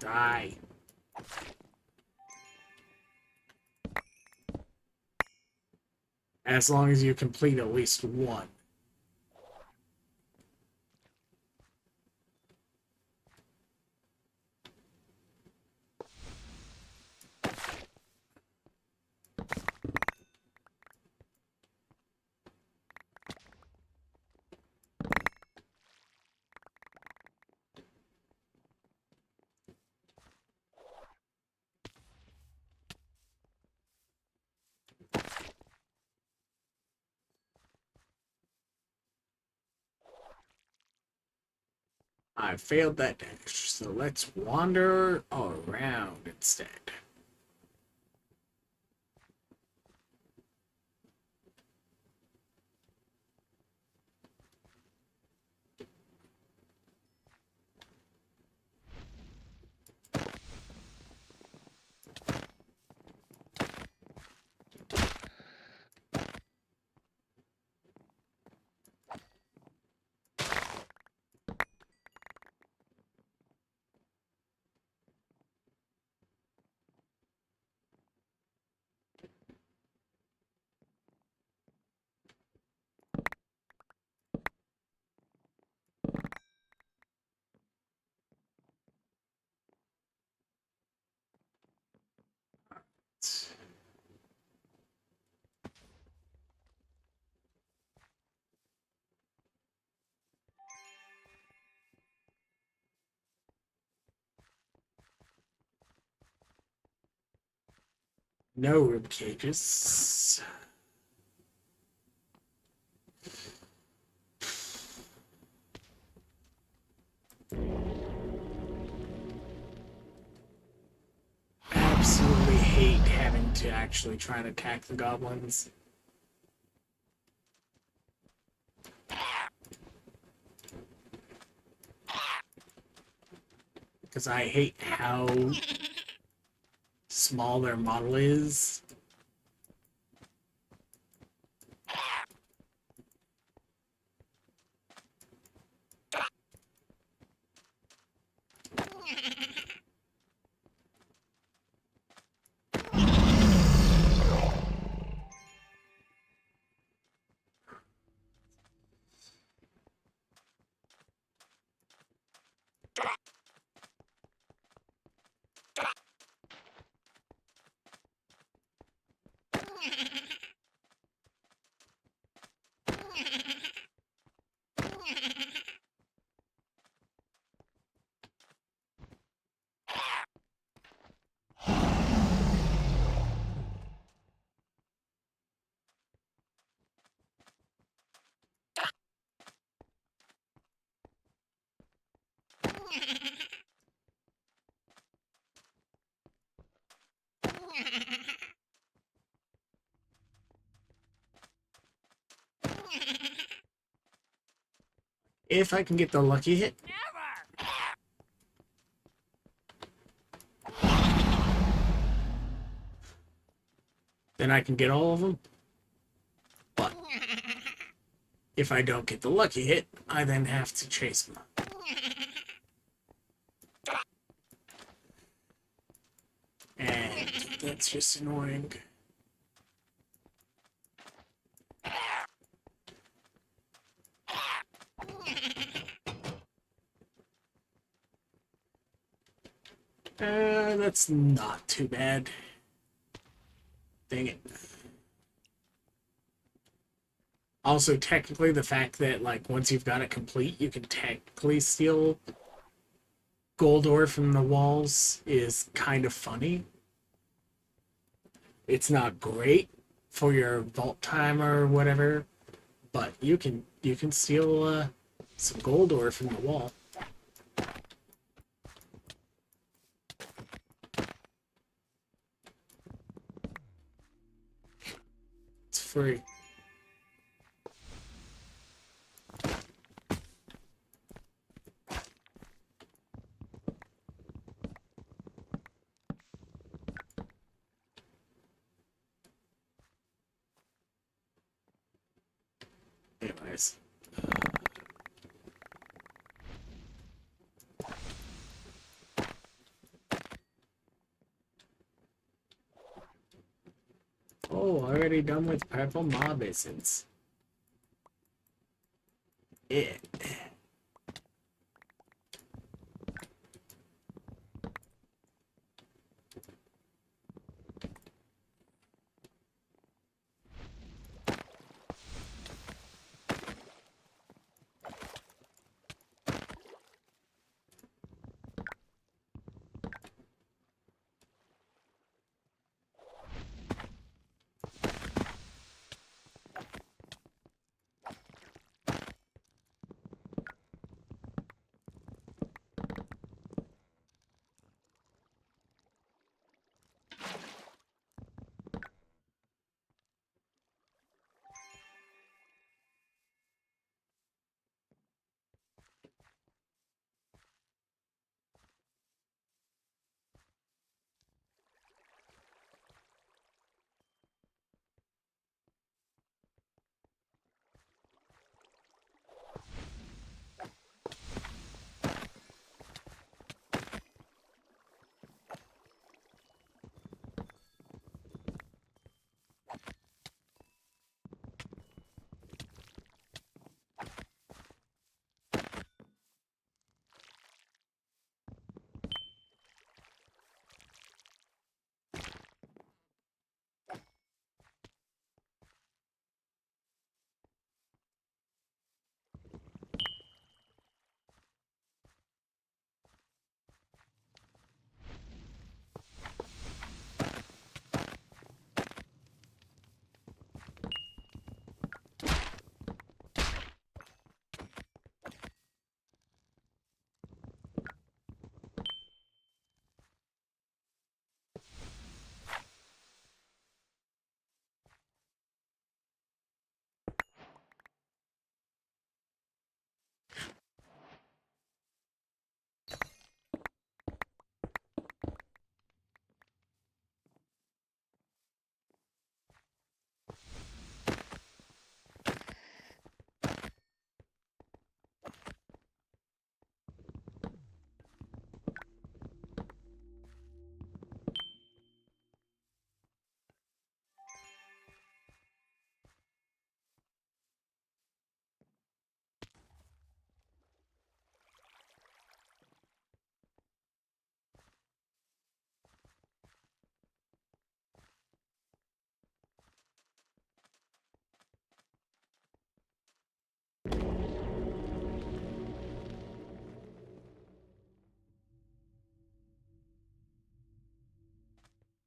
Die. As long as you complete at least one. I failed that dash, so let's wander around instead. No rib cages. Absolutely hate having to actually try to attack the goblins. Because I hate how small their model is. If I can get the lucky hit. Then I can get all of them. But if I don't get the lucky hit, I then have to chase them. And that's just annoying. That's not too bad. Dang it. Also, technically, the fact that, like, once you've got it complete, you can technically steal gold ore from the walls is kind of funny. It's not great for your vault time or whatever, but you can steal some gold ore from the wall. It's free. Anyways. Oh, already done with purple mob essence. Yeah.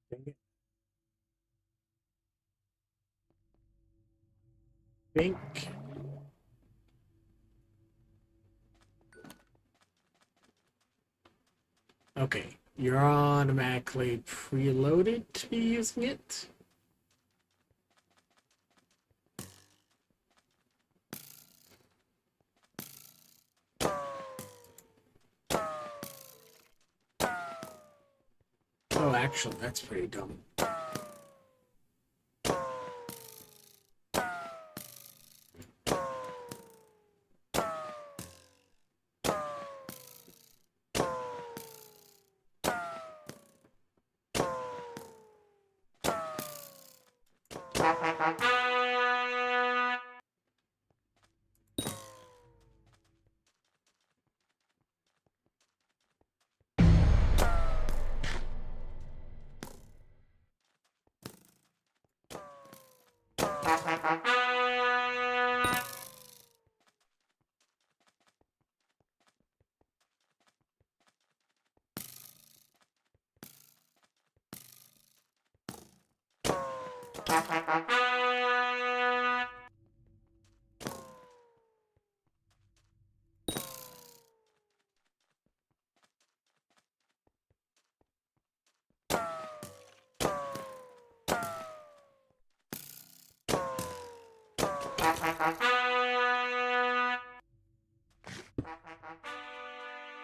Dang it. Think. Okay, you're automatically preloaded to be using it. Oh, actually, that's pretty dumb.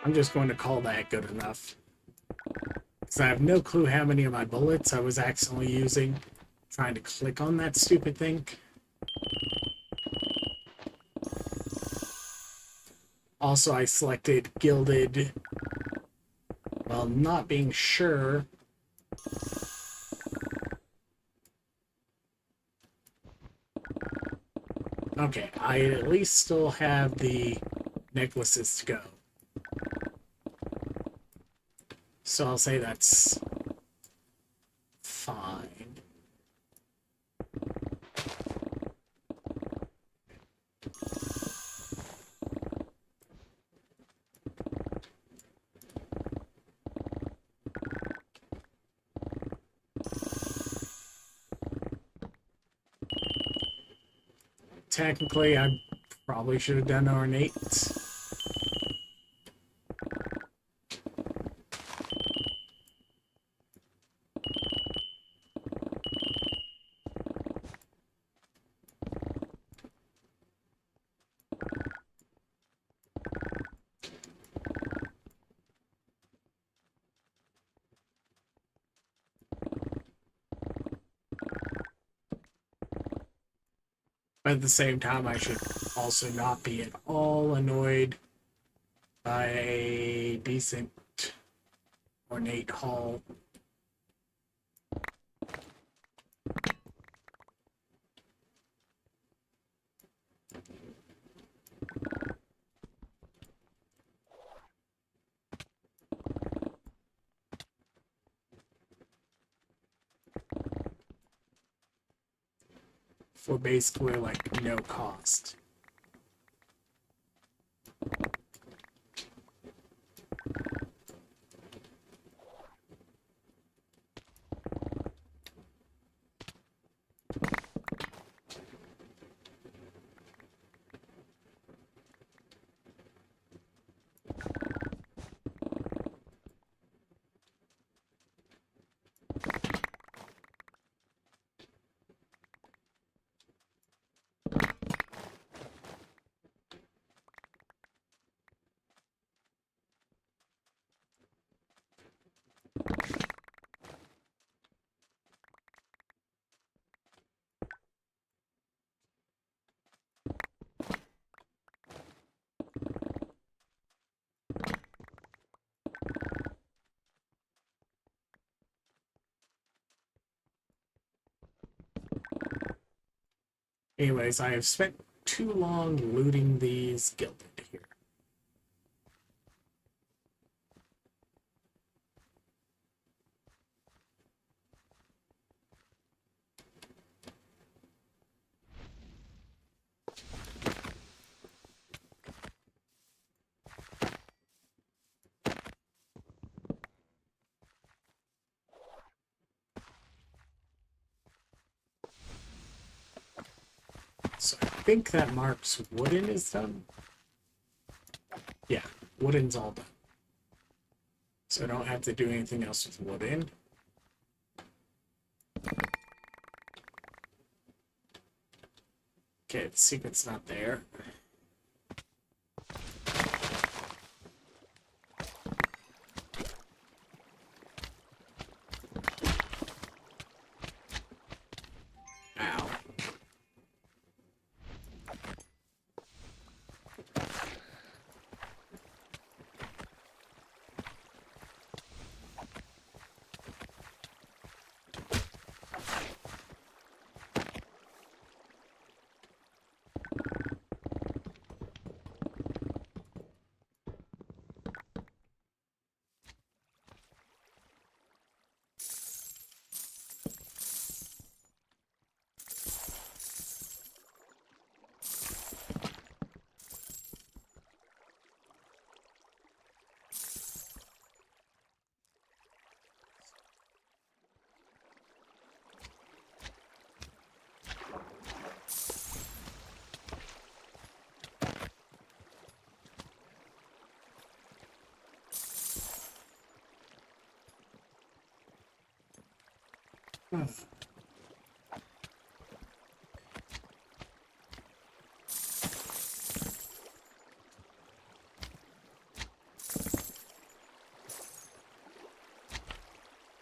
I'm just going to call that good enough. Because I have no clue how many of my bullets I was accidentally using trying to click on that stupid thing. Also, I selected Gilded while not being sure. Okay, I at least still have the necklaces to go. So I'll say that's fine. Technically, I probably should have done ornate. But at the same time, I should also not be at all annoyed by a decent ornate haul. For basically like no cost. Anyways, I have spent too long looting these gilded here. So I think that marks wooden is done. Yeah, wooden's all done. So I don't have to do anything else with wooden. Okay, the secret's not there. Ow.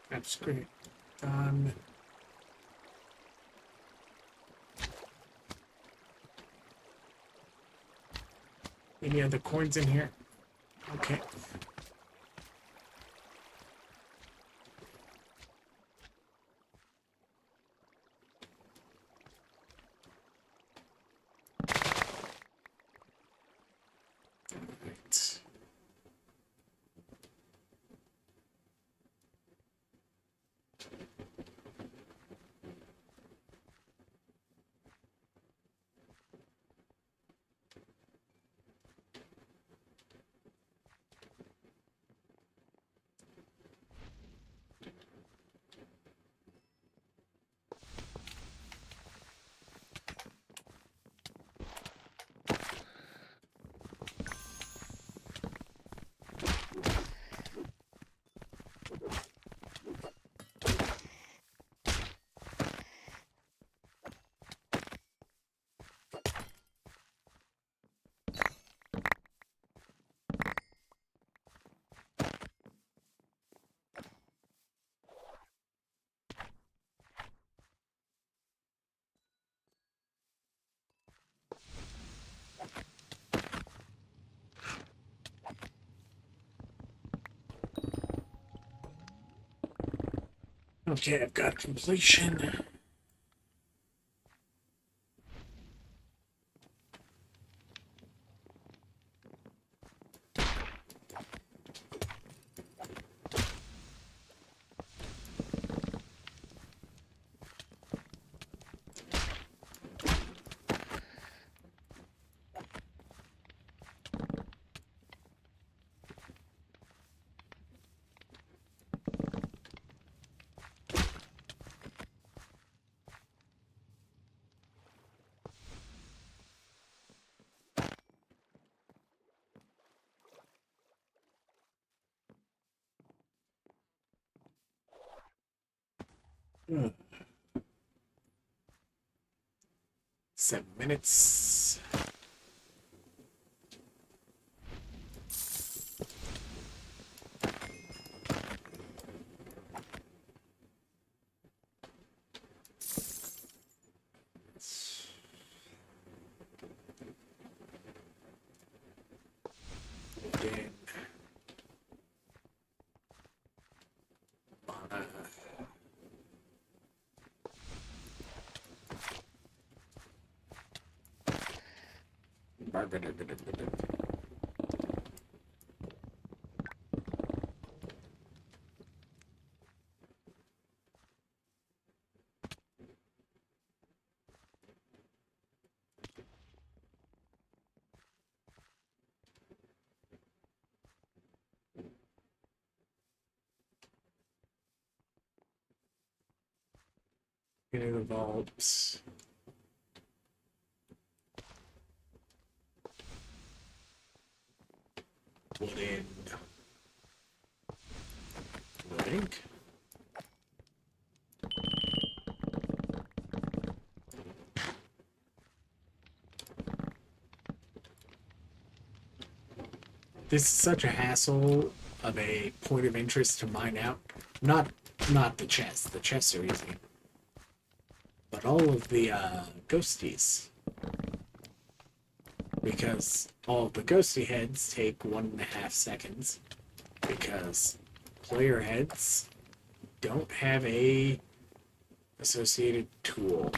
That's great. Done. Any other coins in here? Okay. Right. Okay, I've got completion. Hmm. 7 minutes. Again. Into the vaults. wooden loading. This is such a hassle of a point of interest to mine out. Not the chests. The chests are easy. But all of the ghosties. Because all of the ghosty heads take 1.5 seconds. Because player heads don't have a associated tool.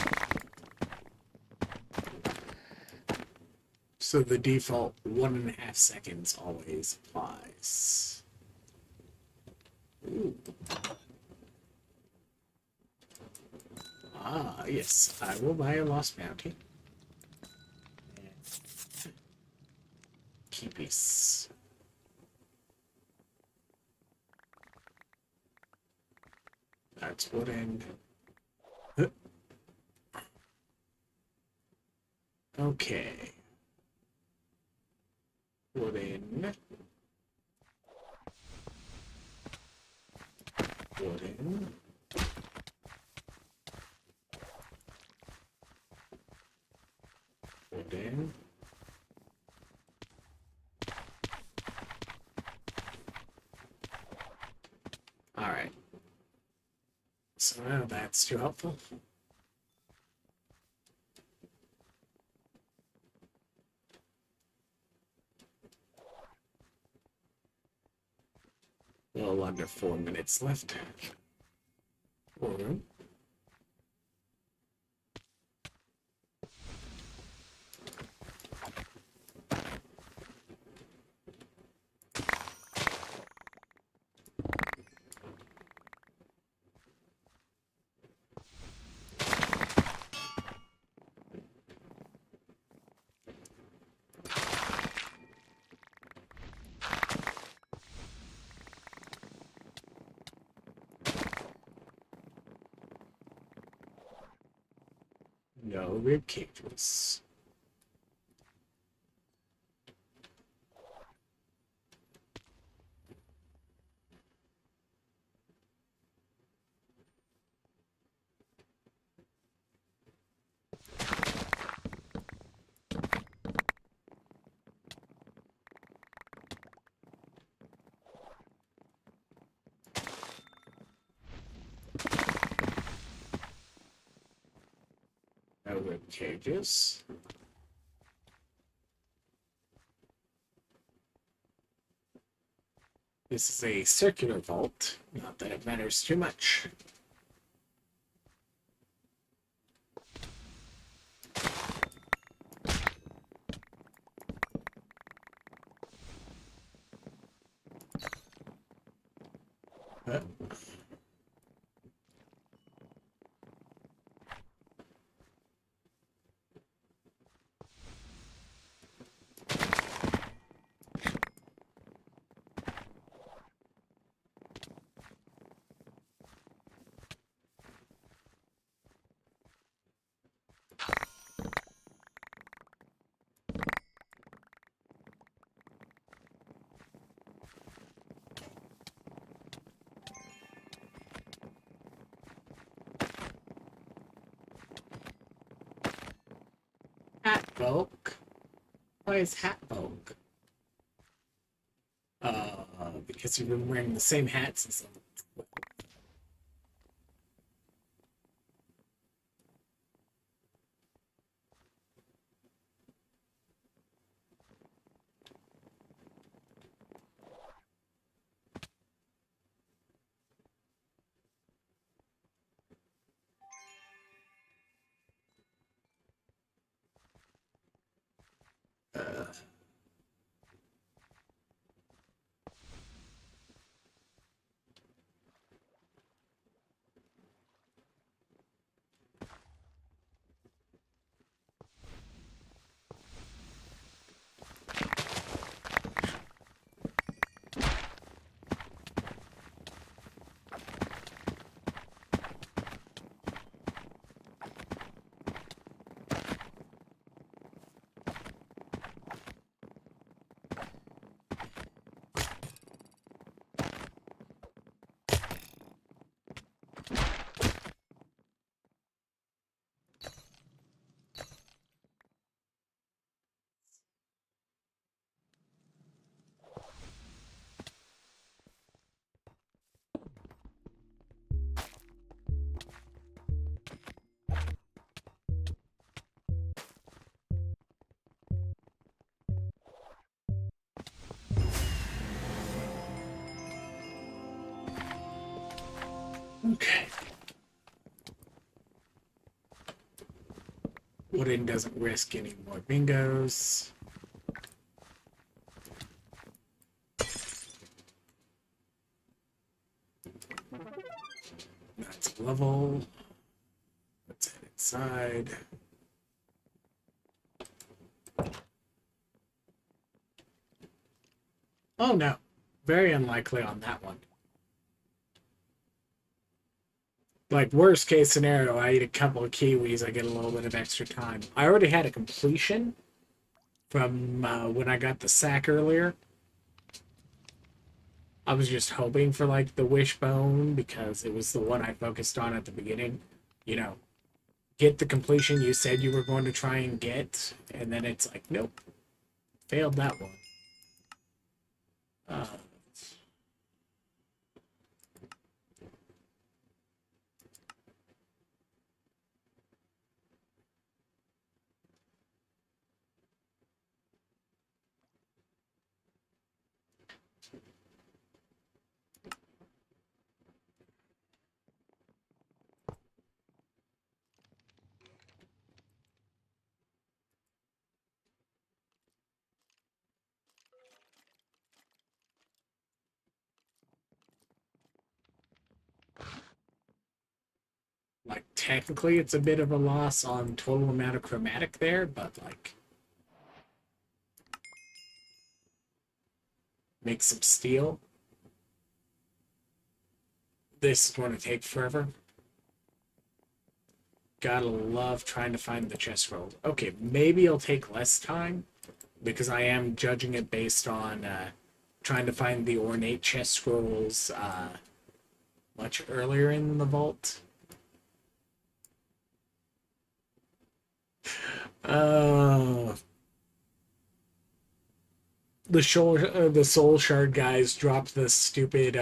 So the default 1.5 seconds always applies. Ooh. Ah, yes, I will buy a lost bounty. Key piece. That's wooden. Okay. Wooden. Wooden. Wooden. Alright. So now that's too helpful. A little under 4 minutes left. More room. No rib cages. No rib cages. This is a circular vault. Not that it matters too much. Hat bulk. Why is hat bulk? Because you've been wearing the same hat since Okay. Wooden doesn't risk any more bingos. That's level. Let's head inside. Oh no. Very unlikely on that one. Like, worst case scenario, I eat a couple of kiwis, I get a little bit of extra time. I already had a completion from when I got the sack earlier. I was just hoping for, like, the wishbone because it was the one I focused on at the beginning. You know, get the completion you said you were going to try and get, and then it's like, nope, failed that one. Uh, like, technically, it's a bit of a loss on total amount of chromatic there, but, like, make some steel. This is going to take forever. Gotta love trying to find the chest scrolls. Okay, maybe it'll take less time because I am judging it based on trying to find the ornate chest scrolls much earlier in the vault. Uh, the soul shard guys dropped the stupid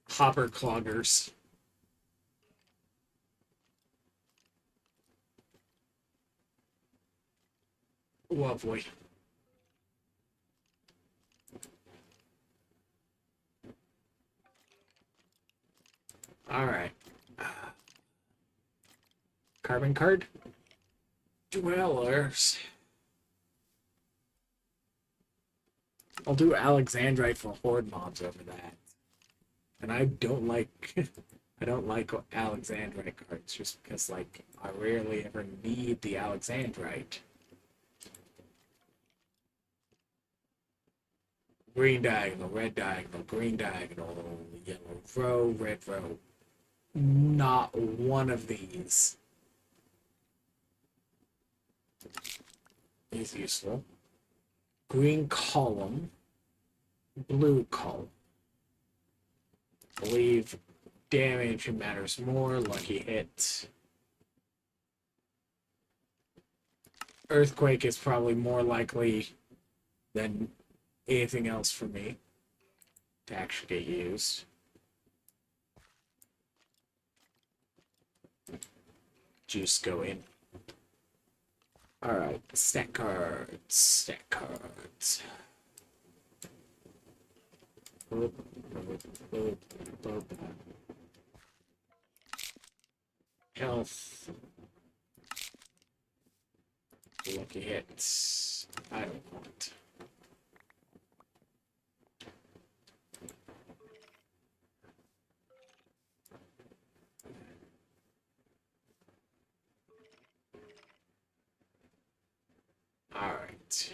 hopper cloggers. Lovely. All right. Carbon card. Dwellers. I'll do Alexandrite for horde mobs over that. And I don't like I don't like Alexandrite cards just because like I rarely ever need the Alexandrite. Green diagonal, red diagonal, green diagonal, yellow row, red row. Not one of these is useful. Green column, blue column. Believe damage matters more. Lucky hit. Earthquake is probably more likely than anything else for me to actually get used. Juice go in. Alright, stack cards. Stack cards. Boop, boop, boop, boop. Health. Lucky hits. I don't want. Alright.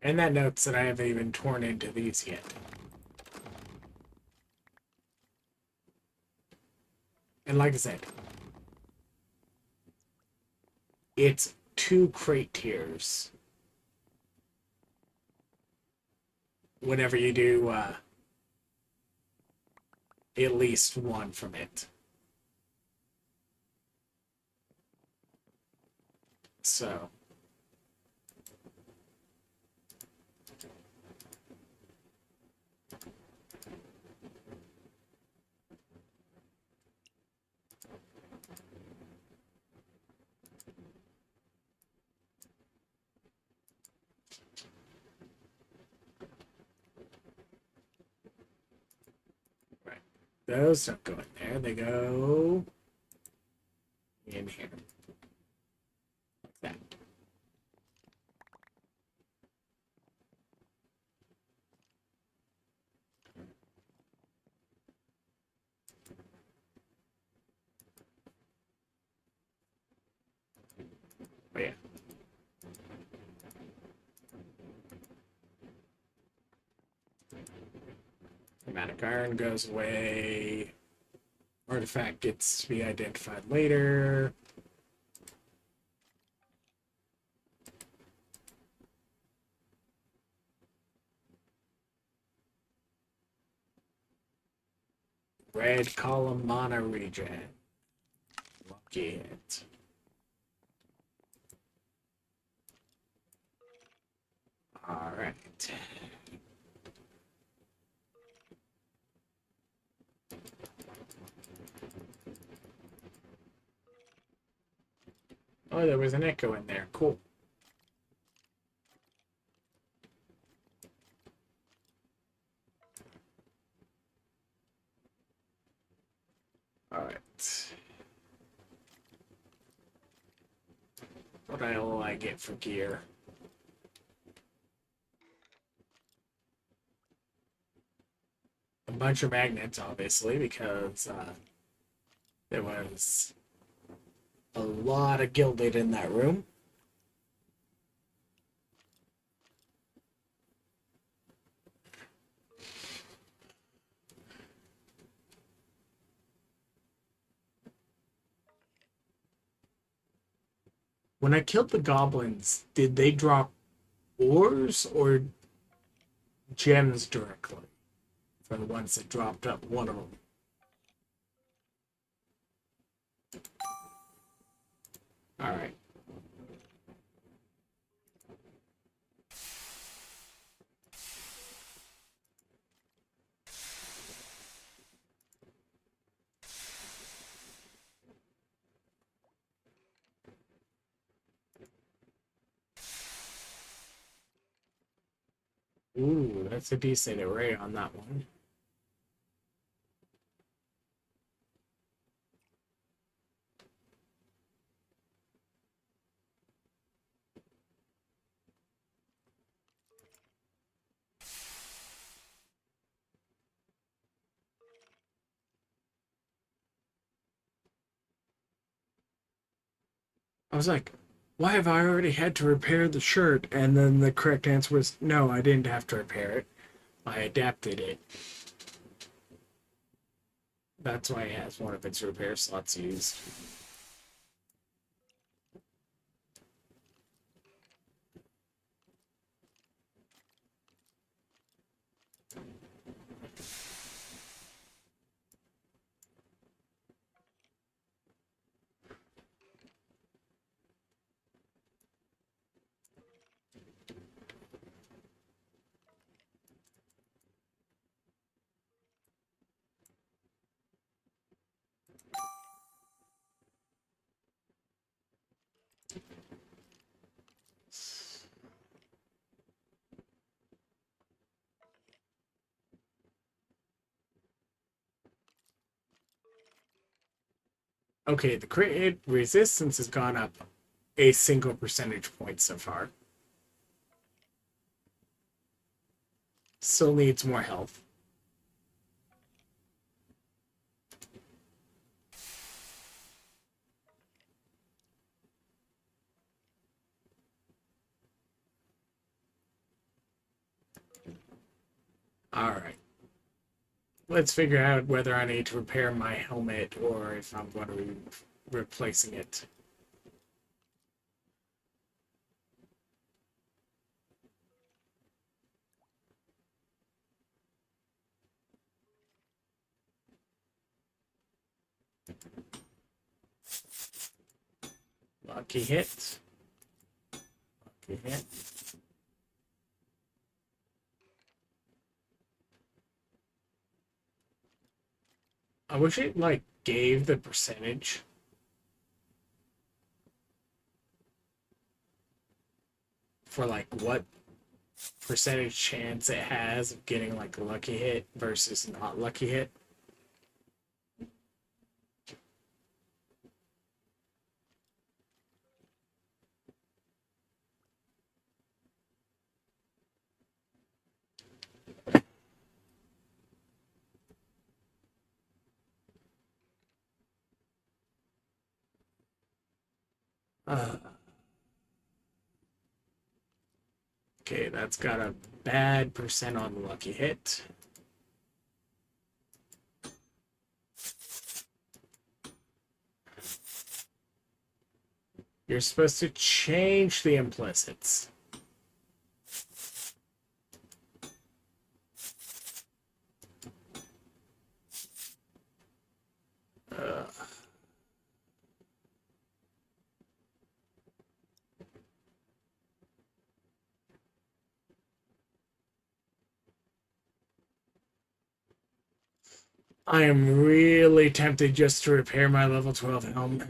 And that notes that I haven't even torn into these yet. And like I said, it's 2 crate tiers. Whenever you do at least one from it. So. Those don't go in there. They go in here. Like that. Oh, yeah. Chromatic iron goes away. Artifact gets to be identified later. Red column mana regen. Lucky hit. Alright. Oh, there was an echo in there. Cool. Alright. What will I get for gear? A bunch of magnets, obviously, because there was a lot of gilded in that room. When I killed the goblins, did they drop ores or gems directly? For the ones that dropped up, one of them. Alright. Ooh, that's a decent array on that one. I was like, why have I already had to repair the shirt? And then the correct answer was, no, I didn't have to repair it. I adapted it. That's why it has one of its repair slots used. Okay, the crit resistance has gone up a single percentage point so far. Still needs more health. Alright. Let's figure out whether I need to repair my helmet or if I'm going to be replacing it. Lucky hit. Lucky hit. I wish it, like, gave the percentage. For, like, what percentage chance it has of getting, like, a lucky hit versus not lucky hit. Okay, that's got a bad percent on lucky hit. You're supposed to change the implicits. I am really tempted just to repair my level 12 helmet.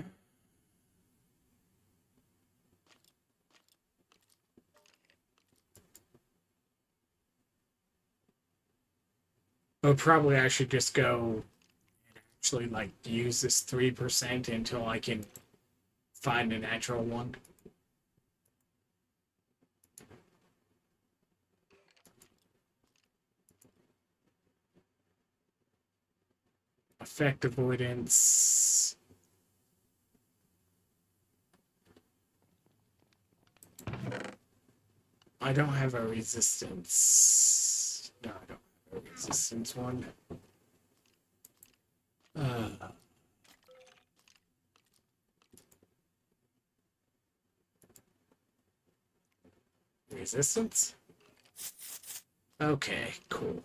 But probably I should just go and actually like use this 3% until I can find a natural one. Effect avoidance. I don't have a resistance. No, I don't have a resistance one. Resistance? Okay, cool.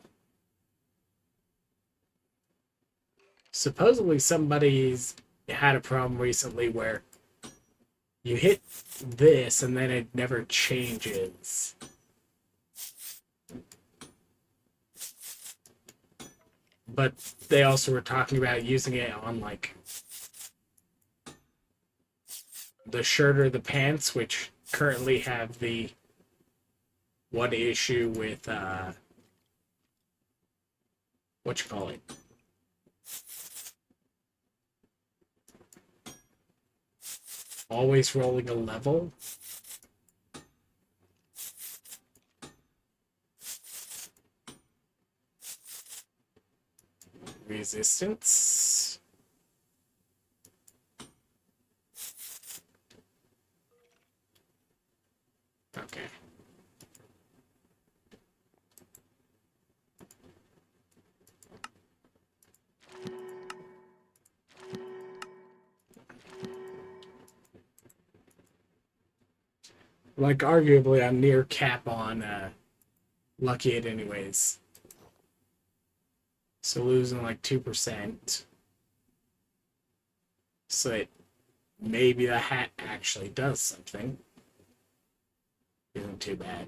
Supposedly somebody's had a problem recently where you hit this and then it never changes. But they also were talking about using it on like the shirt or the pants, which currently have the one issue with what you call it? Always rolling a level. Resistance. Okay. Like, arguably, I'm near cap on Lucky Hit anyways. So losing like 2%. So that maybe the hat actually does something. Isn't too bad.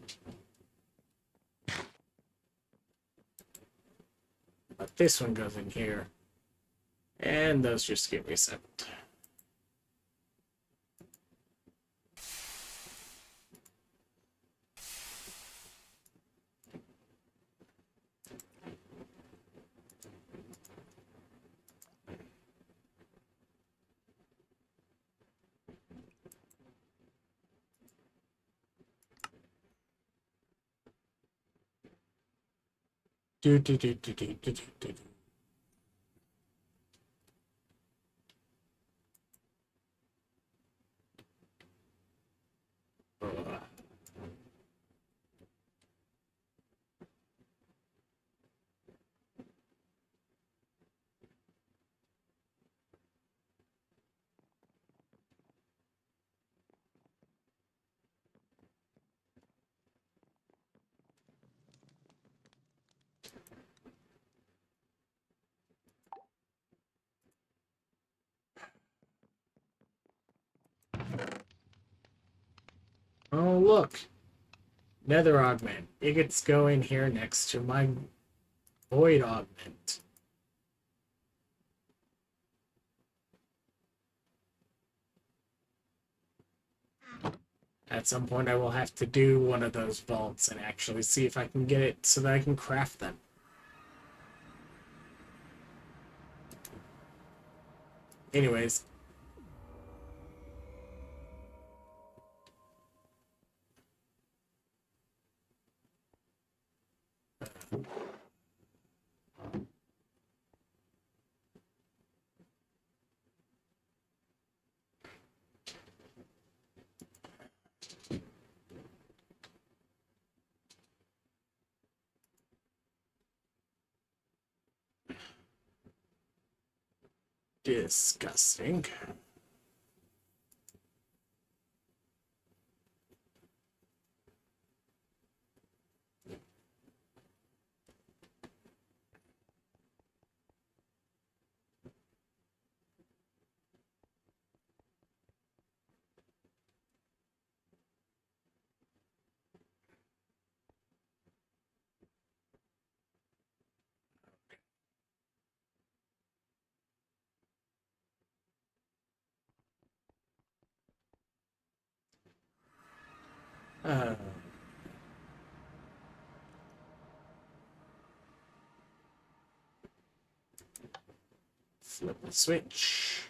But this one goes in here. And those just get reset. Do do do do do do do do. Oh, look. Nether Augment. It gets to go in here next to my Void Augment. At some point, I will have to do one of those vaults and actually see if I can get it so that I can craft them. Anyways. Disgusting. Uh, Flip the switch.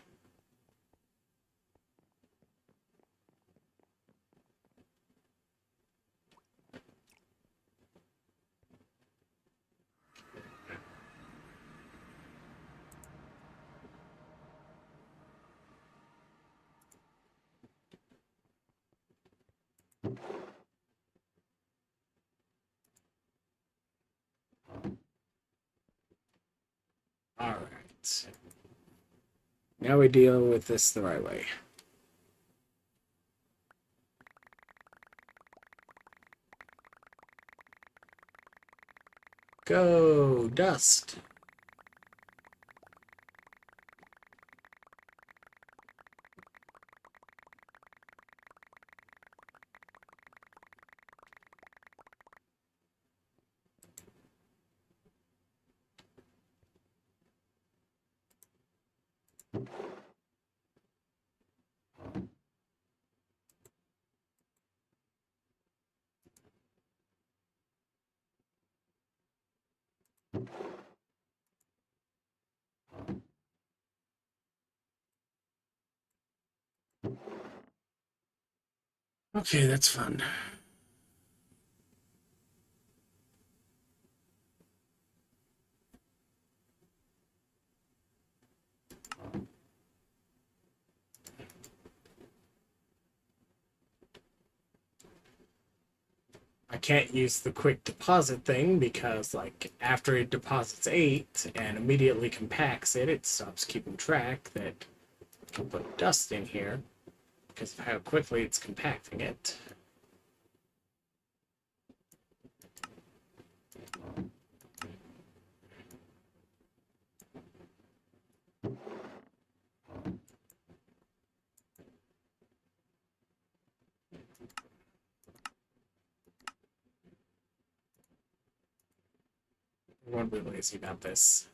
All right. Now we deal with this the right way. Go, dust. Okay, that's fun. I can't use the quick deposit thing because, like, after it deposits 8 and immediately compacts it, it stops keeping track that I can put dust in here because of how quickly it's compacting it. I won't be lazy about this.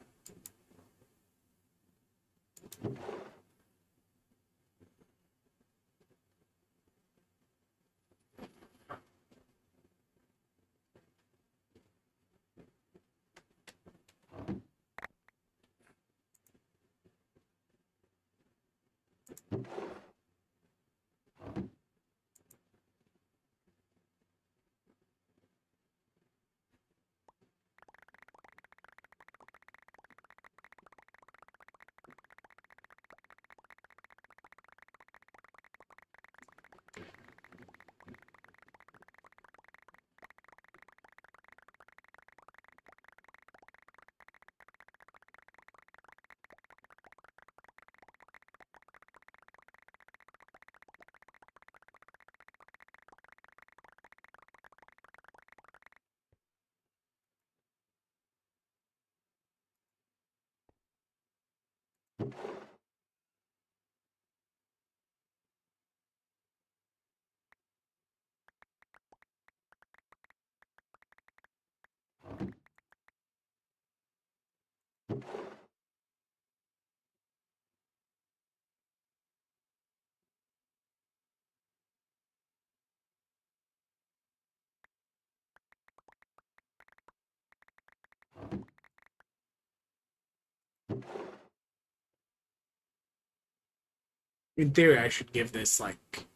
In theory, I should give this, like,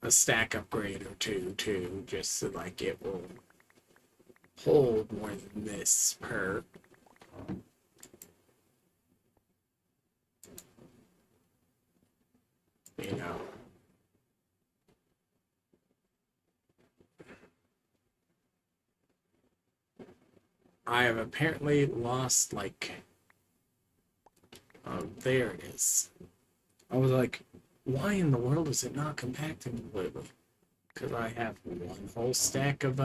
a stack upgrade or two, too, just so, like, it will hold more than this per. You know. I have apparently lost, like, a there it is. I was like, why in the world is it not compacting completely? Because I have one whole stack of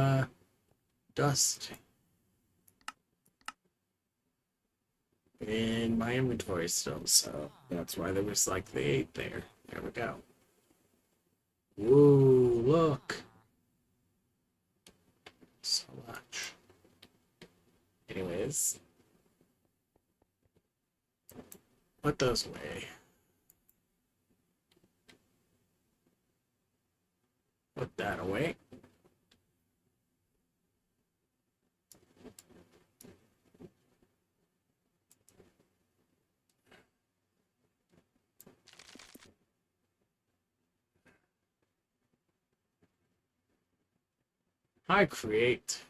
dust in my inventory still, so that's why there was like the 8 there. There we go. Whoa, look. So much. Anyways. Put those away. Put that away. Hi, create.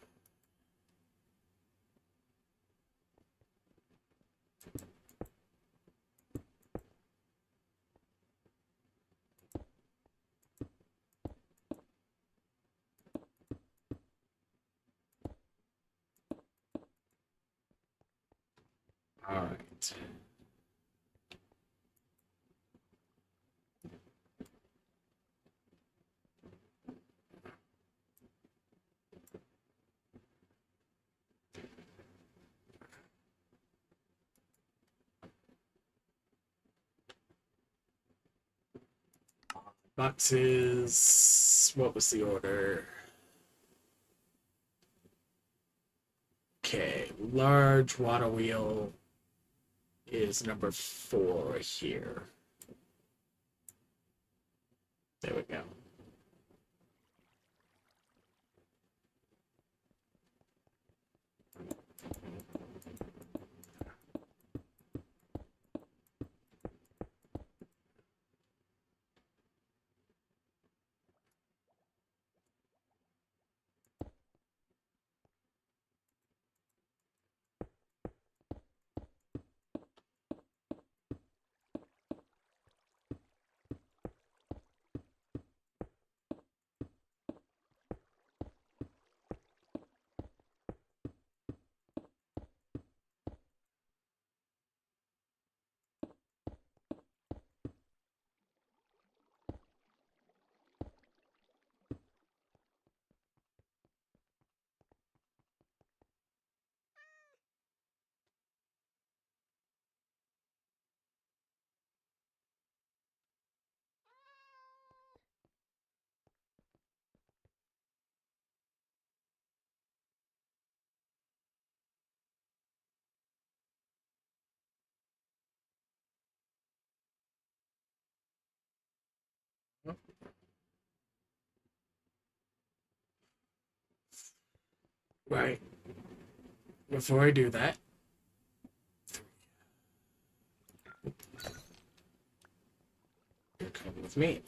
All right. Boxes. What was the order? Okay, large water wheel is number 4 here. There we go. Right. Before I do that, you're coming with me.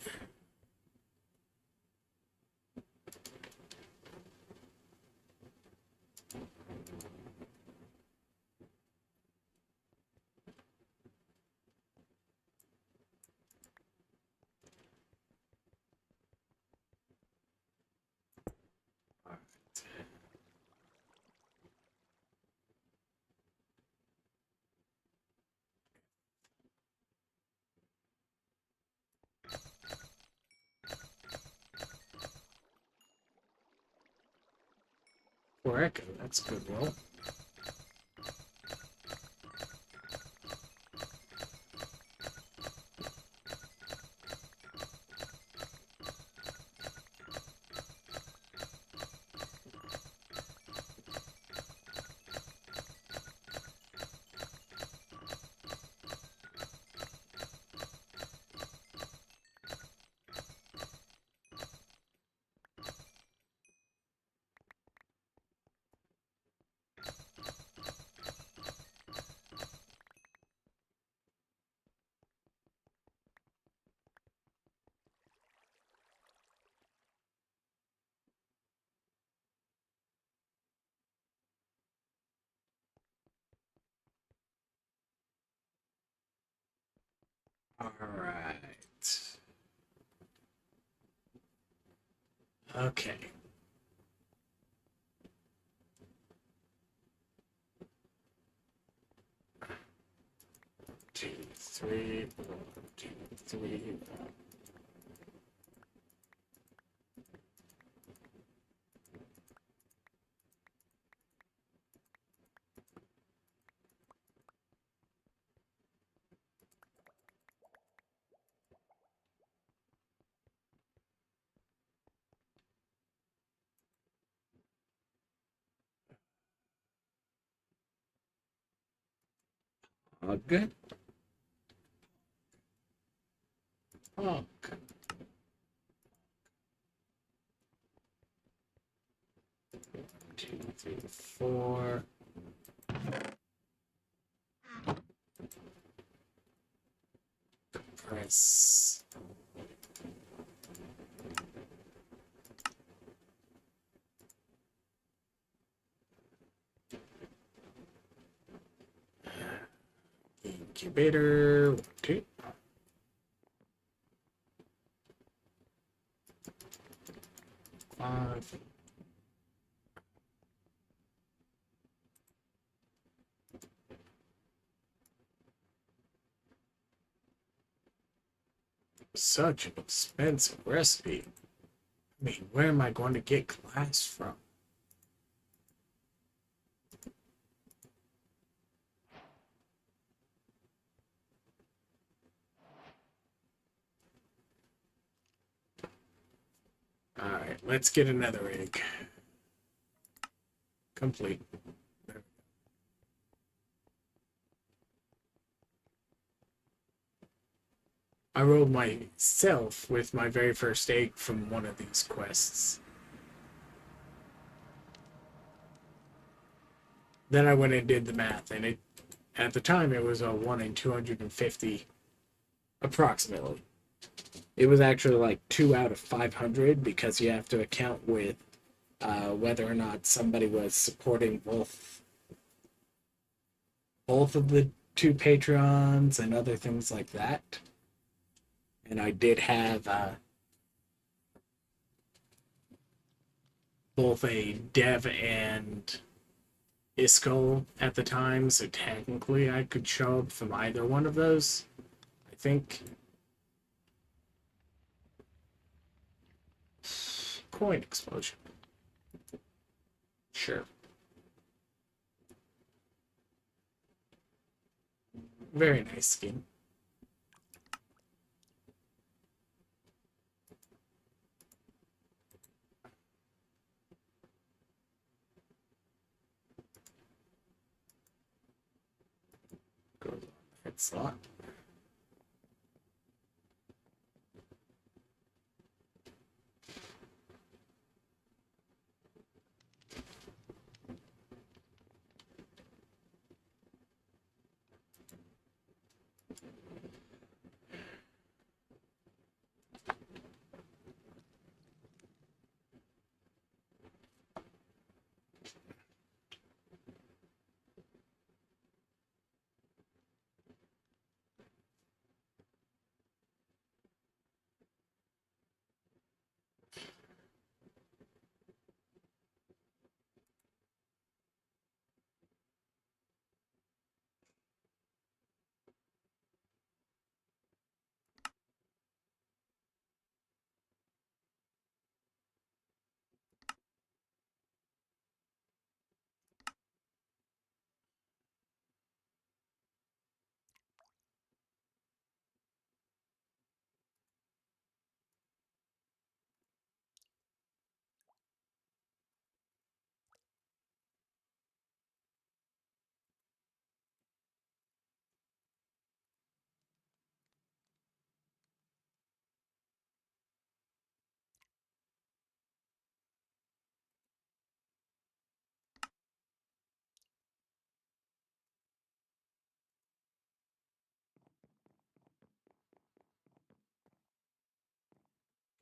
For Echo, that's good roll. All right. Okay. 2, 3, 1, 2, 3. Good. Oh, 2, 3, 4. Press. Incubator. 1, 2. Five. Such an expensive recipe. I mean, where am I going to get glass from? Alright, let's get another egg. Complete. I rolled myself with my very first egg from one of these quests. Then I went and did the math, and at the time it was a 1 in 250 approximately. It was actually like 2 out of 500 because you have to account with whether or not somebody was supporting both of the two Patreons and other things like that. And I did have both a dev and Iskallia at the time, so technically I could show up from either one of those. I think. Coin explosion. Sure. Very nice skin. Goes on the head slot.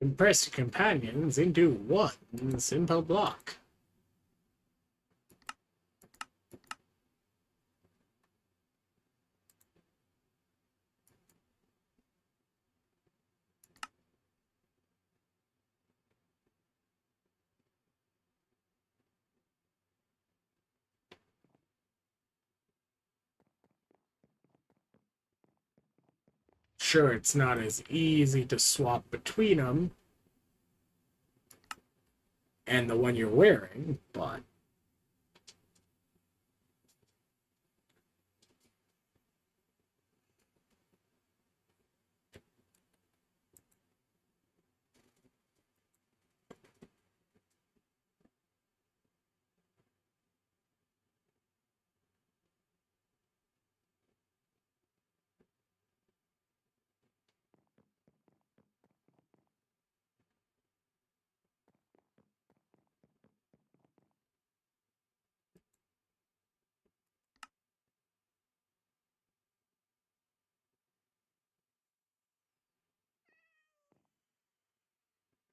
Compress your companions into one simple block. Sure, it's not as easy to swap between them and the one you're wearing, but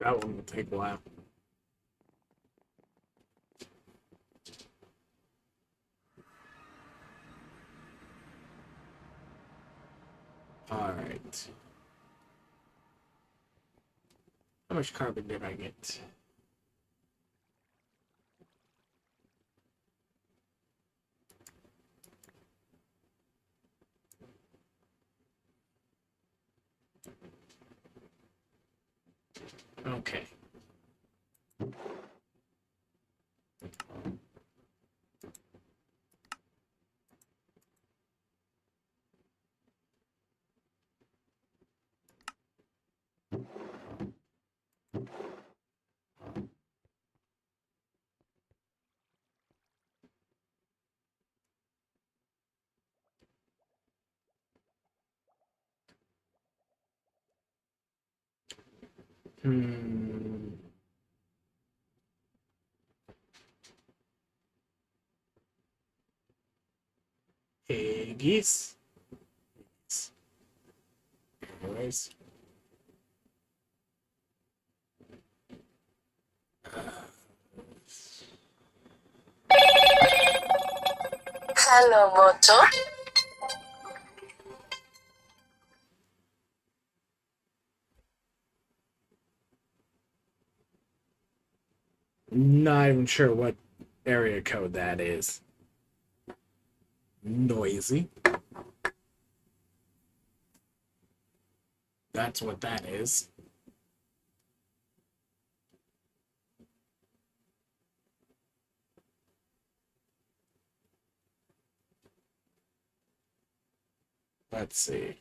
that one will take a while. All right. How much carbon did I get? Okay. Hmm. Piggies. Anyways. Hello, Moto. Not even sure what area code that is. Noisy. That's what that is. Let's see.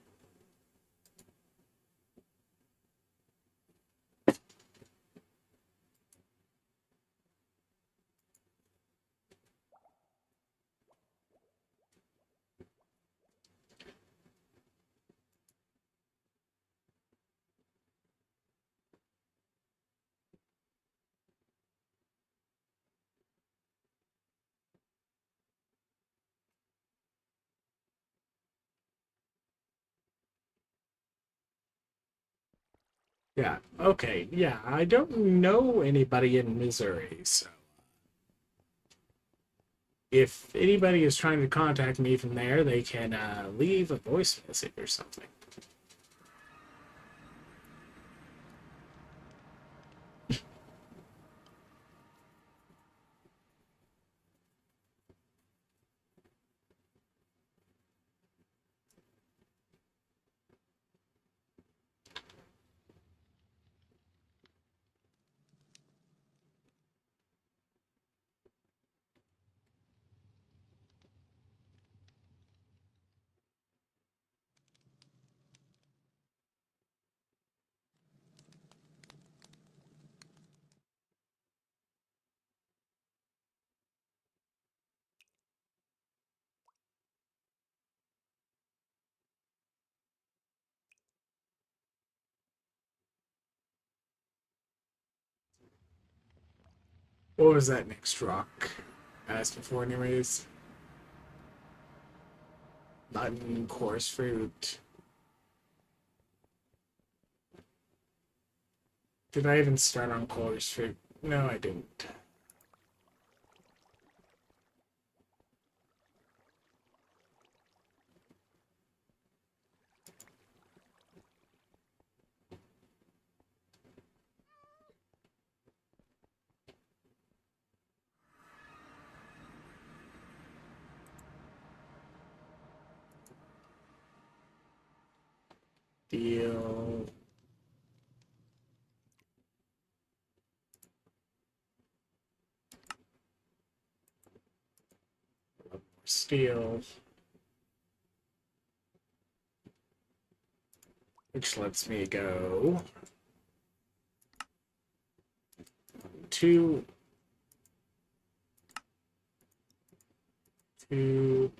Yeah, okay. Yeah, I don't know anybody in Missouri, so if anybody is trying to contact me from there, they can leave a voice message or something. What was that next rock? Asking for anyways. Mutton, coarse fruit. Did I even start on coarse fruit? No, I didn't. Steel. Steel. Which lets me go 2, 2, two,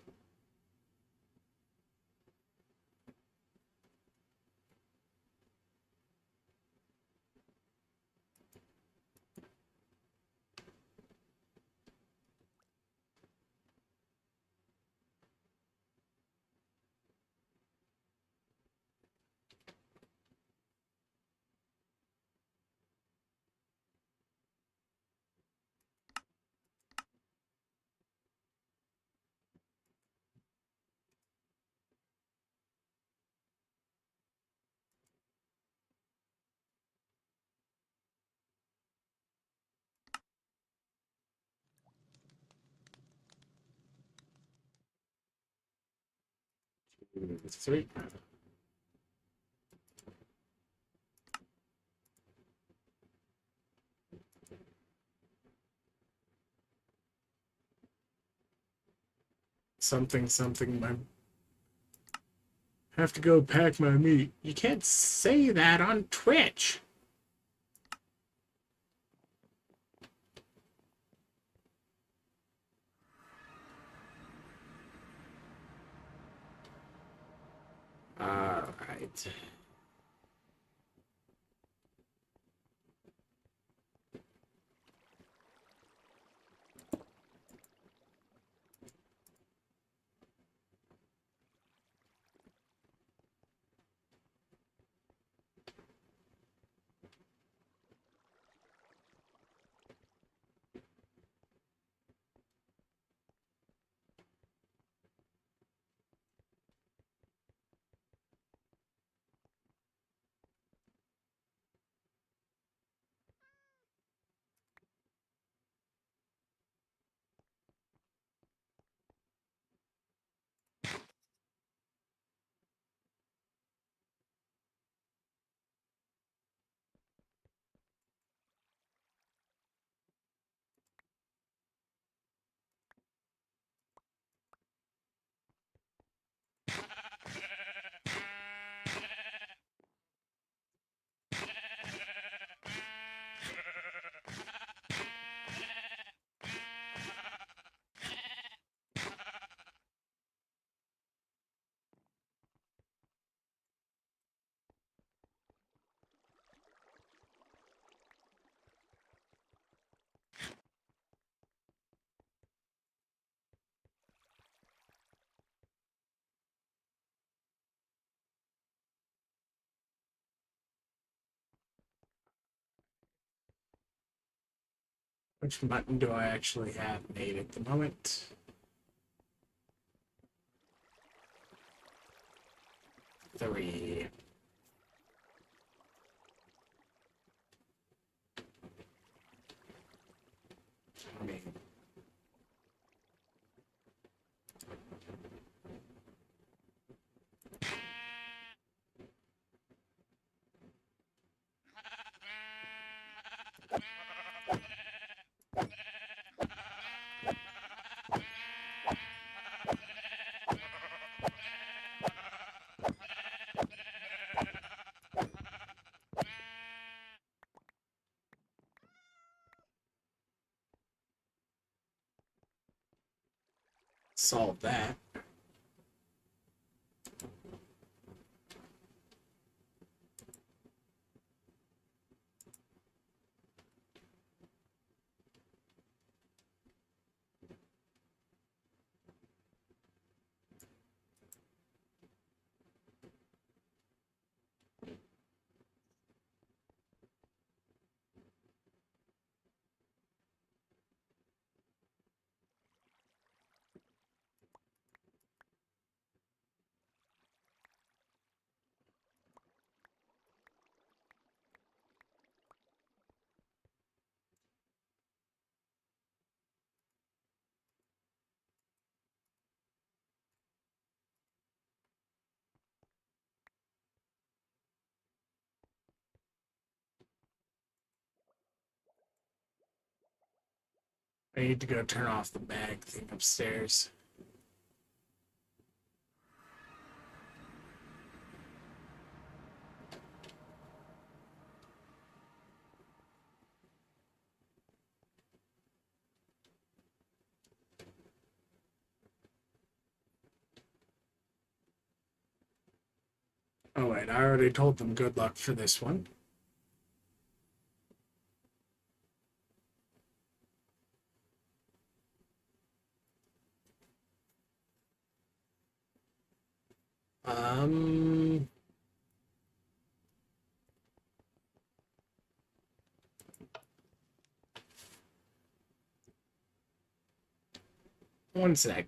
3. Something, something. I have to go pack my meat. You can't say that on Twitch. All right. Which button do I actually have made at the moment? 3. I mean, solve that. I need to go turn off the bag thing upstairs. Oh wait, I already told them good luck for this one. Um, One sec.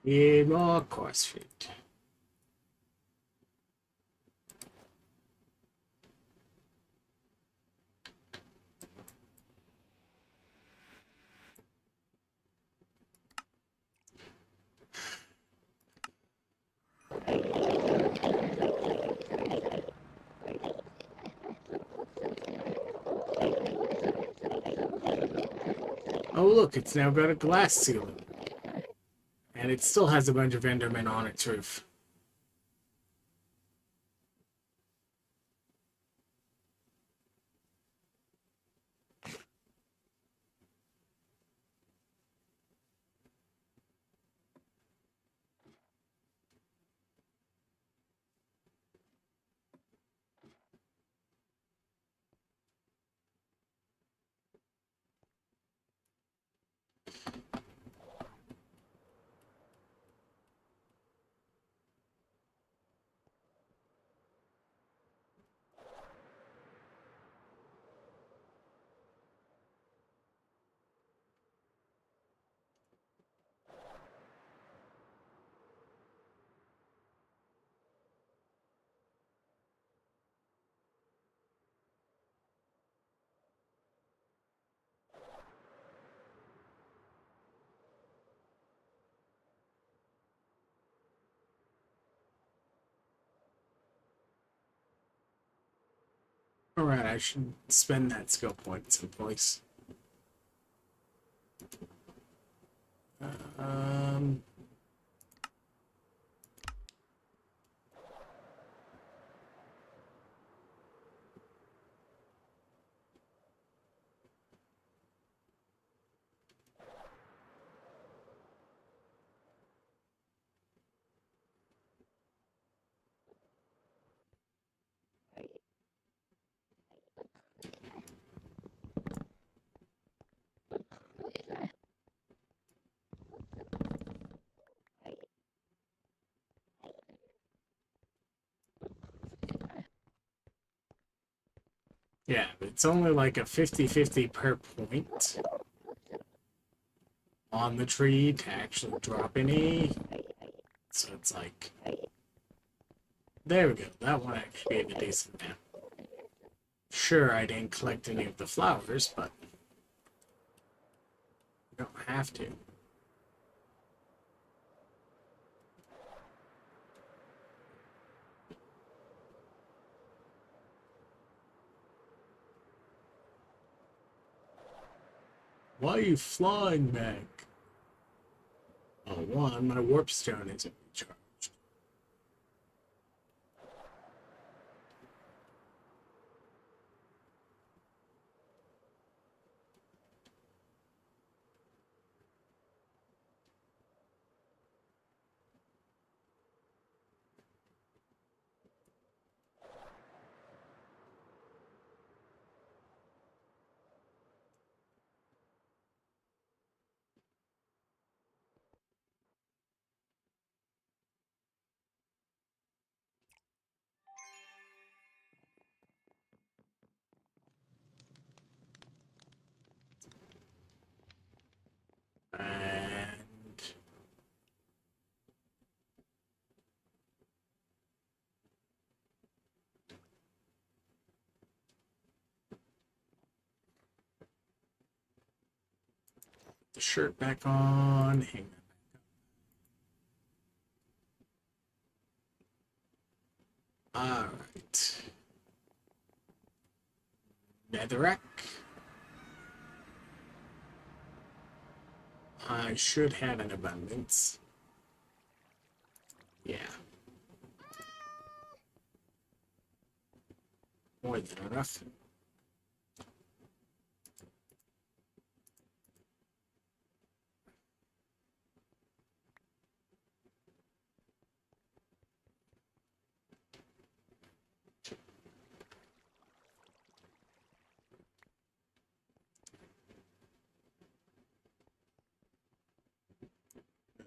Yeah, more course feed. Oh, look, it's now got a glass ceiling. And it still has a bunch of Endermen on its roof. Alright, I should spend that skill point someplace. Um... Yeah, it's only like a 50-50 per point on the tree to actually drop any. So it's like... There we go. That one actually gave a decent amount. Sure, I didn't collect any of the flowers, but you don't have to. Why are you flying back? Oh, one, my warp stone isn't recharged. And the shirt back on. Hang on. Alright. Netherrack. I should have an abundance. Yeah. More than enough.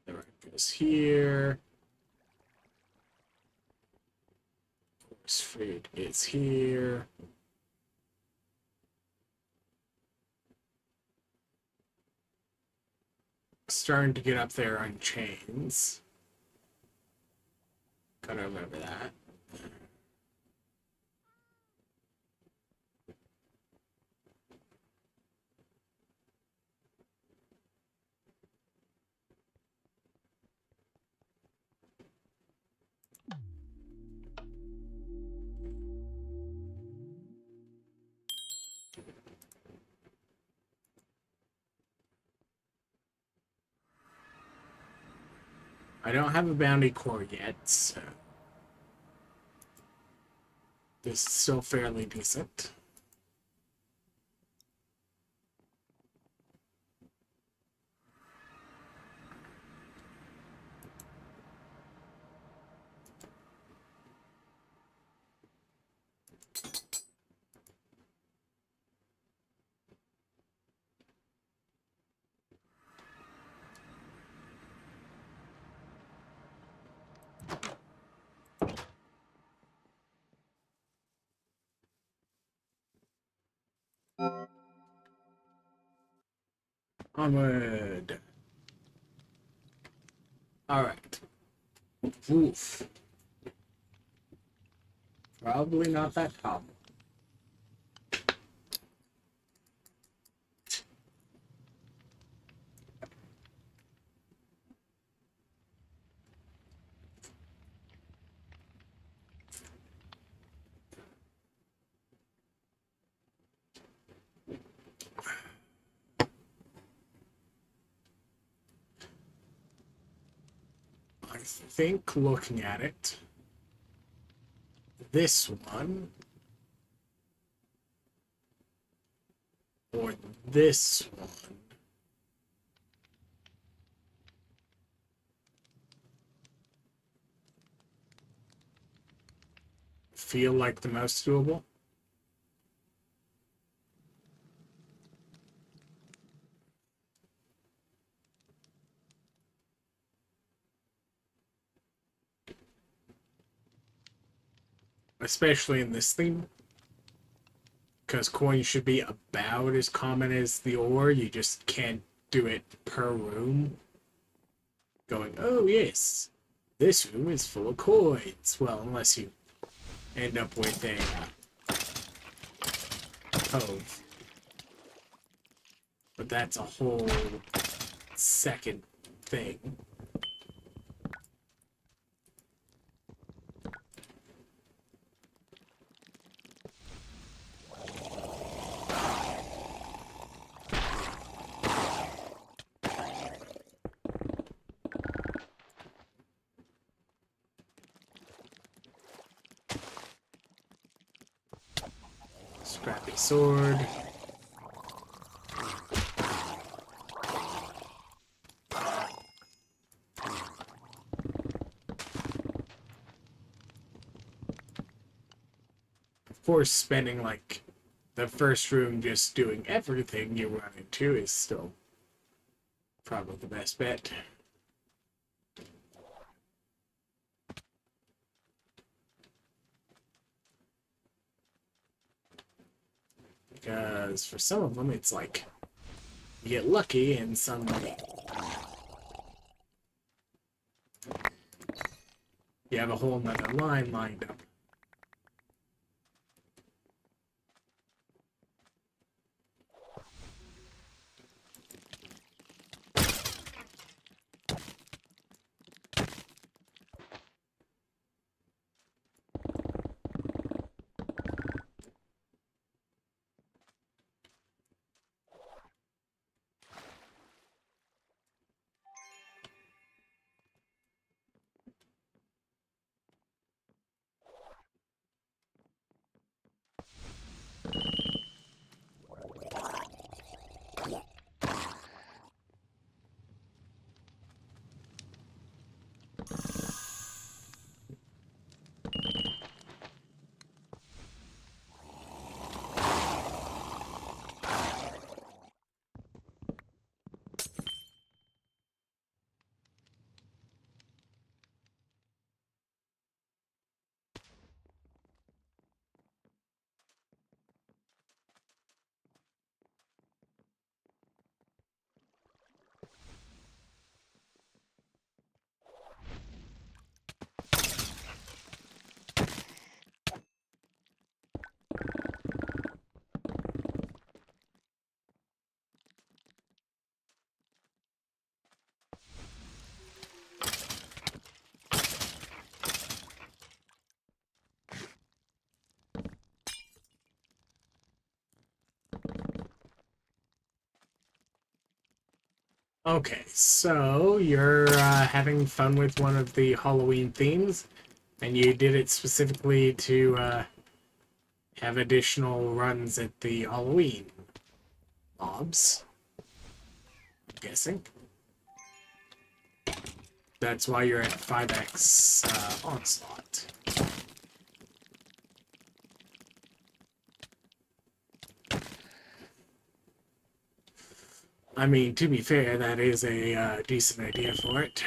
Netherrack goes here. Force food is here. starting to get up there on chains. Gotta remember that. I don't have a bounty core yet, so this is still fairly decent. Onward. Alright. Oof. Probably not that top. I think looking at it, this one or this one feel like the most doable. Especially in this theme. Because coins should be about as common as the ore, you just can't do it per room. Going, oh yes, this room is full of coins. Well, unless you end up with a cove. But that's a whole second thing. Scrappy sword. Of course, spending like the first room just doing everything you run into is still probably the best bet. Because for some of them, it's like you get lucky and some you have a whole nother line lined up. Okay, so you're having fun with one of the Halloween themes, and you did it specifically to have additional runs at the Halloween mobs, I'm guessing. That's why you're at 5x onslaught. I mean, to be fair, that is a decent idea for it.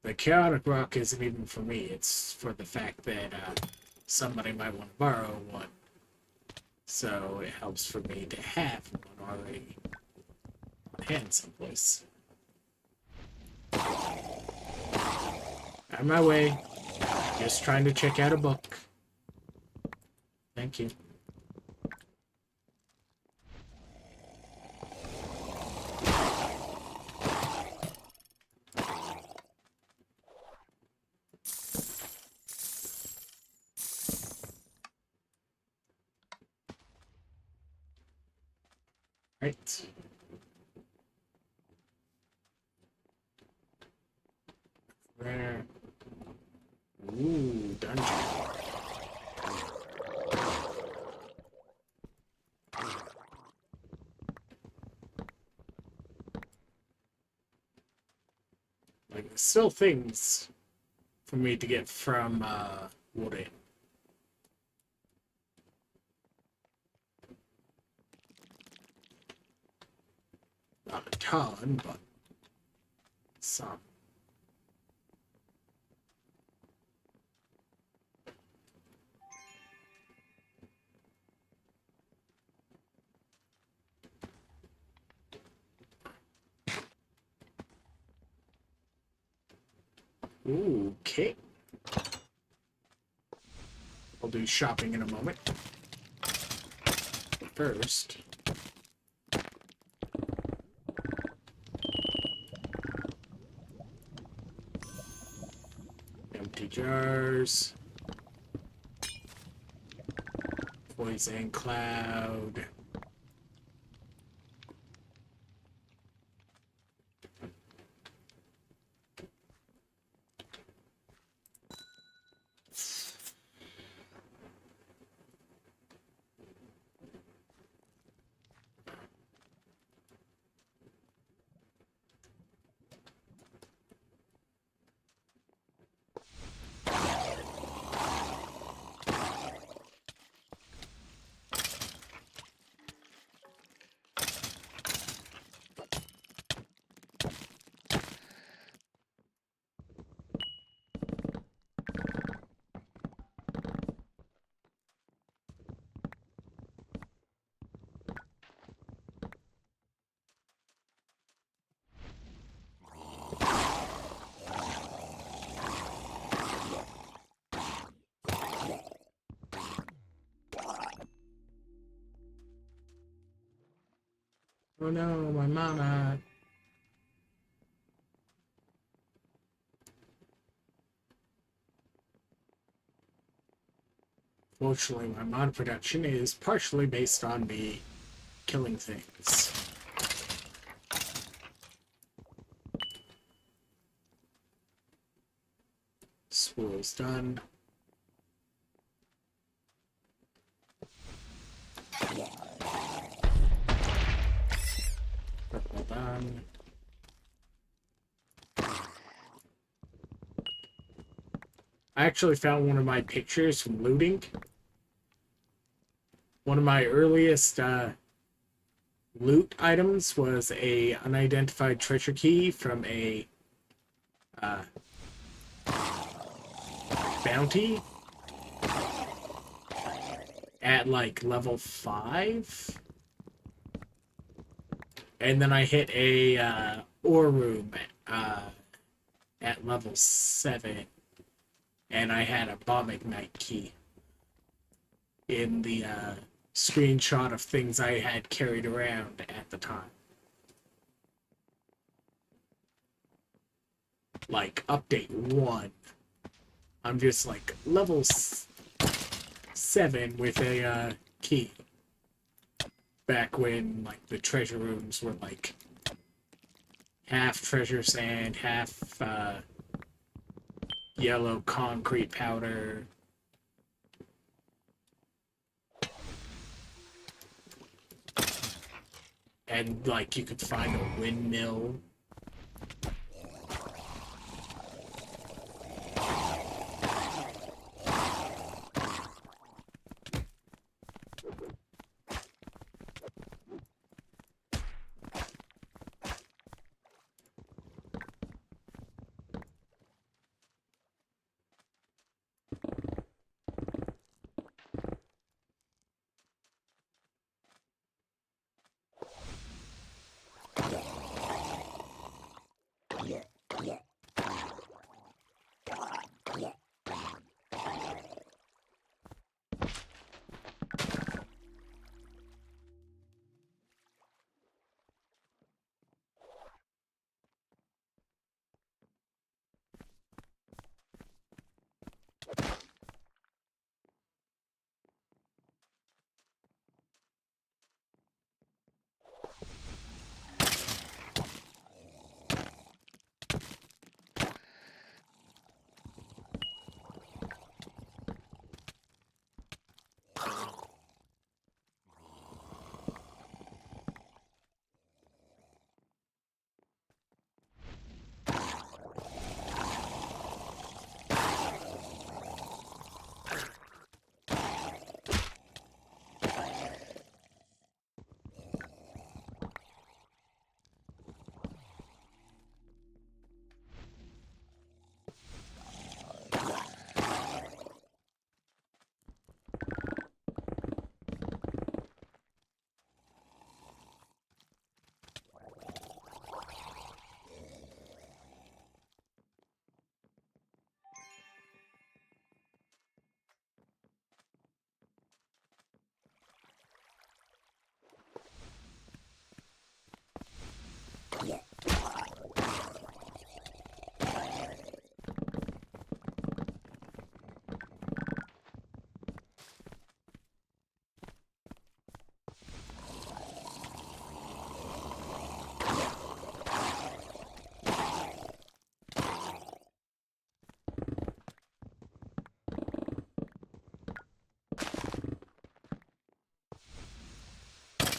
The chaotic rock isn't even for me. It's for the fact that somebody might want to borrow one. So it helps for me to have one already on hand someplace. On my way. Just trying to check out a book. Thank you. Right. Where? Ooh, dungeon. Like, still things for me to get from Woodin. Not a ton, but some. Ooh, okay. I'll do shopping in a moment. First, empty jars. Poison cloud. Oh no, my mana. Fortunately, my mod production is partially based on me killing things. Spool's done. Purple done. I actually found one of my pictures from looting. One of my earliest loot items was a unidentified treasure key from a uh, bounty at like level 5. And then I hit a ore room at level 7. And I had a bomb ignite key in the screenshot of things I had carried around at the time. Like, update 1. I'm just like level 7 with a key. Back when like the treasure rooms were like half treasure sand, half yellow concrete powder. And like you could find a windmill.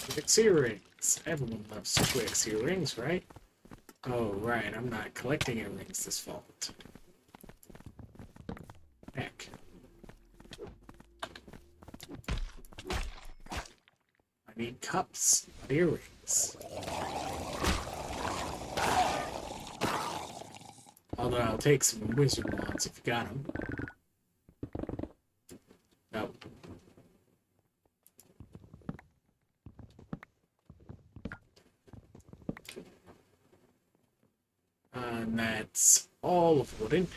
Twix earrings. Everyone loves Twix earrings, right? Oh, right. I'm not collecting earrings this fault. Heck. I need cups, not earrings. Although I'll take some wizard wands if you got them. No. And that's all of wooden.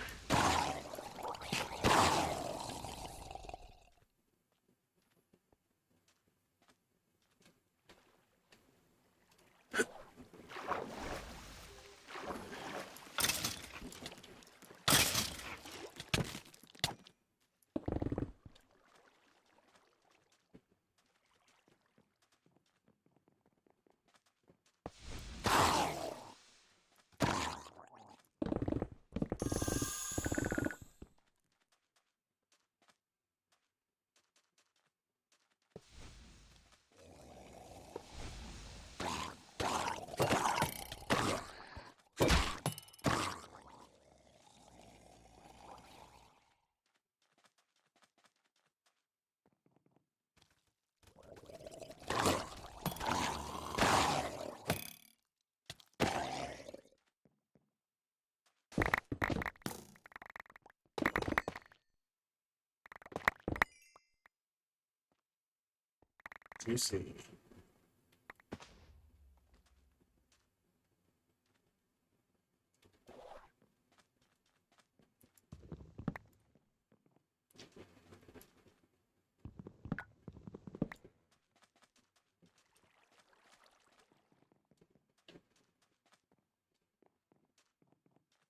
You see.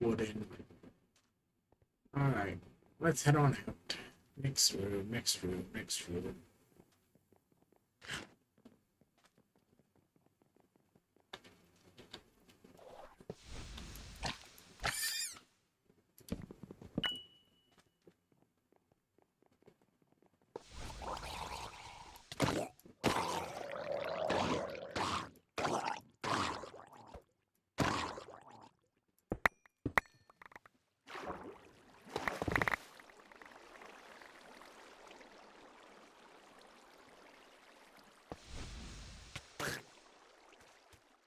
wooden. Alright, let's head on out. Next room, next room, next room.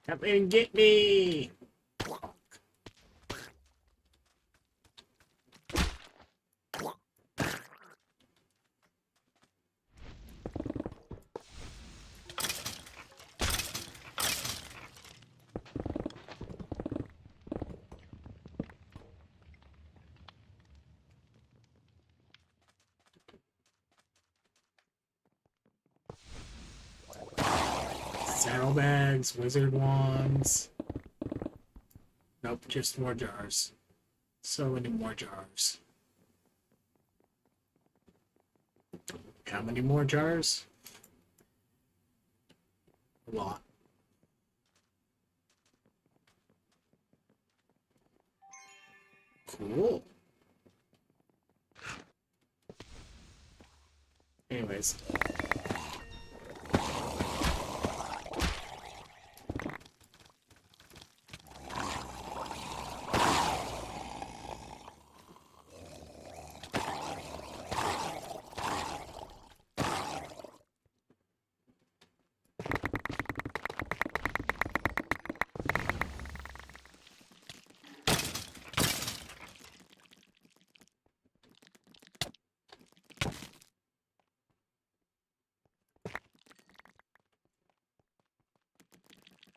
Come and get me! Saddlebags, wizard wands. Nope, just more jars. So many more jars. How many more jars? A lot. Cool. Anyways.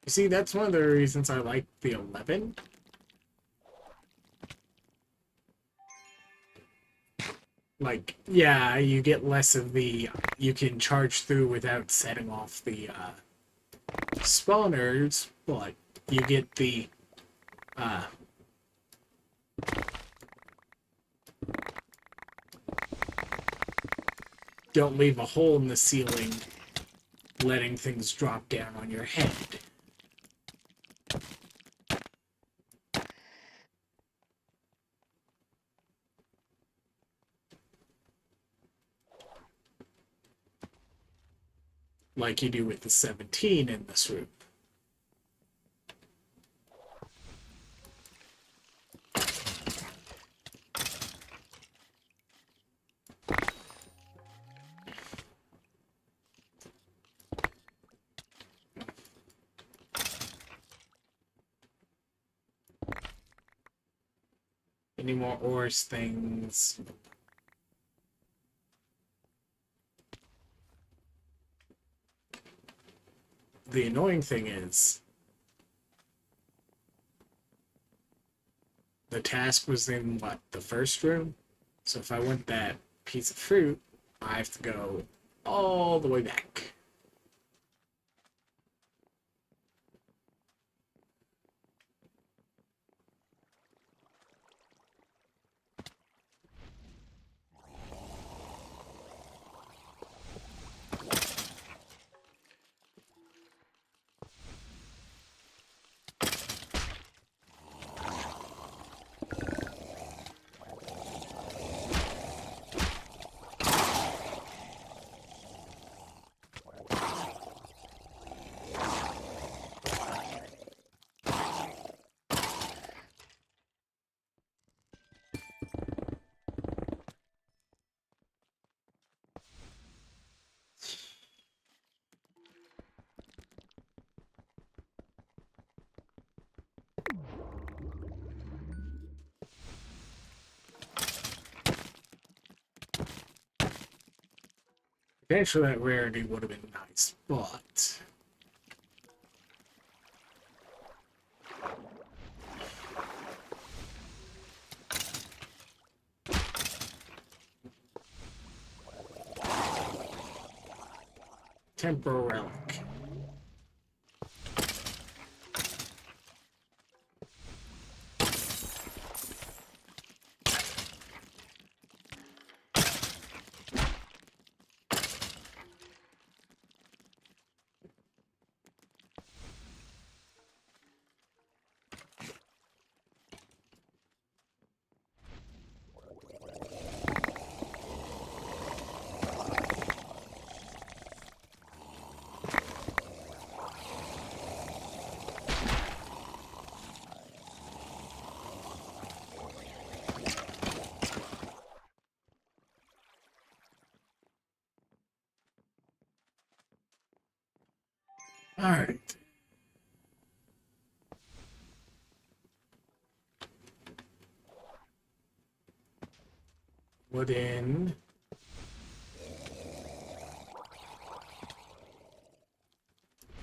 You see, that's one of the reasons I like the 11. Like, yeah, you get less of the... You can charge through without setting off the spawners, but you get the... don't leave a hole in the ceiling, letting things drop down on your head. Like you do with the 17 in this room. Any more ores things? The annoying thing is, the task was in, what, the first room? So if I want that piece of fruit, I have to go all the way back. Potentially that rarity would have been nice, but... Temporal relic. Alright. Wooden.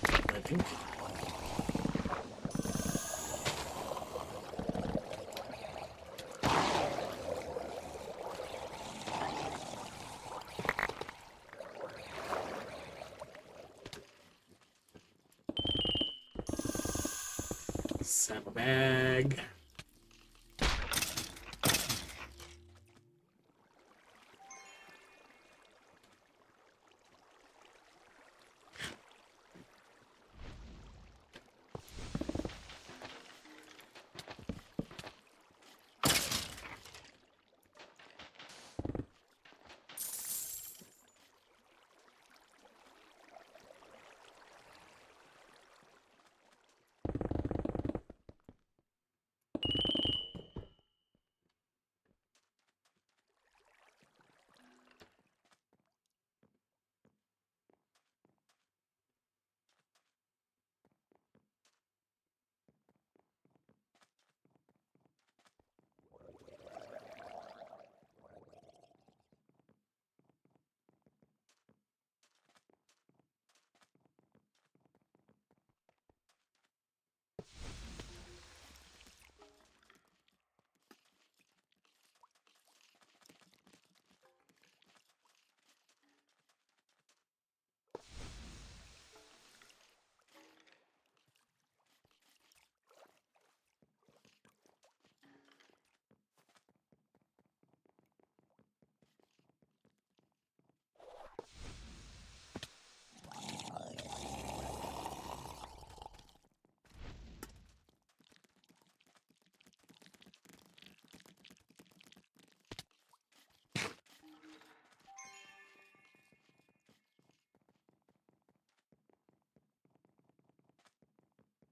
I think. Saddlebag.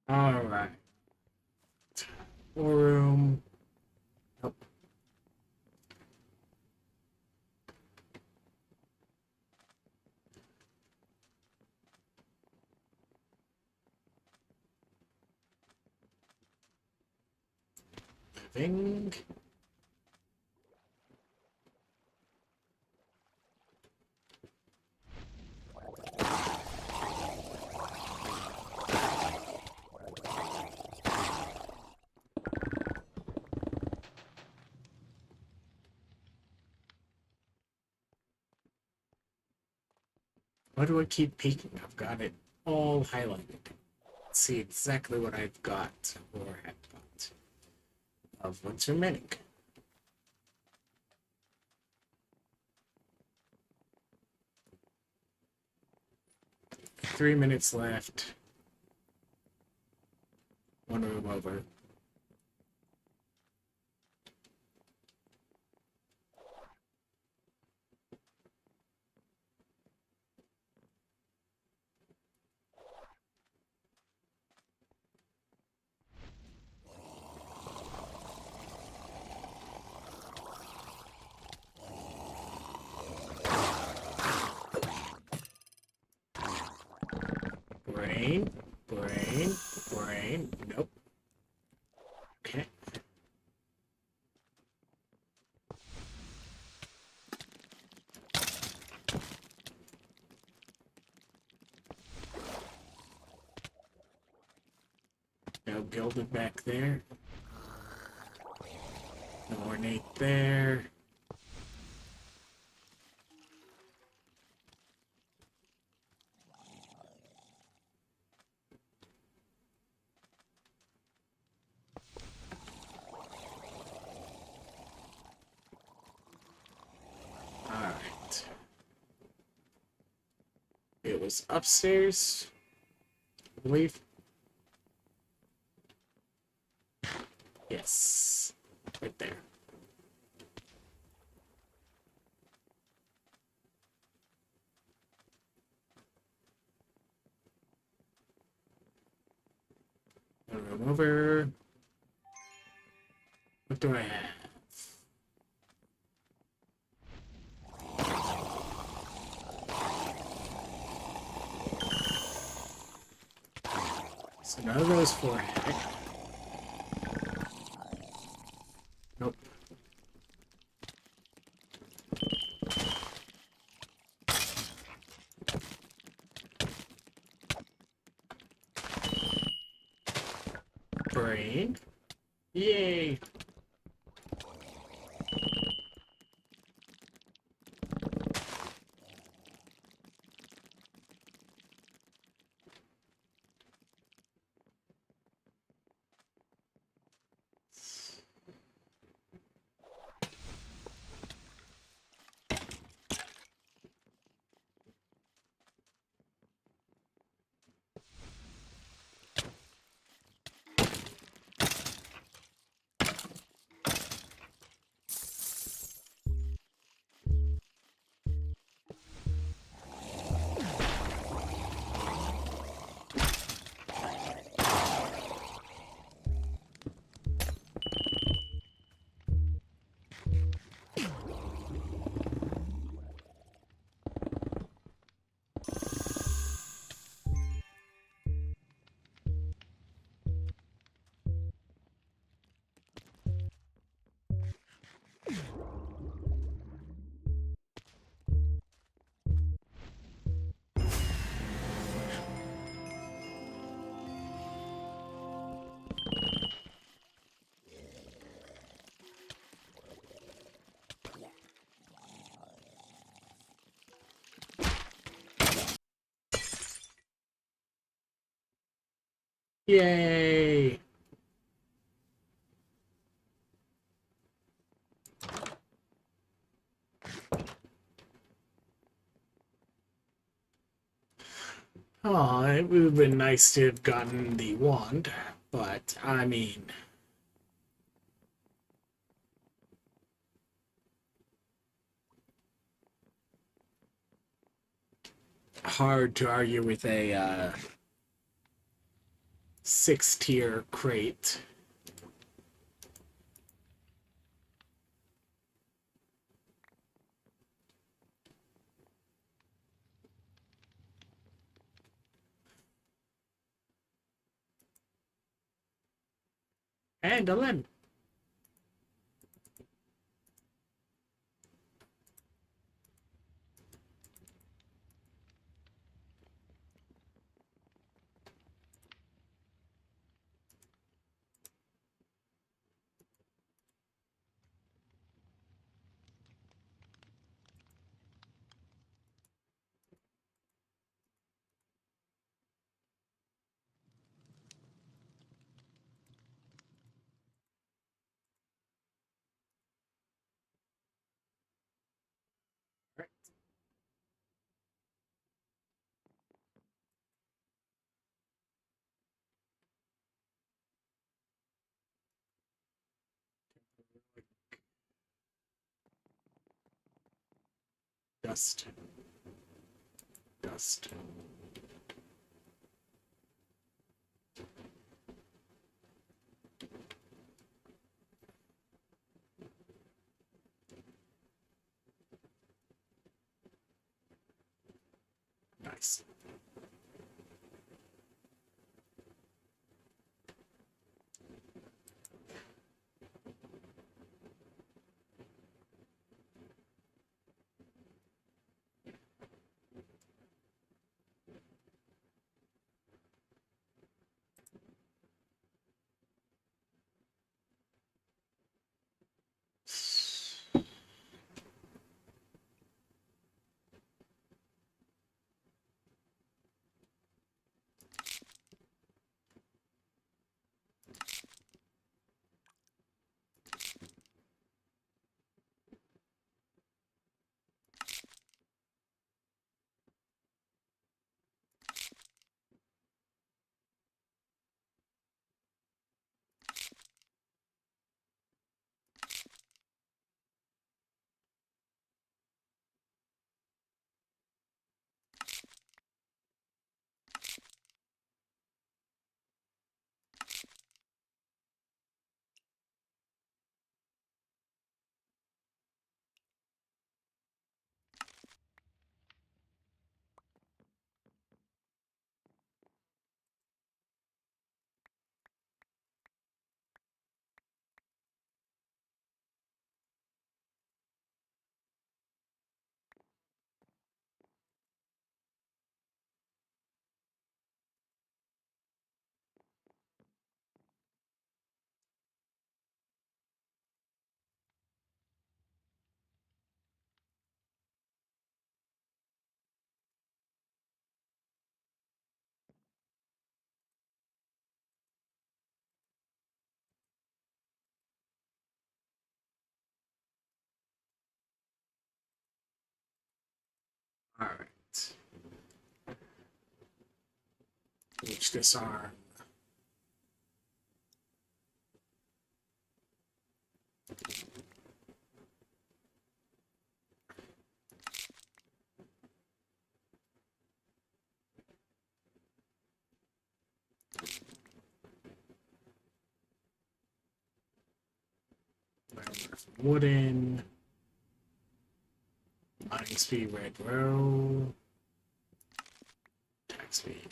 Alright. War room. Nope. Living. Why do I keep peeking? I've got it all highlighted. Let's see exactly what I've got or have got of what's remaining. Three minutes left. One room over. Brain, brain, brain. Nope. Okay. No gilded back there. No ornate there. Alright. It was upstairs, I believe. Yes. Right there. Room over. What do I have? So none of those for heck. Nope. Brain. Yay! Yay! Oh, it would have been nice to have gotten the wand, but I mean, hard to argue with a 6-tier crate. And a lemon. Right. Dust. Dust. Nice. Which disarm. Wooden. Mining speed, red row. Attack speed.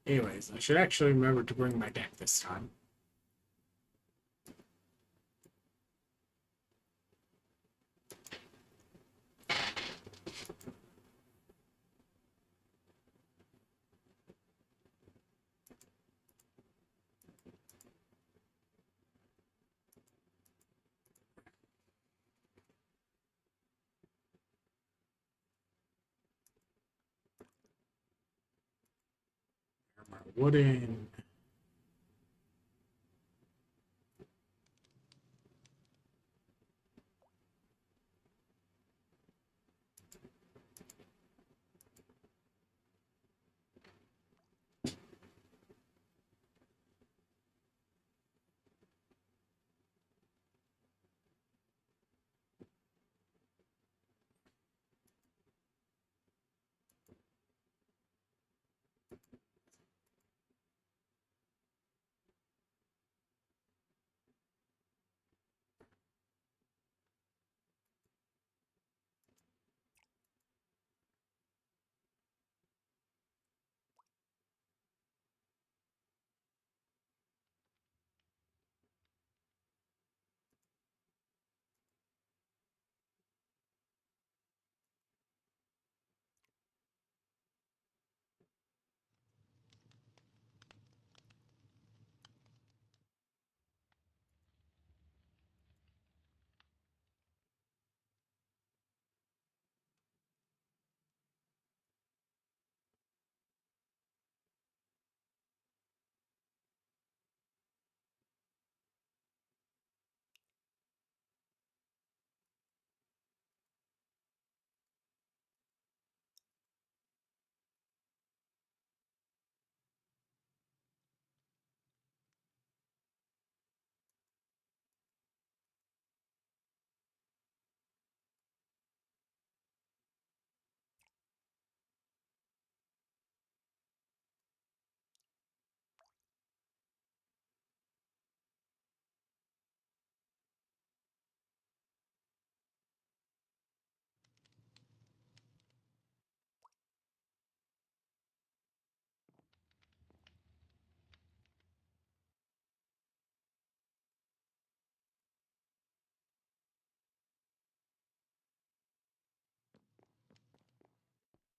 Anyways, I should actually remember to bring my deck this time. Wooden.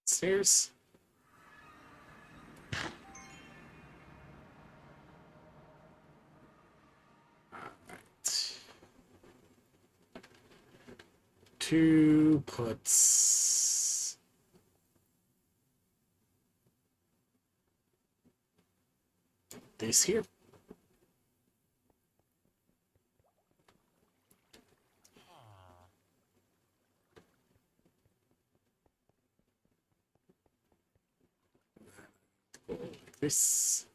Stairs. Alright. 2 puts. This here. Like this.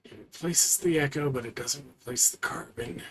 It replaces the echo, but it doesn't replace the carbon.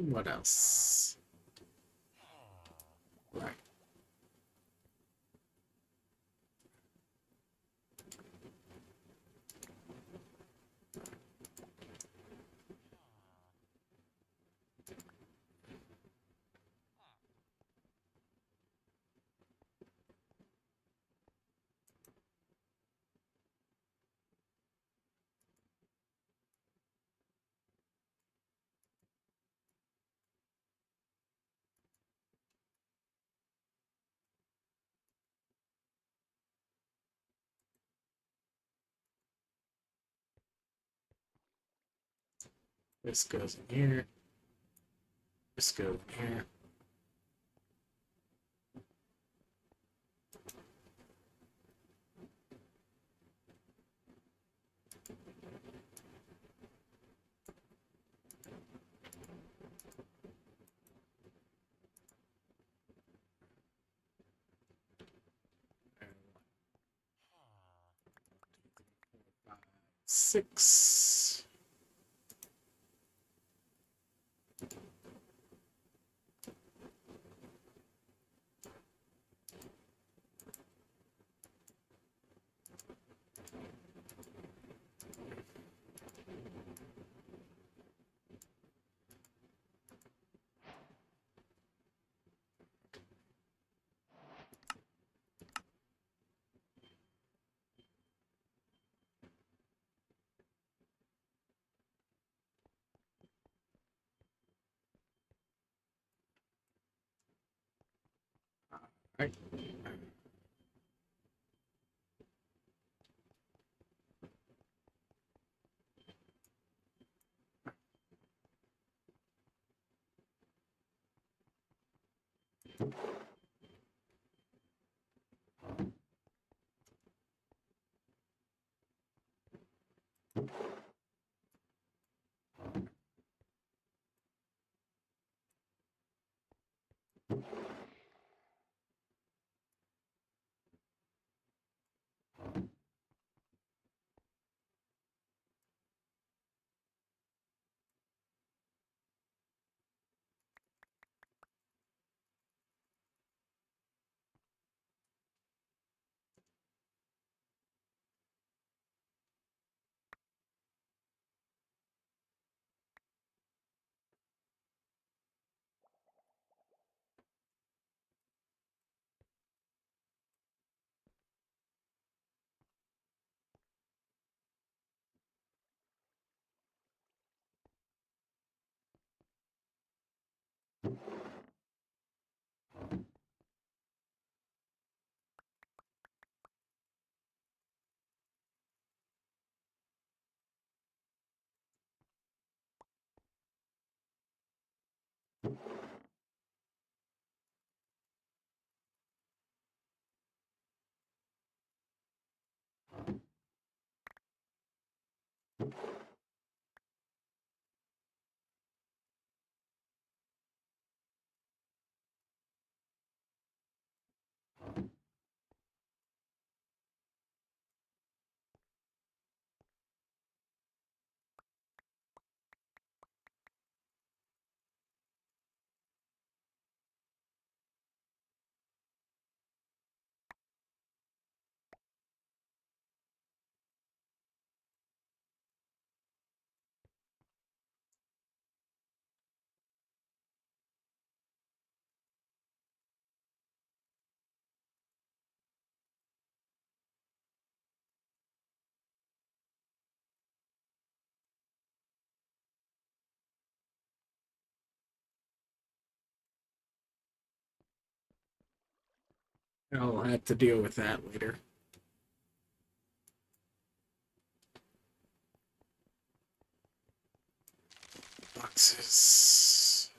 What else? Right. This goes in here. This goes in here. Six. Right. I'll have to deal with that later. Boxes.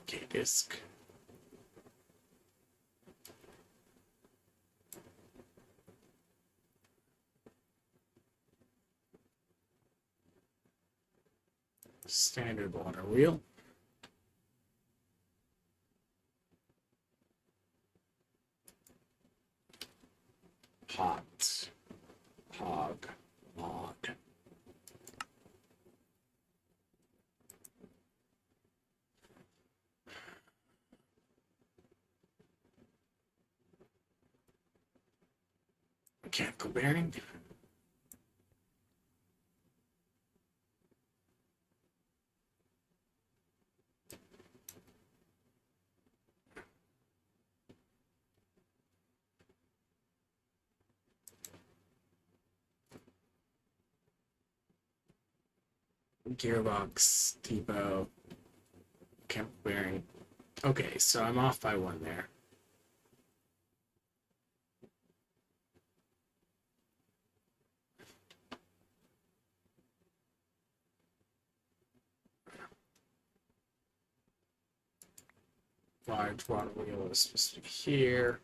Okay, disc. Standard water wheel. Pot. Hog. Log. Mechanical bearing. Gearbox. Depot. Mechanical bearing. Okay, so I'm off by one there. large water wheel is supposed to be here.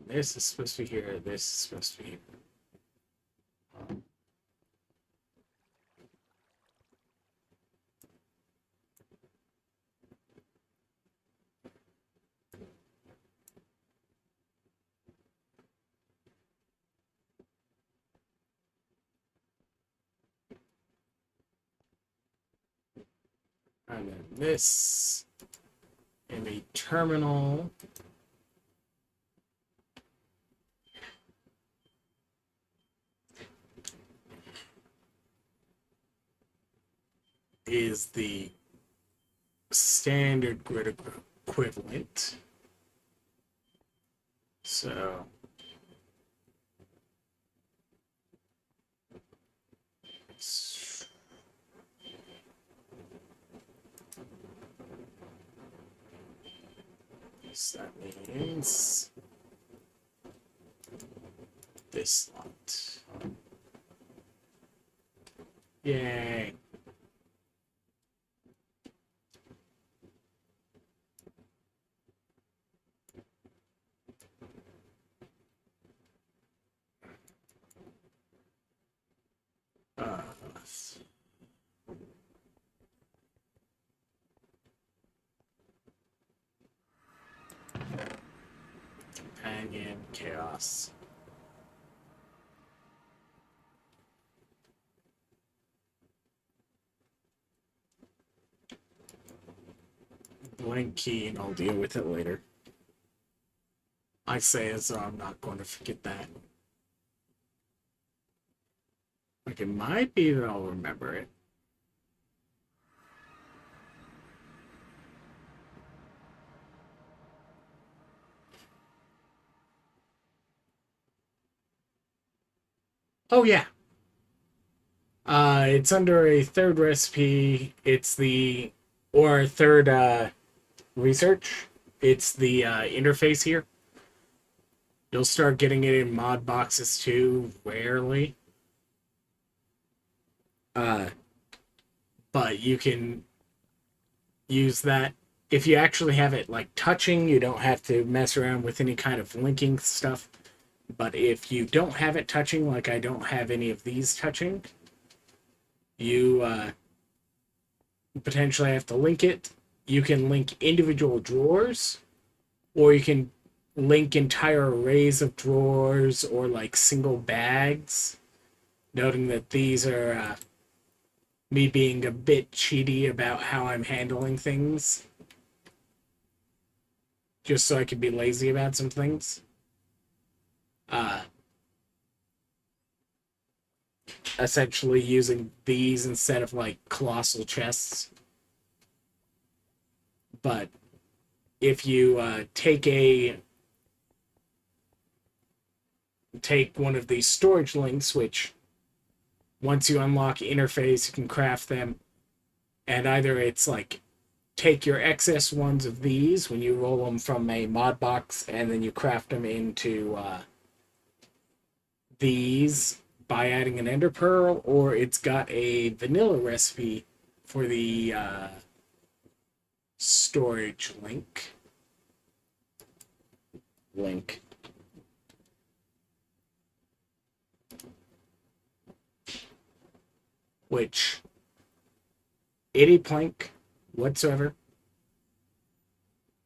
This is supposed to be here. This is supposed to be here. And then this in a terminal. Is the standard grid equivalent. So that means this slot. Yay. Companion chaos. Blank key, and I'll deal with it later. I say as though I'm not going to forget that. Like, it might be that I'll remember it. Oh, yeah. It's under a third recipe. It's the, or third research. It's the interface here. You'll start getting it in mod boxes too, rarely. But you can use that. If you actually have it like touching, you don't have to mess around with any kind of linking stuff. But if you don't have it touching, like I don't have any of these touching, you potentially have to link it. You can link individual drawers, or you can link entire arrays of drawers or like single bags. Noting that these are me being a bit cheaty about how I'm handling things. Just so I can be lazy about some things. Essentially using these instead of like colossal chests. But if you take one of these storage links, which once you unlock interface, you can craft them, and either it's like take your excess ones of these when you roll them from a mod box, and then you craft them into these by adding an ender pearl, or it's got a vanilla recipe for the storage link. Which any plank whatsoever,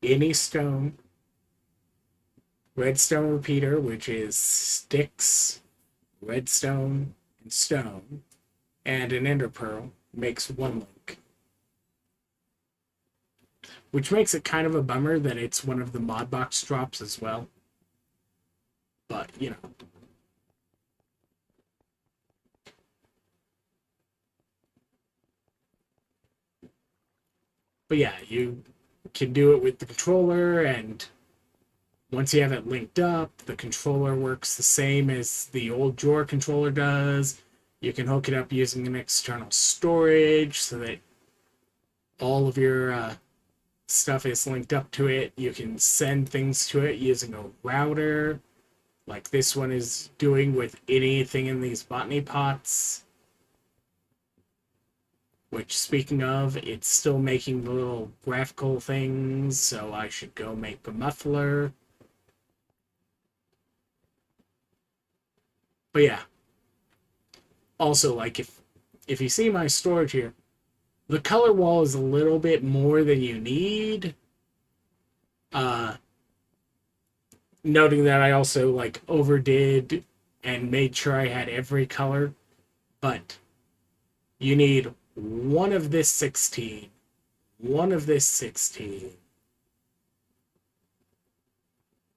any stone, redstone repeater, which is sticks, redstone, and stone, and an ender pearl makes one link. Which makes it kind of a bummer that it's one of the mod box drops as well. But, you know. But yeah, you can do it with the controller, and once you have it linked up, the controller works the same as the old drawer controller does. You can hook it up using an external storage so that all of your stuff is linked up to it. You can send things to it using a router. like this one is doing with anything in these botany pots. Which, speaking of, it's still making the little graphical things, so I should go make a muffler. But yeah. Also, like, if you see my storage here, the color wall is a little bit more than you need. Noting that I also, like, overdid and made sure I had every color. But you need one of this 16, one of this 16,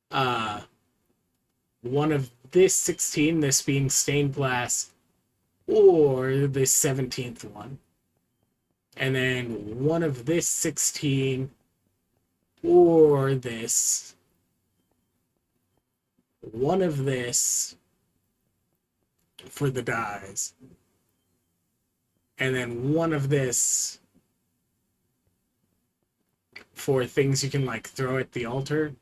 one of this 16, this being stained glass, or this 17th one. And then one of this 16, or this, one of this for the dyes, and then one of this for things you can, like, throw at the altar.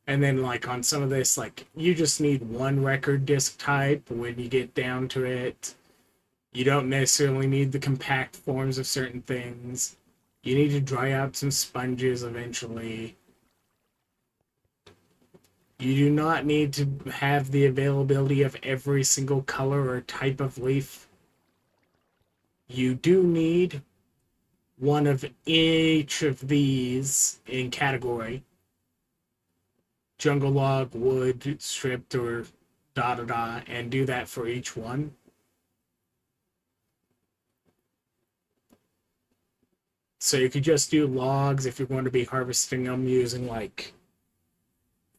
And then, like, on some of this, like, you just need one record disc type when you get down to it. You don't necessarily need the compact forms of certain things. You need to dry out some sponges eventually. You do not need to have the availability of every single color or type of leaf. You do need one of each of these in category. Jungle log, wood, stripped, or da-da-da, and do that for each one. So you could just do logs if you're going to be harvesting them using, like,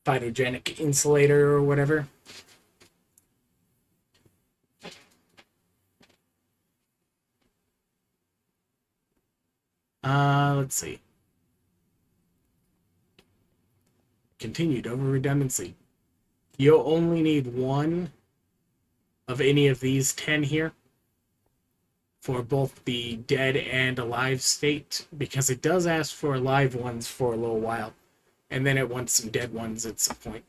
phytogenic insulator or whatever. Let's see. Continued over redundancy. You'll only need one of any of these 10 here for both the dead and alive state, because it does ask for alive ones for a little while, and then it wants some dead ones at some point.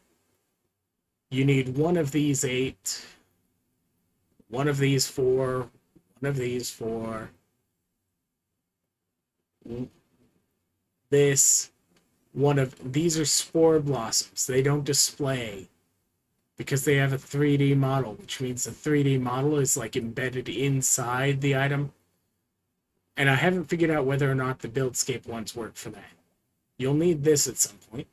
You need one of these 8, one of these 4, one of these 4, this, one of these are spore blossoms. They don't display because they have a 3D model, which means the 3D model is, like, embedded inside the item. And I haven't figured out whether or not the Buildscape ones work for that. You'll need this at some point.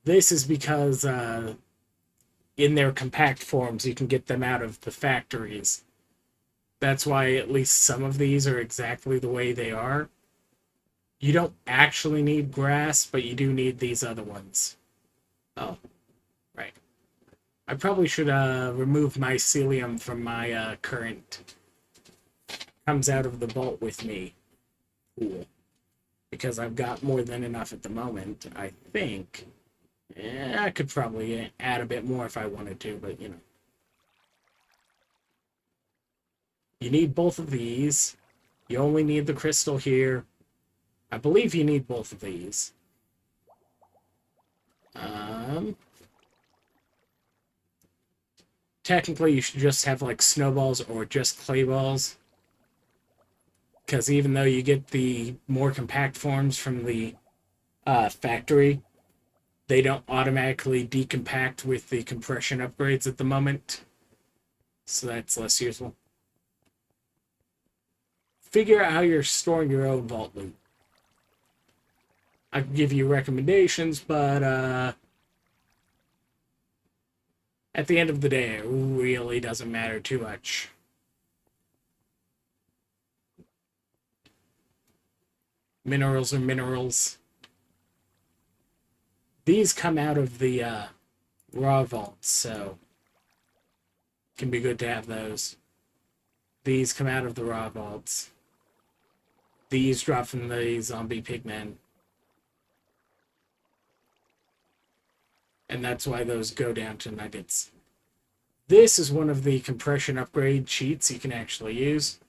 This is because in their compact forms, you can get them out of the factories. That's why at least some of these are exactly the way they are. You don't actually need grass, but you do need these other ones. Oh, right. I probably should remove mycelium from my current. Comes out of the vault with me. Cool. Because I've got more than enough at the moment, I think. I could probably add a bit more if I wanted to, but, you know. You need both of these. You only need the crystal here. I believe you need both of these. Technically, you should just have, like, snowballs or just clay balls. Because even though you get the more compact forms from the factory, they don't automatically decompact with the compression upgrades at the moment. So that's less useful. Figure out how you're storing your own vault loot. I can give you recommendations, but at the end of the day, it really doesn't matter too much. Minerals are minerals. These come out of the raw vaults, so it can be good to have those. These come out of the raw vaults. These drop from the zombie pigmen. And that's why those go down to nuggets. This is one of the compression upgrade cheats you can actually use,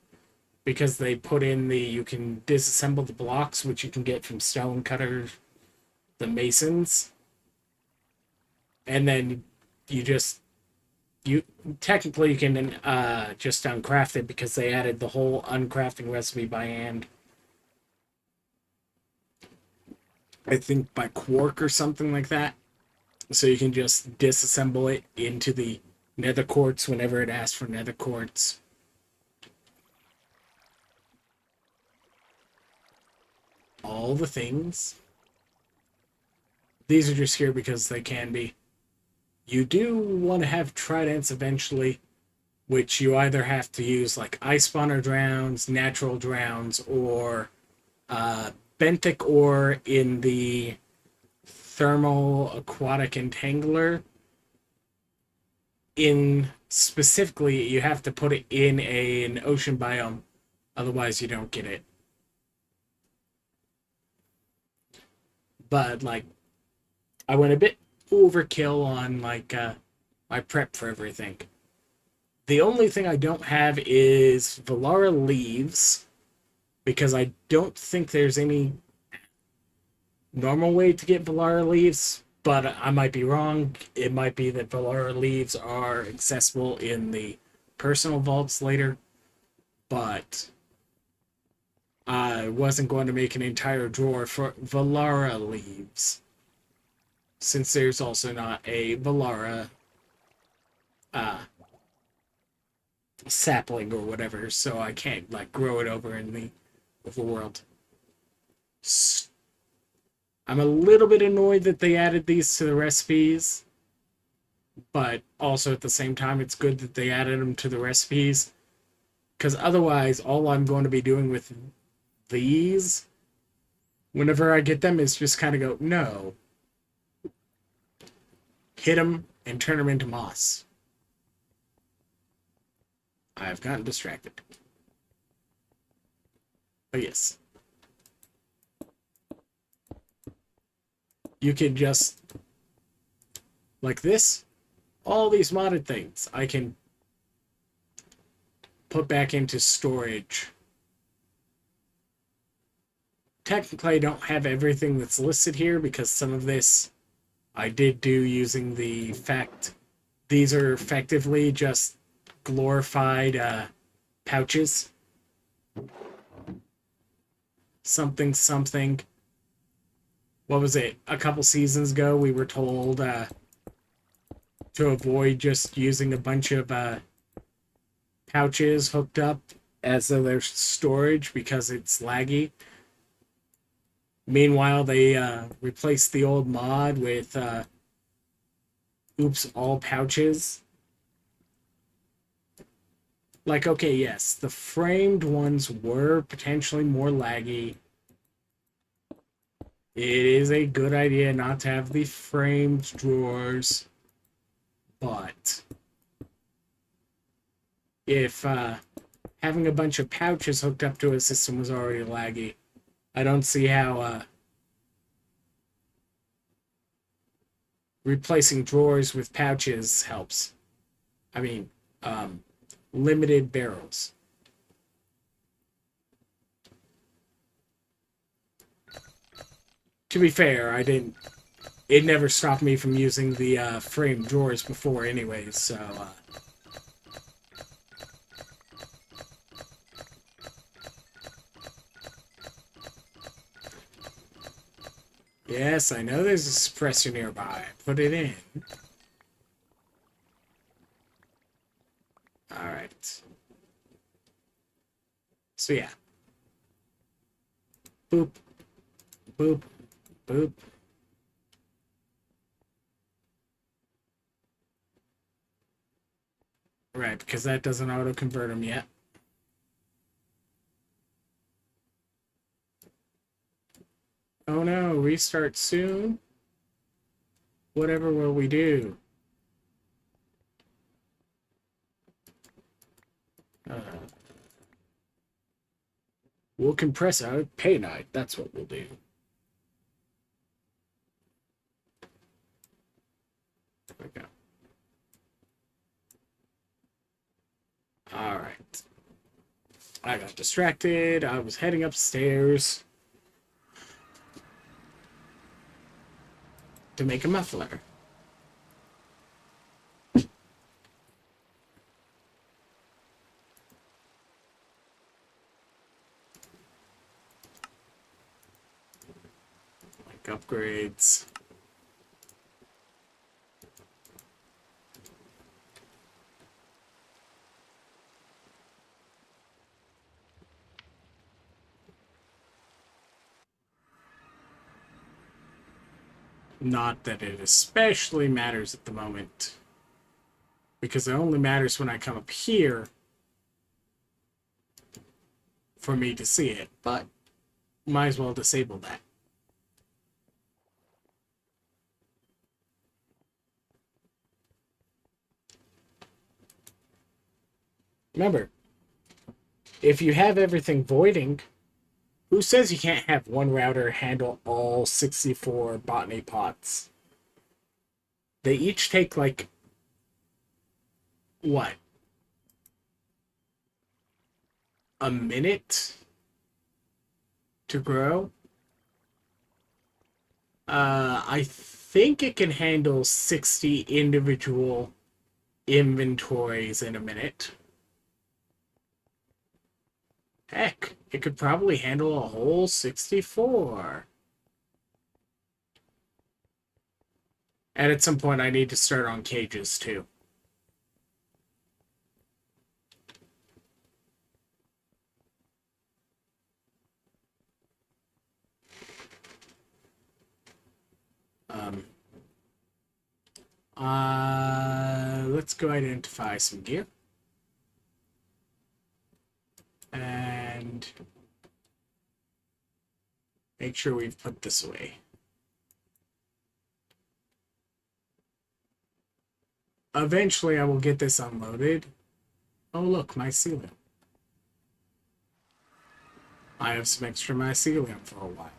because they put in you can disassemble the blocks, which you can get from stone cutters, the masons. and then you just you technically you can just uncraft it because they added the whole uncrafting recipe by hand. I think by Quark or something like that. So you can just disassemble it into the nether quartz whenever it asks for nether quartz. All the things. These are just here because they can be. You do want to have tridents eventually, which you either have to use like ice spawner drowns, natural drowns, or benthic ore in the thermal aquatic entangler. In specifically, you have to put it in an ocean biome, otherwise you don't get it. But like, I went a bit overkill on like my prep for everything. The only thing I don't have is Valara leaves, because I don't think there's any normal way to get Valara leaves, but I might be wrong. It might be that Valara leaves are accessible in the personal vaults later, but I wasn't going to make an entire drawer for Valara leaves, since there's also not a Valara sapling or whatever, so I can't like grow it over in the overworld. I'm a little bit annoyed that they added these to the recipes, but also at the same time, it's good that they added them to the recipes, because otherwise, all I'm going to be doing with these, whenever I get them, is just kind of go, no, hit them and turn them into moss. I've gotten distracted. But yes. You can just, like this, all these modded things I can put back into storage. Technically, I don't have everything that's listed here because some of this I did do using the fact these are effectively just glorified pouches. Something, something. What was it? A couple seasons ago, we were told to avoid just using a bunch of pouches hooked up as though they're storage because it's laggy. Meanwhile, they replaced the old mod with oops, all pouches. Like, okay, yes, the framed ones were potentially more laggy. It is a good idea not to have the framed drawers, but if having a bunch of pouches hooked up to a system was already laggy, I don't see how replacing drawers with pouches helps. I mean, limited barrels. To be fair, I didn't. It never stopped me from using the framed drawers before, anyways. So. Yes, I know there's a suppressor nearby. Put it in. Alright. So yeah. Boop. Boop. Boop. Right, because that doesn't auto-convert them yet. Oh no, restart soon? Whatever will we do? We'll compress out pay night. That's what we'll do. There we go. Alright. I got distracted. I was heading upstairs to make a muffler. upgrades. Not that it especially matters at the moment, because it only matters when I come up here for me to see it, but might as well disable that. Remember, if you have everything voiding, who says you can't have one router handle all 64 botany pots? They each take, like, what? A minute to grow? I think it can handle 60 individual inventories in a minute. Heck, it could probably handle a whole 64. And at some point, I need to start on cages, too. Let's go identify some gear. And make sure we've put this away. Eventually, I will get this unloaded. Oh, look, mycelium. I have some extra mycelium for a while.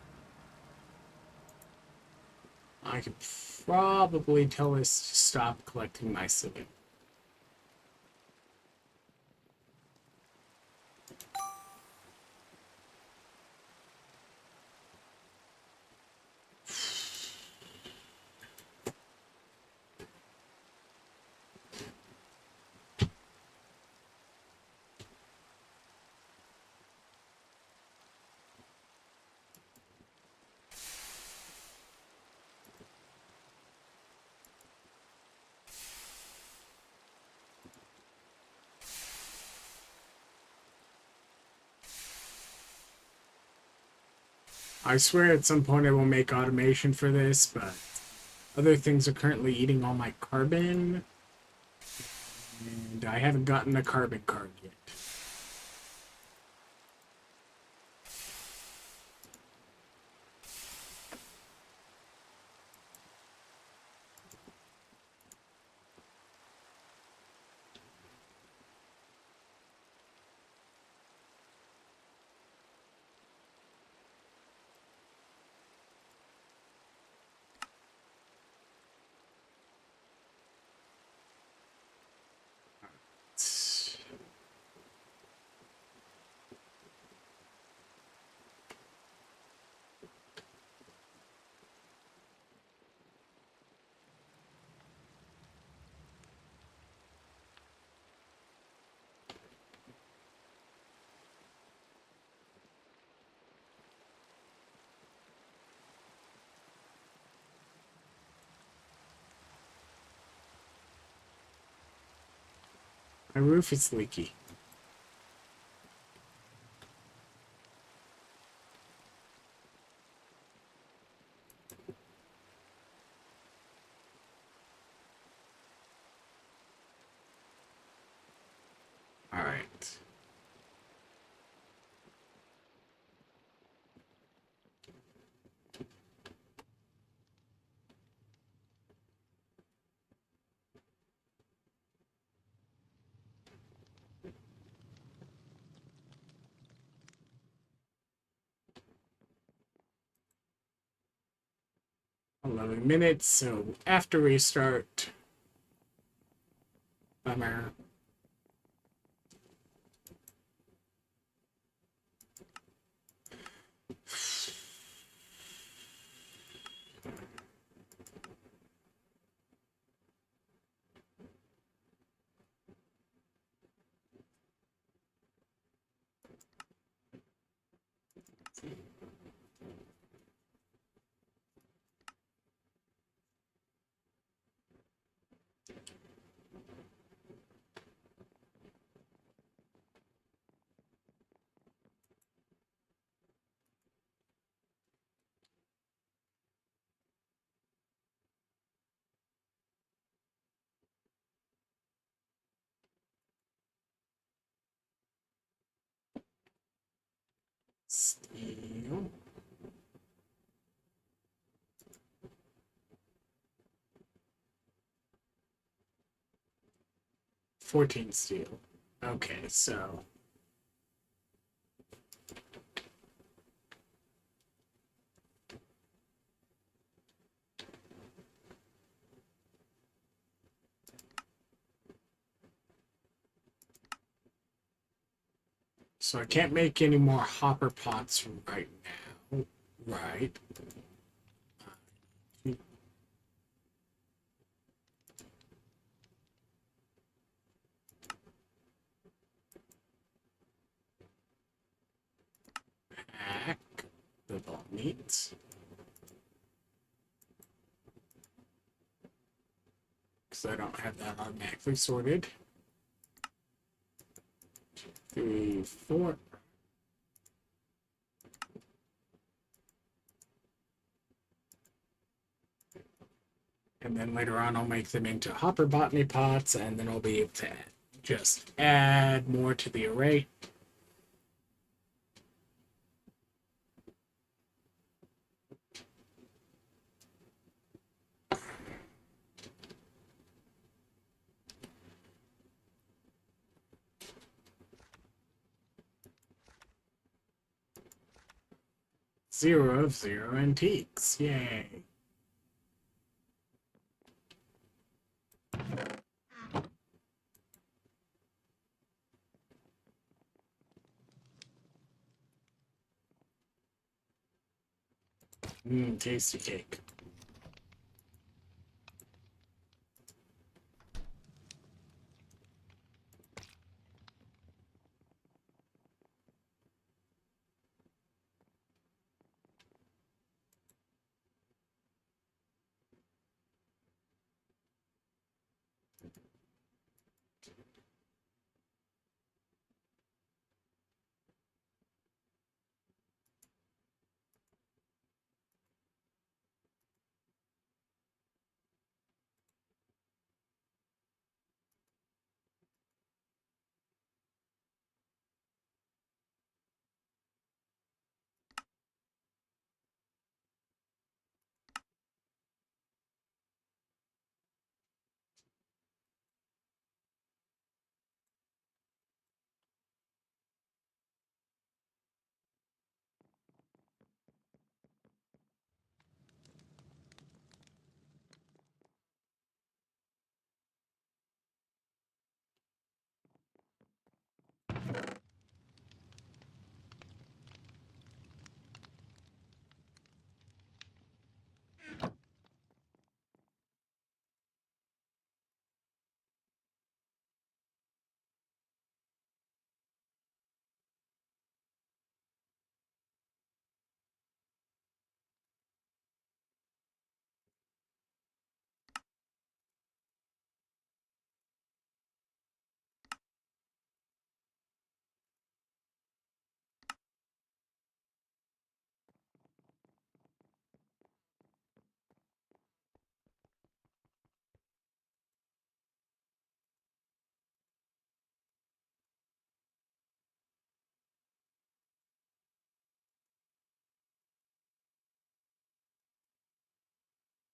I could probably tell this to stop collecting mycelium. I swear at some point I will make automation for this, but other things are currently eating all my carbon, and I haven't gotten a carbon card yet. My roof is leaky. All right. $11, so after restart. Bummer. 14 steel. Okay, so I can't make any more hopper pots right now. Right. Hack the ball meat. Because I don't have that automatically sorted. 3, 4. And then later on I'll make them into hopper botany pots, and then I'll be able to just add more to the array. Zero of 0 antiques. Yay. Tasty cake.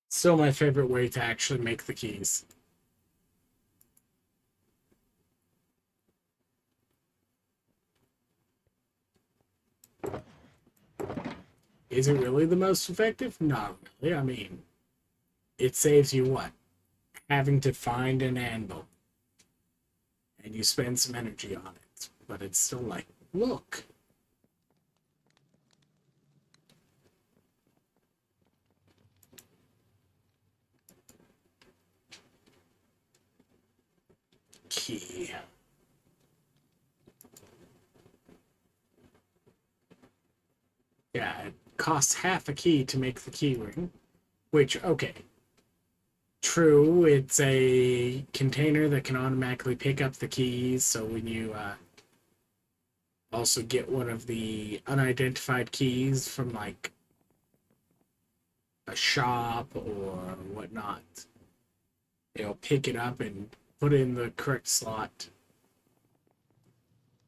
Still my favorite way to actually make the keys. Is it really the most effective? Not really. I mean, it saves you what? Having to find an anvil. And you spend some energy on it. But it's still like, look. Key. Yeah, it costs half a key to make the key ring. Which, okay. True, it's a container that can automatically pick up the keys, so when you also get one of the unidentified keys from like a shop or whatnot, it'll pick it up and put it in the correct slot.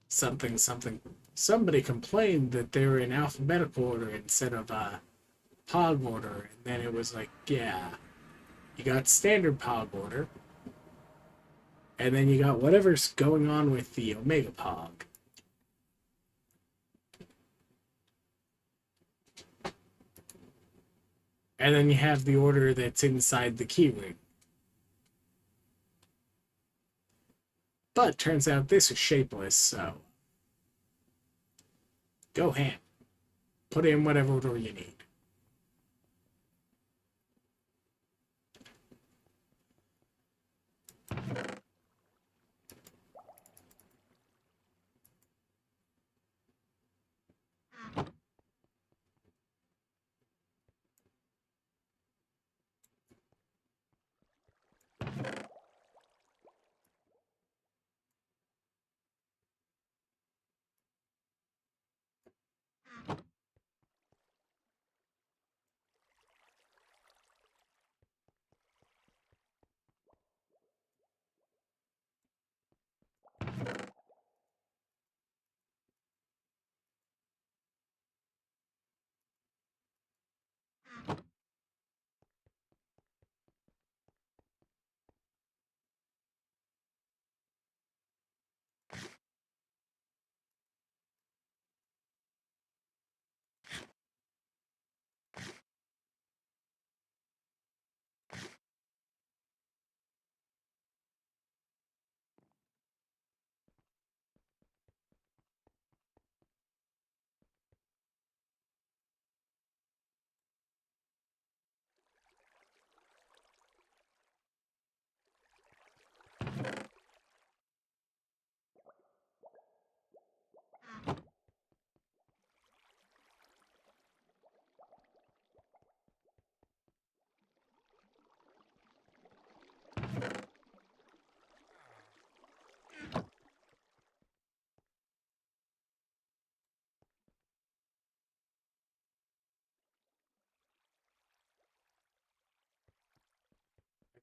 Something, something. Somebody complained that they were in alphabetical order instead of pog order, and then it was like, yeah, you got standard pog order. And then you got whatever's going on with the Omega Pog. And then you have the order that's inside the keyring. But turns out this is shapeless, so go ham. Put in whatever order you need.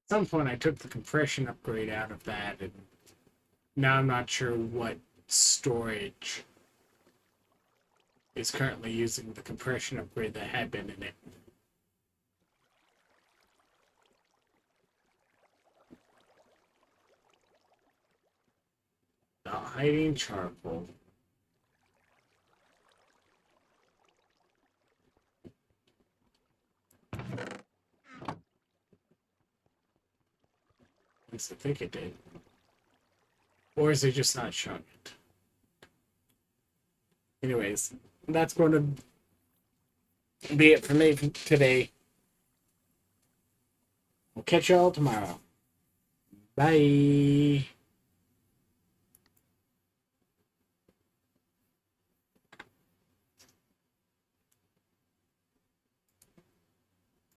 At some point, I took the compression upgrade out of that, and now I'm not sure what storage is currently using the compression upgrade that had been in it. Not hiding charcoal. At least I think it did. Or is it just not showing it? Anyways, that's going to be it for me today. We'll catch y'all tomorrow. Bye.